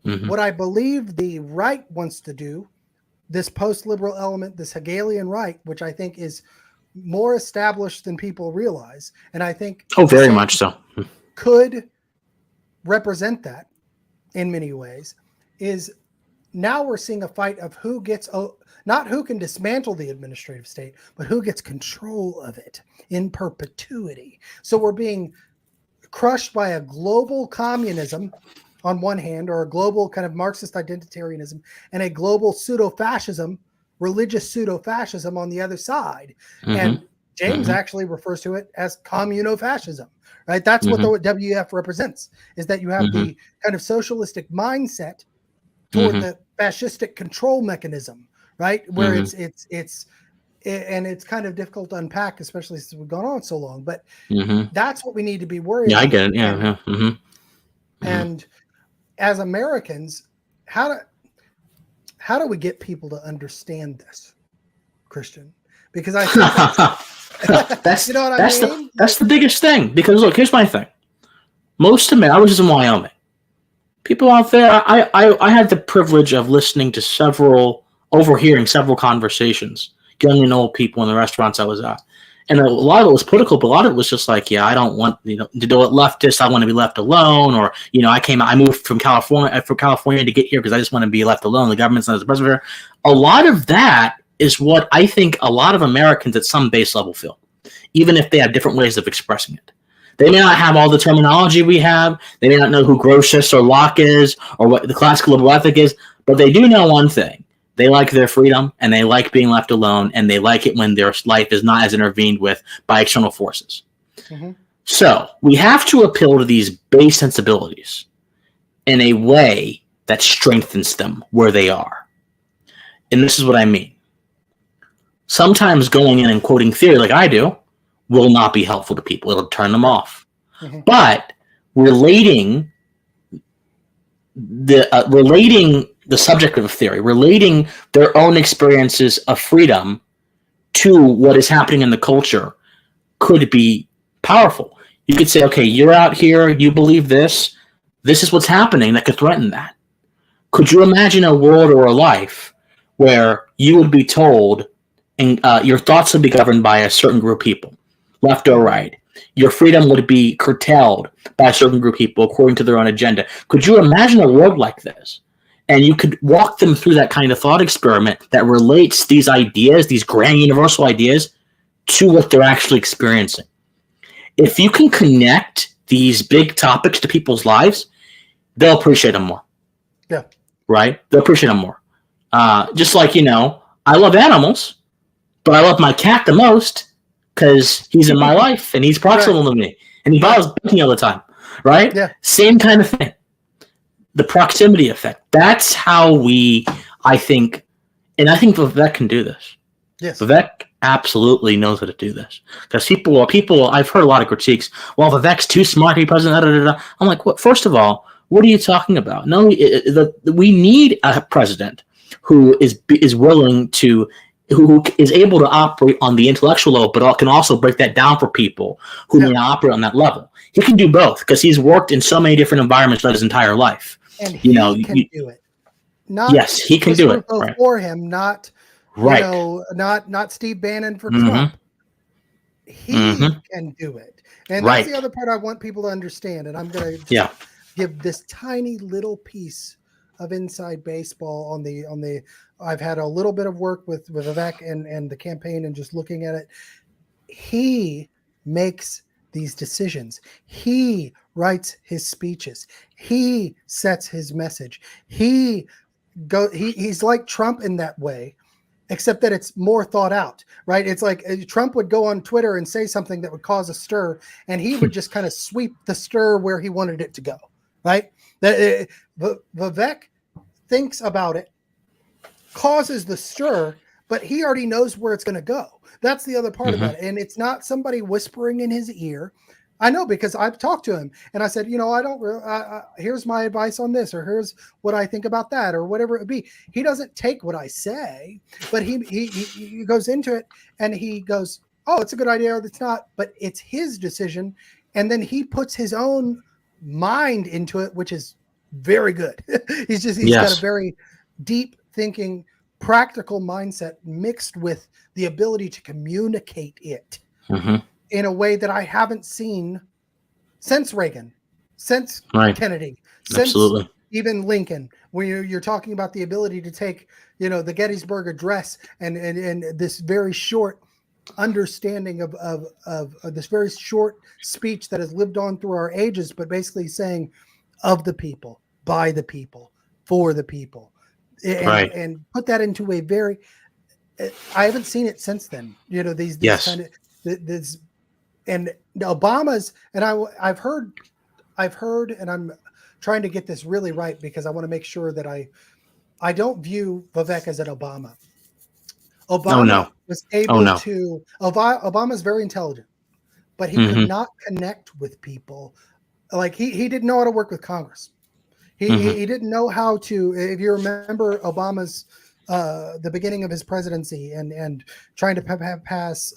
what I believe the right wants to do, this post-liberal element, this Hegelian right, which I think is more established than people realize, and I think very much so, could represent that in many ways, is now we're seeing a fight of who gets, not who can dismantle the administrative state, but who gets control of it in perpetuity. So we're being crushed by a global communism on one hand, or a global kind of Marxist identitarianism, and a global pseudo-fascism, religious pseudo-fascism on the other side. And James actually refers to it as communo-fascism, right? That's what the WF represents, is that you have the kind of socialistic mindset toward the fascistic control mechanism, right? Where it's kind of difficult to unpack, especially since we've gone on so long, but that's what we need to be worried about. I get it. And as Americans, how do we get people to understand this, Christian? Because I think that's you know what I mean? That's the biggest thing. Because look, here's my thing. Most Americans, I was just in Wyoming. People out there, I had the privilege of overhearing several conversations, young and old people in the restaurants I was at. And a lot of it was political, but a lot of it was just like, I don't want, to do it leftist. I want to be left alone. Or, I moved from California to get here because I just want to be left alone. The government's not as oppressive here. A lot of that is what I think a lot of Americans at some base level feel, even if they have different ways of expressing it. They may not have all the terminology we have. They may not know who Grotius or Locke is or what the classical liberal ethic is, but they do know one thing. They like their freedom, and they like being left alone, and they like it when their life is not as intervened with by external forces. So we have to appeal to these base sensibilities in a way that strengthens them where they are. And this is what I mean. Sometimes going in and quoting theory like I do will not be helpful to people. It'll turn them off. But relating the subject of a theory, relating their own experiences of freedom to what is happening in the culture could be powerful. You could say, okay, you're out here, you believe this is what's happening that could threaten that. Could you imagine a world or a life where you would be told and your thoughts would be governed by a certain group of people, left or right? Your freedom would be curtailed by a certain group of people according to their own agenda. Could you imagine a world like this? And you could walk them through that kind of thought experiment that relates these ideas, these grand universal ideas, to what they're actually experiencing. If you can connect these big topics to people's lives, they'll appreciate them more. Yeah. Right? They'll appreciate them more. Just like, I love animals, but I love my cat the most because he's in my life and he's proximal to me and he bothers me all the time. Right? Yeah. Same kind of thing. The proximity effect. That's how I think Vivek can do this. Yes. Vivek absolutely knows how to do this, because people. I've heard a lot of critiques. Well, Vivek's too smart to be president. Da, da, da, da. I'm like, what? First of all, what are you talking about? No, we need a president who is willing to, who is able to operate on the intellectual level, but can also break that down for people who may not operate on that level. He can do both because he's worked in so many different environments throughout his entire life. And he can do it. Not yes, he can do it. Right. For him, not right. Not Steve Bannon for Trump. He can do it, and that's the other part I want people to understand. And I'm going to give this tiny little piece of inside baseball on the. I've had a little bit of work with Vivek and the campaign, and just looking at it. He makes these decisions. He writes his speeches. He sets his message. He's like Trump in that way, except that it's more thought out, right? It's like Trump would go on Twitter and say something that would cause a stir, and he would just kind of sweep the stir where he wanted it to go, right? Vivek thinks about it, causes the stir, but he already knows where it's going to go. That's the other part about it. And it's not somebody whispering in his ear. I know, because I've talked to him and I said, I don't here's my advice on this, or here's what I think about that, or whatever it be. He doesn't take what I say, but he goes into it and he goes, oh, it's a good idea, or it's not, but it's his decision. And then he puts his own mind into it, which is very good. he's got a very deep thinking, practical mindset mixed with the ability to communicate it in a way that I haven't seen since Reagan, since Kennedy, since even Lincoln, where you're talking about the ability to take, the Gettysburg Address and this very short understanding of this very short speech that has lived on through our ages, but basically saying of the people, by the people, for the people. And put that into a very, I haven't seen it since then. These kind of this, and Obama's, and I've heard, and I'm trying to get this really right because I want to make sure that I don't view Vivek as an Obama. Obama was able to. Obama's very intelligent, but he could not connect with people. Like he didn't know how to work with Congress. He didn't know how to. If you remember Obama's the beginning of his presidency and trying to pass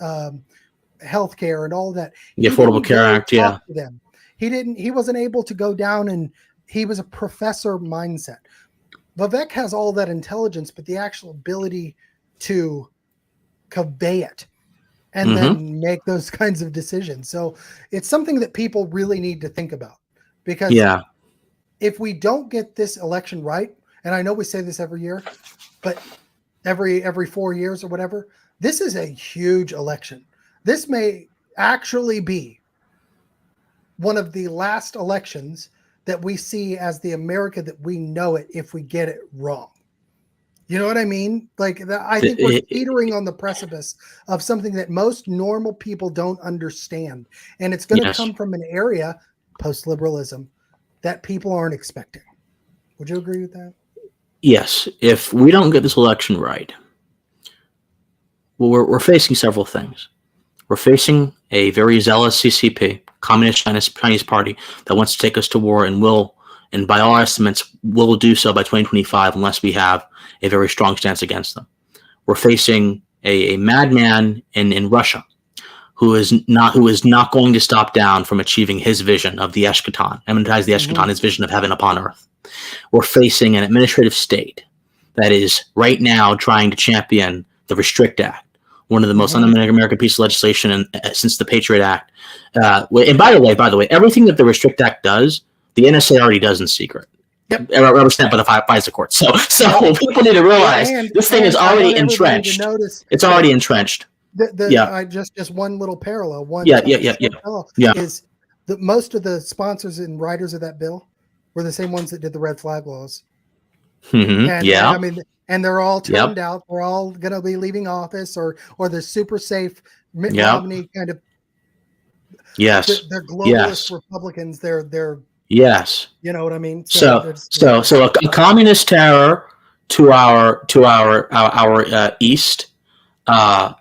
health care and all that, the Affordable Care Act, he wasn't able to go down, and he was a professor mindset. Vivek has all that intelligence, but the actual ability to convey it and then make those kinds of decisions. So it's something that people really need to think about, because if we don't get this election right, and I know we say this every year, but every 4 years or whatever, this is a huge election. This may actually be one of the last elections that we see as the America that we know it if we get it wrong. You know what I mean? Like, I think we're teetering on the precipice of something that most normal people don't understand. And it's going to come from an area, post-liberalism, that people aren't expecting. Would you agree with that? Yes. If we don't get this election right, well, we're facing several things. We're facing a very zealous CCP, Communist Chinese Party, that wants to take us to war and will, and by all estimates, will do so by 2025 unless we have a very strong stance against them. We're facing a madman in Russia who is not going to stop down from achieving his vision of the eschaton, emphasize the eschaton, his vision of heaven upon earth. We're facing an administrative state that is right now trying to champion the Restrict Act, one of the most un-American pieces of legislation since the Patriot Act. And by the way, everything that the Restrict Act does, the NSA already does in secret. Yep. Represented by the FISA court. So people need to realize this thing is already entrenched. It's already entrenched. Just one little parallel. Is that most of the sponsors and writers of that bill were the same ones that did the red flag laws. I mean, and they're all turned out. They're all going to be leaving office, or the super safe Mitt Romney kind of. Yes, they're globalist Republicans. They're. Yes. You know what I mean? So a communist terror to our east, a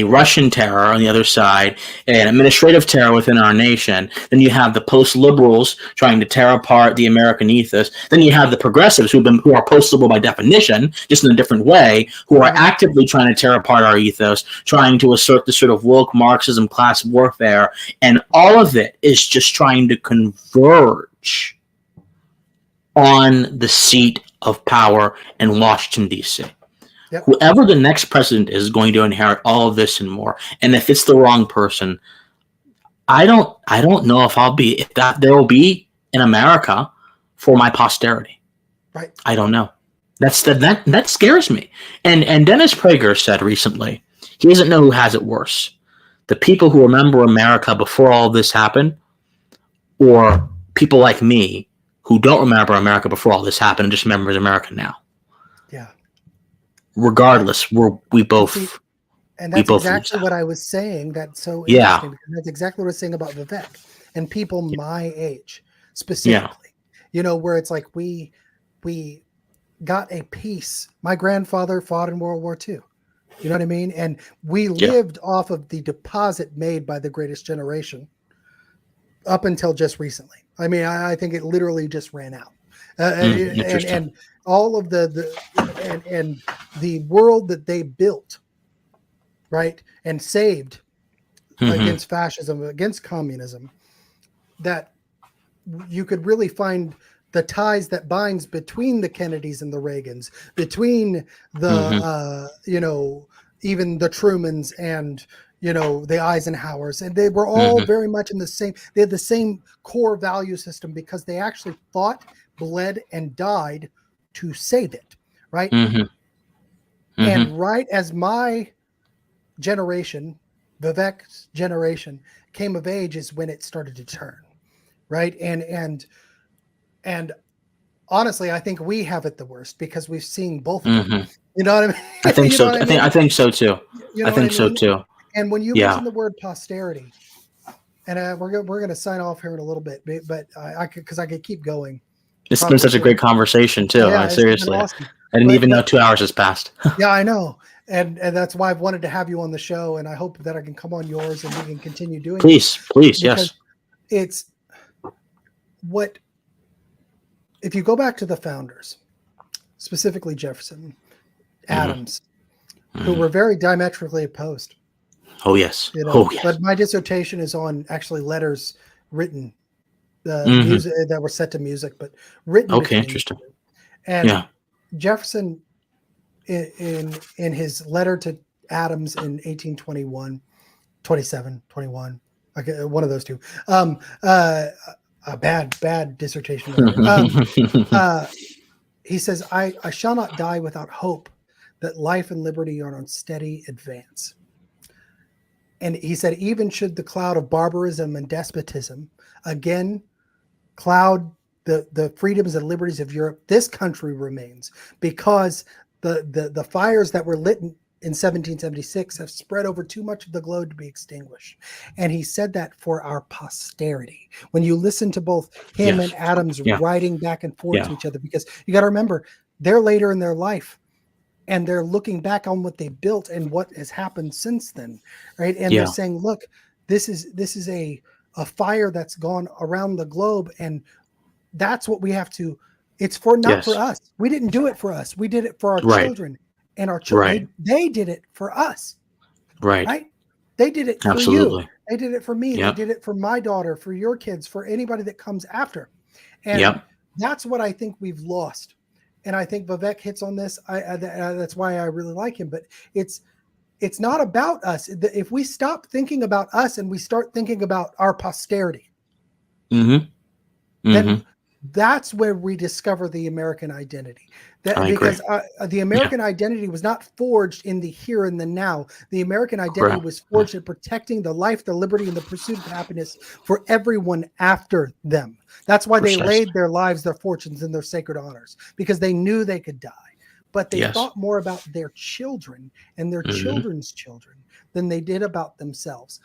Russian terror on the other side, an administrative terror within our nation. Then you have the post-liberals trying to tear apart the American ethos. Then you have the progressives who are post-liberal by definition, just in a different way, who are actively trying to tear apart our ethos, trying to assert this sort of woke Marxism, class warfare, and all of it is just trying to converge on the seat of power in Washington, D.C. Yep. Whoever the next president is going to inherit all of this and more. And if it's the wrong person, I don't know if there will be in America for my posterity. Right. I don't know. That scares me. And Dennis Prager said recently, he doesn't know who has it worse. The people who remember America before all this happened, or people like me who don't remember America before all this happened and just remembers America now. Yeah. Regardless, we both. And that's exactly what I was saying. That's so interesting. Because that's exactly what I was saying about Vivek and people my age specifically. Where it's like we got a piece. My grandfather fought in World War II. You know what I mean? And we lived off of the deposit made by the Greatest Generation up until just recently. I mean, I think it literally just ran out. And all of the world that they built, right, and saved against fascism, against communism, that you could really find the ties that binds between the Kennedys and the Reagans, between the even the Trumans and the Eisenhowers, and they were all very much in the same. They had the same core value system because they actually fought, bled, and died to save it, right? And right as my generation, Vivek's generation, came of age is when it started to turn, right? And honestly, I think we have it the worst because we've seen both of them. You know what I mean? I think so. I think so too. I think so too. And when you mention the word posterity, and we're going to sign off here in a little bit, but I could keep going. It's been such a great conversation too. Seriously, awesome. I didn't even know 2 hours has passed. Yeah, I know. And that's why I've wanted to have you on the show. And I hope that I can come on yours and we can continue doing Please, yes. It's what, if you go back to the founders, specifically Jefferson, Adams, who were very diametrically opposed. Oh, yes. But my dissertation is on actually letters written, music that were set to music, but written. Okay, interesting. And Jefferson, in his letter to Adams in 1821, 27, 21, one of those two, a bad dissertation. He says, I shall not die without hope that life and liberty are on steady advance. And he said, even should the cloud of barbarism and despotism again cloud the freedoms and liberties of Europe, this country remains, because the fires that were lit in 1776 have spread over too much of the globe to be extinguished. And he said that for our posterity. When you listen to both him and Adams writing back and forth to each other, because you got to remember, they're later in their life and they're looking back on what they built and what has happened since then, right? And they're saying, look, this is a fire that's gone around the globe, and that's what we have to. It's for us. We didn't do it for us. We did it for our children, and our children. They did it for us. Right. They did it for you. They did it for me. They did it for my daughter, for your kids, for anybody that comes after. And that's what I think we've lost. And I think Vivek hits on this. That's why I really like him. But it's not about us. If we stop thinking about us and we start thinking about our posterity, then that's where we discover the American identity. Because the American identity was not forged in the here and the now. The American identity was forged in protecting the life, the liberty, and the pursuit of happiness for everyone after them. That's why they laid their lives, their fortunes, and their sacred honors, because they knew they could die. But they thought more about their children and their children's children than they did about themselves.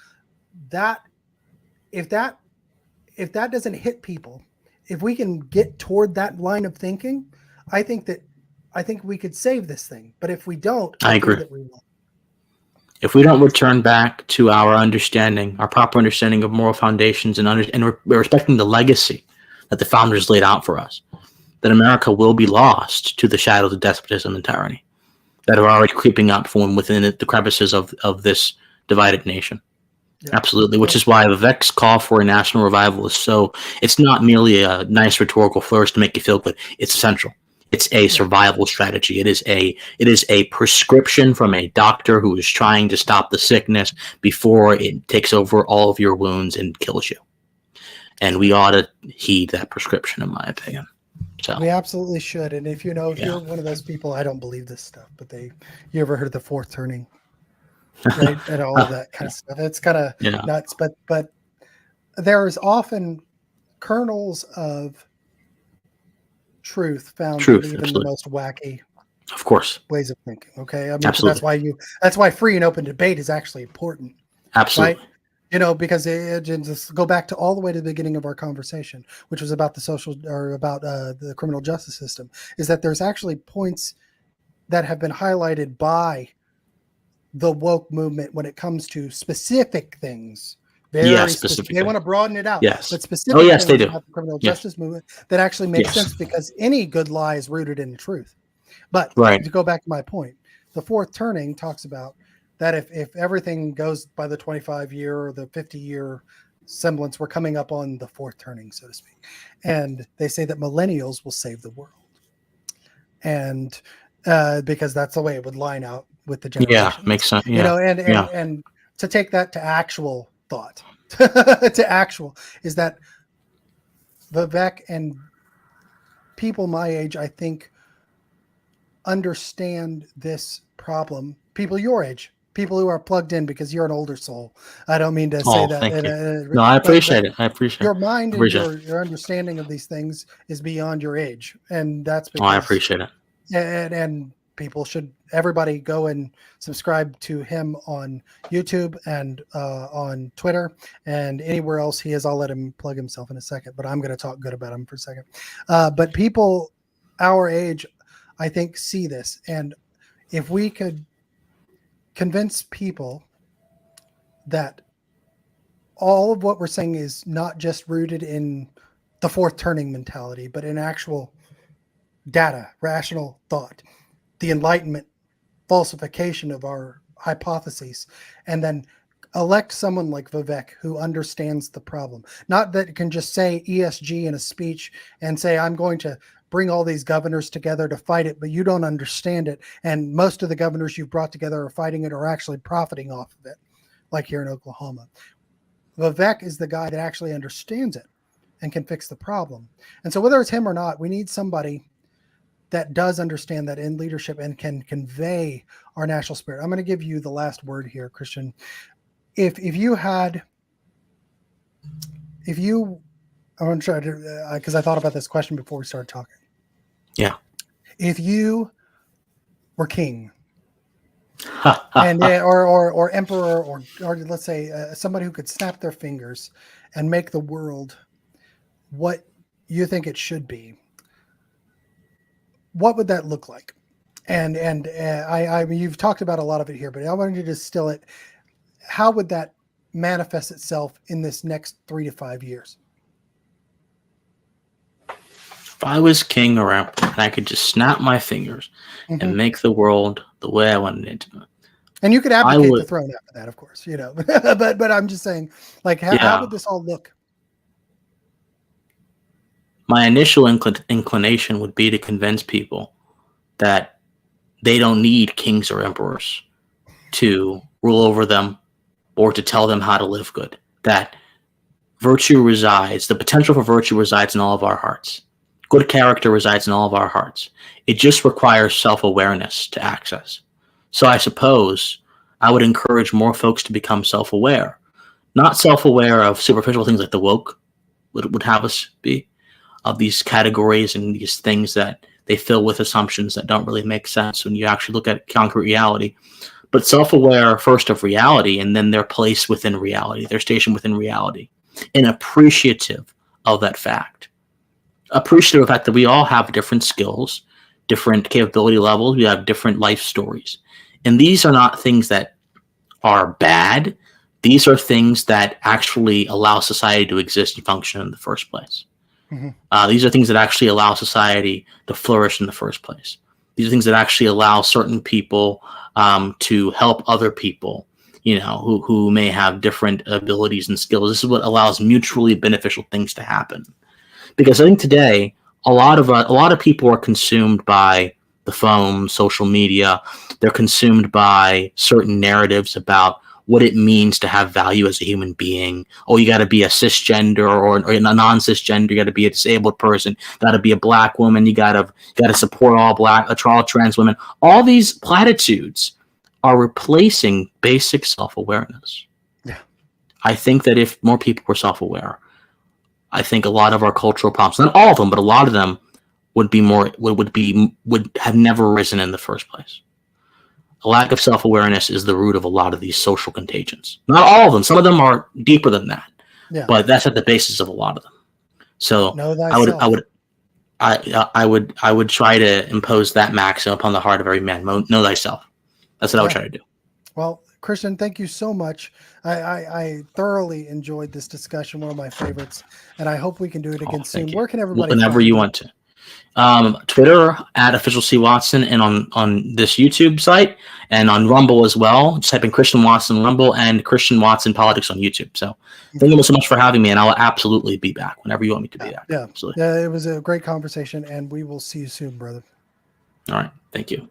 If that doesn't hit people, if we can get toward that line of thinking, I think that I think we could save this thing. But if we don't, I agree that we won't. If we don't return back to our understanding, our proper understanding of moral foundations, and respecting the legacy that the founders laid out for us, then America will be lost to the shadows of despotism and tyranny that are already creeping up from within the crevices of this divided nation. Yeah. Absolutely, which is why Vivek's call for a national revival is it's not merely a nice rhetorical flourish to make you feel good. It's essential. It's a survival strategy. It is a prescription from a doctor who is trying to stop the sickness before it takes over all of your wounds and kills you. And we ought to heed that prescription, in my opinion. So we absolutely should. And if you're one of those people, I don't believe this stuff, but you ever heard of the fourth turning, right? And all of that kind of stuff. It's kind of nuts, but there's often kernels of truth found in even the most wacky, of course, ways of thinking. Okay, I mean, so that's why free and open debate is actually important. Absolutely. Right? Because just go back to all the way to the beginning of our conversation, which was about the criminal justice system, is that there's actually points that have been highlighted by the woke movement when it comes to specific things. Very specific. They want to broaden it out. Yes. But specific yes, they do. About the criminal justice movement that actually makes sense, because any good lie is rooted in the truth. But to go back to my point, the fourth turning talks about that if everything goes by the 25-year or the 50-year semblance, we're coming up on the fourth turning, so to speak. And they say that millennials will save the world. And because that's the way it would line out with the generations. Yeah, makes sense. Yeah. And to take that to actual thought, to actual, is that Vivek and people my age, I think, understand this problem. People your age, people who are plugged in, because you're an older soul. I don't mean to say that. Thank you. No, I appreciate it. I appreciate your mind and your understanding of these things is beyond your age, and that's because I appreciate it. And people everybody go and subscribe to him on YouTube and on Twitter and anywhere else he is. I'll let him plug himself in a second, but I'm going to talk good about him for a second. But people our age, I think, see this. And if we could convince people that all of what we're saying is not just rooted in the fourth turning mentality, but in actual data, rational thought, the Enlightenment falsification of our hypotheses, and then elect someone like Vivek who understands the problem. Not that can just say ESG in a speech and say, I'm going to bring all these governors together to fight it, but you don't understand it. And most of the governors you've brought together are fighting it or actually profiting off of it, like here in Oklahoma. Vivek is the guy that actually understands it and can fix the problem. And so whether it's him or not, we need somebody that does understand that in leadership and can convey our national spirit. I'm going to give you the last word here, Christian. I want to try to, because I thought about this question before we started talking. Yeah. If you were king and or emperor, or let's say somebody who could snap their fingers and make the world what you think it should be, what would that look like? And I mean, you've talked about a lot of it here, but I wanted to distill it. How would that manifest itself in this next 3 to 5 years? If I was king around and I could just snap my fingers and make the world the way I wanted it to. And you could abdicate the throne after that, of course, but I'm just saying, like, how would this all look? My initial inclination would be to convince people that they don't need kings or emperors to rule over them or to tell them how to live good. That the potential for virtue resides in all of our hearts. Good character resides in all of our hearts. It just requires self-awareness to access. So I suppose I would encourage more folks to become self-aware. Not self-aware of superficial things like the woke would have us be, of these categories and these things that they fill with assumptions that don't really make sense when you actually look at concrete reality, but self-aware first of reality and then their place within reality, their station within reality, and appreciative of that fact. Appreciative of the fact that we all have different skills, different capability levels, we have different life stories. And these are not things that are bad. These are things that actually allow society to exist and function in the first place. These are things that actually allow society to flourish in the first place. These are things that actually allow certain people to help other people, who may have different abilities and skills. This is what allows mutually beneficial things to happen. Because I think today, a lot of people are consumed by the phone, social media. They're consumed by certain narratives about what it means to have value as a human being. Oh, you got to be a cisgender or a non-cisgender. You got to be a disabled person. Got to be a black woman. You got to support all trans women. All these platitudes are replacing basic self-awareness. Yeah, I think that if more people were self-aware, I think a lot of our cultural problems, not all of them, but a lot of them, would have never risen in the first place. A lack of self-awareness is the root of a lot of these social contagions. Not all of them. Some of them are deeper than that. Yeah. But that's at the basis of a lot of them. So know thyself. I would try to impose that maxim upon the heart of every man. Know thyself. That's what I would try to do. Well, Christian, thank you so much. I thoroughly enjoyed this discussion, one of my favorites, and I hope we can do it again soon. Where can everybody whenever find you want to? Twitter at official C Watson, and on this YouTube site, and on Rumble as well. Just type in Christian Watson Rumble and Christian Watson Politics on YouTube. So thank you so much for having me, and I'll absolutely be back whenever you want me to be back. Yeah, absolutely. Yeah, it was a great conversation, and we will see you soon, brother. All right, thank you.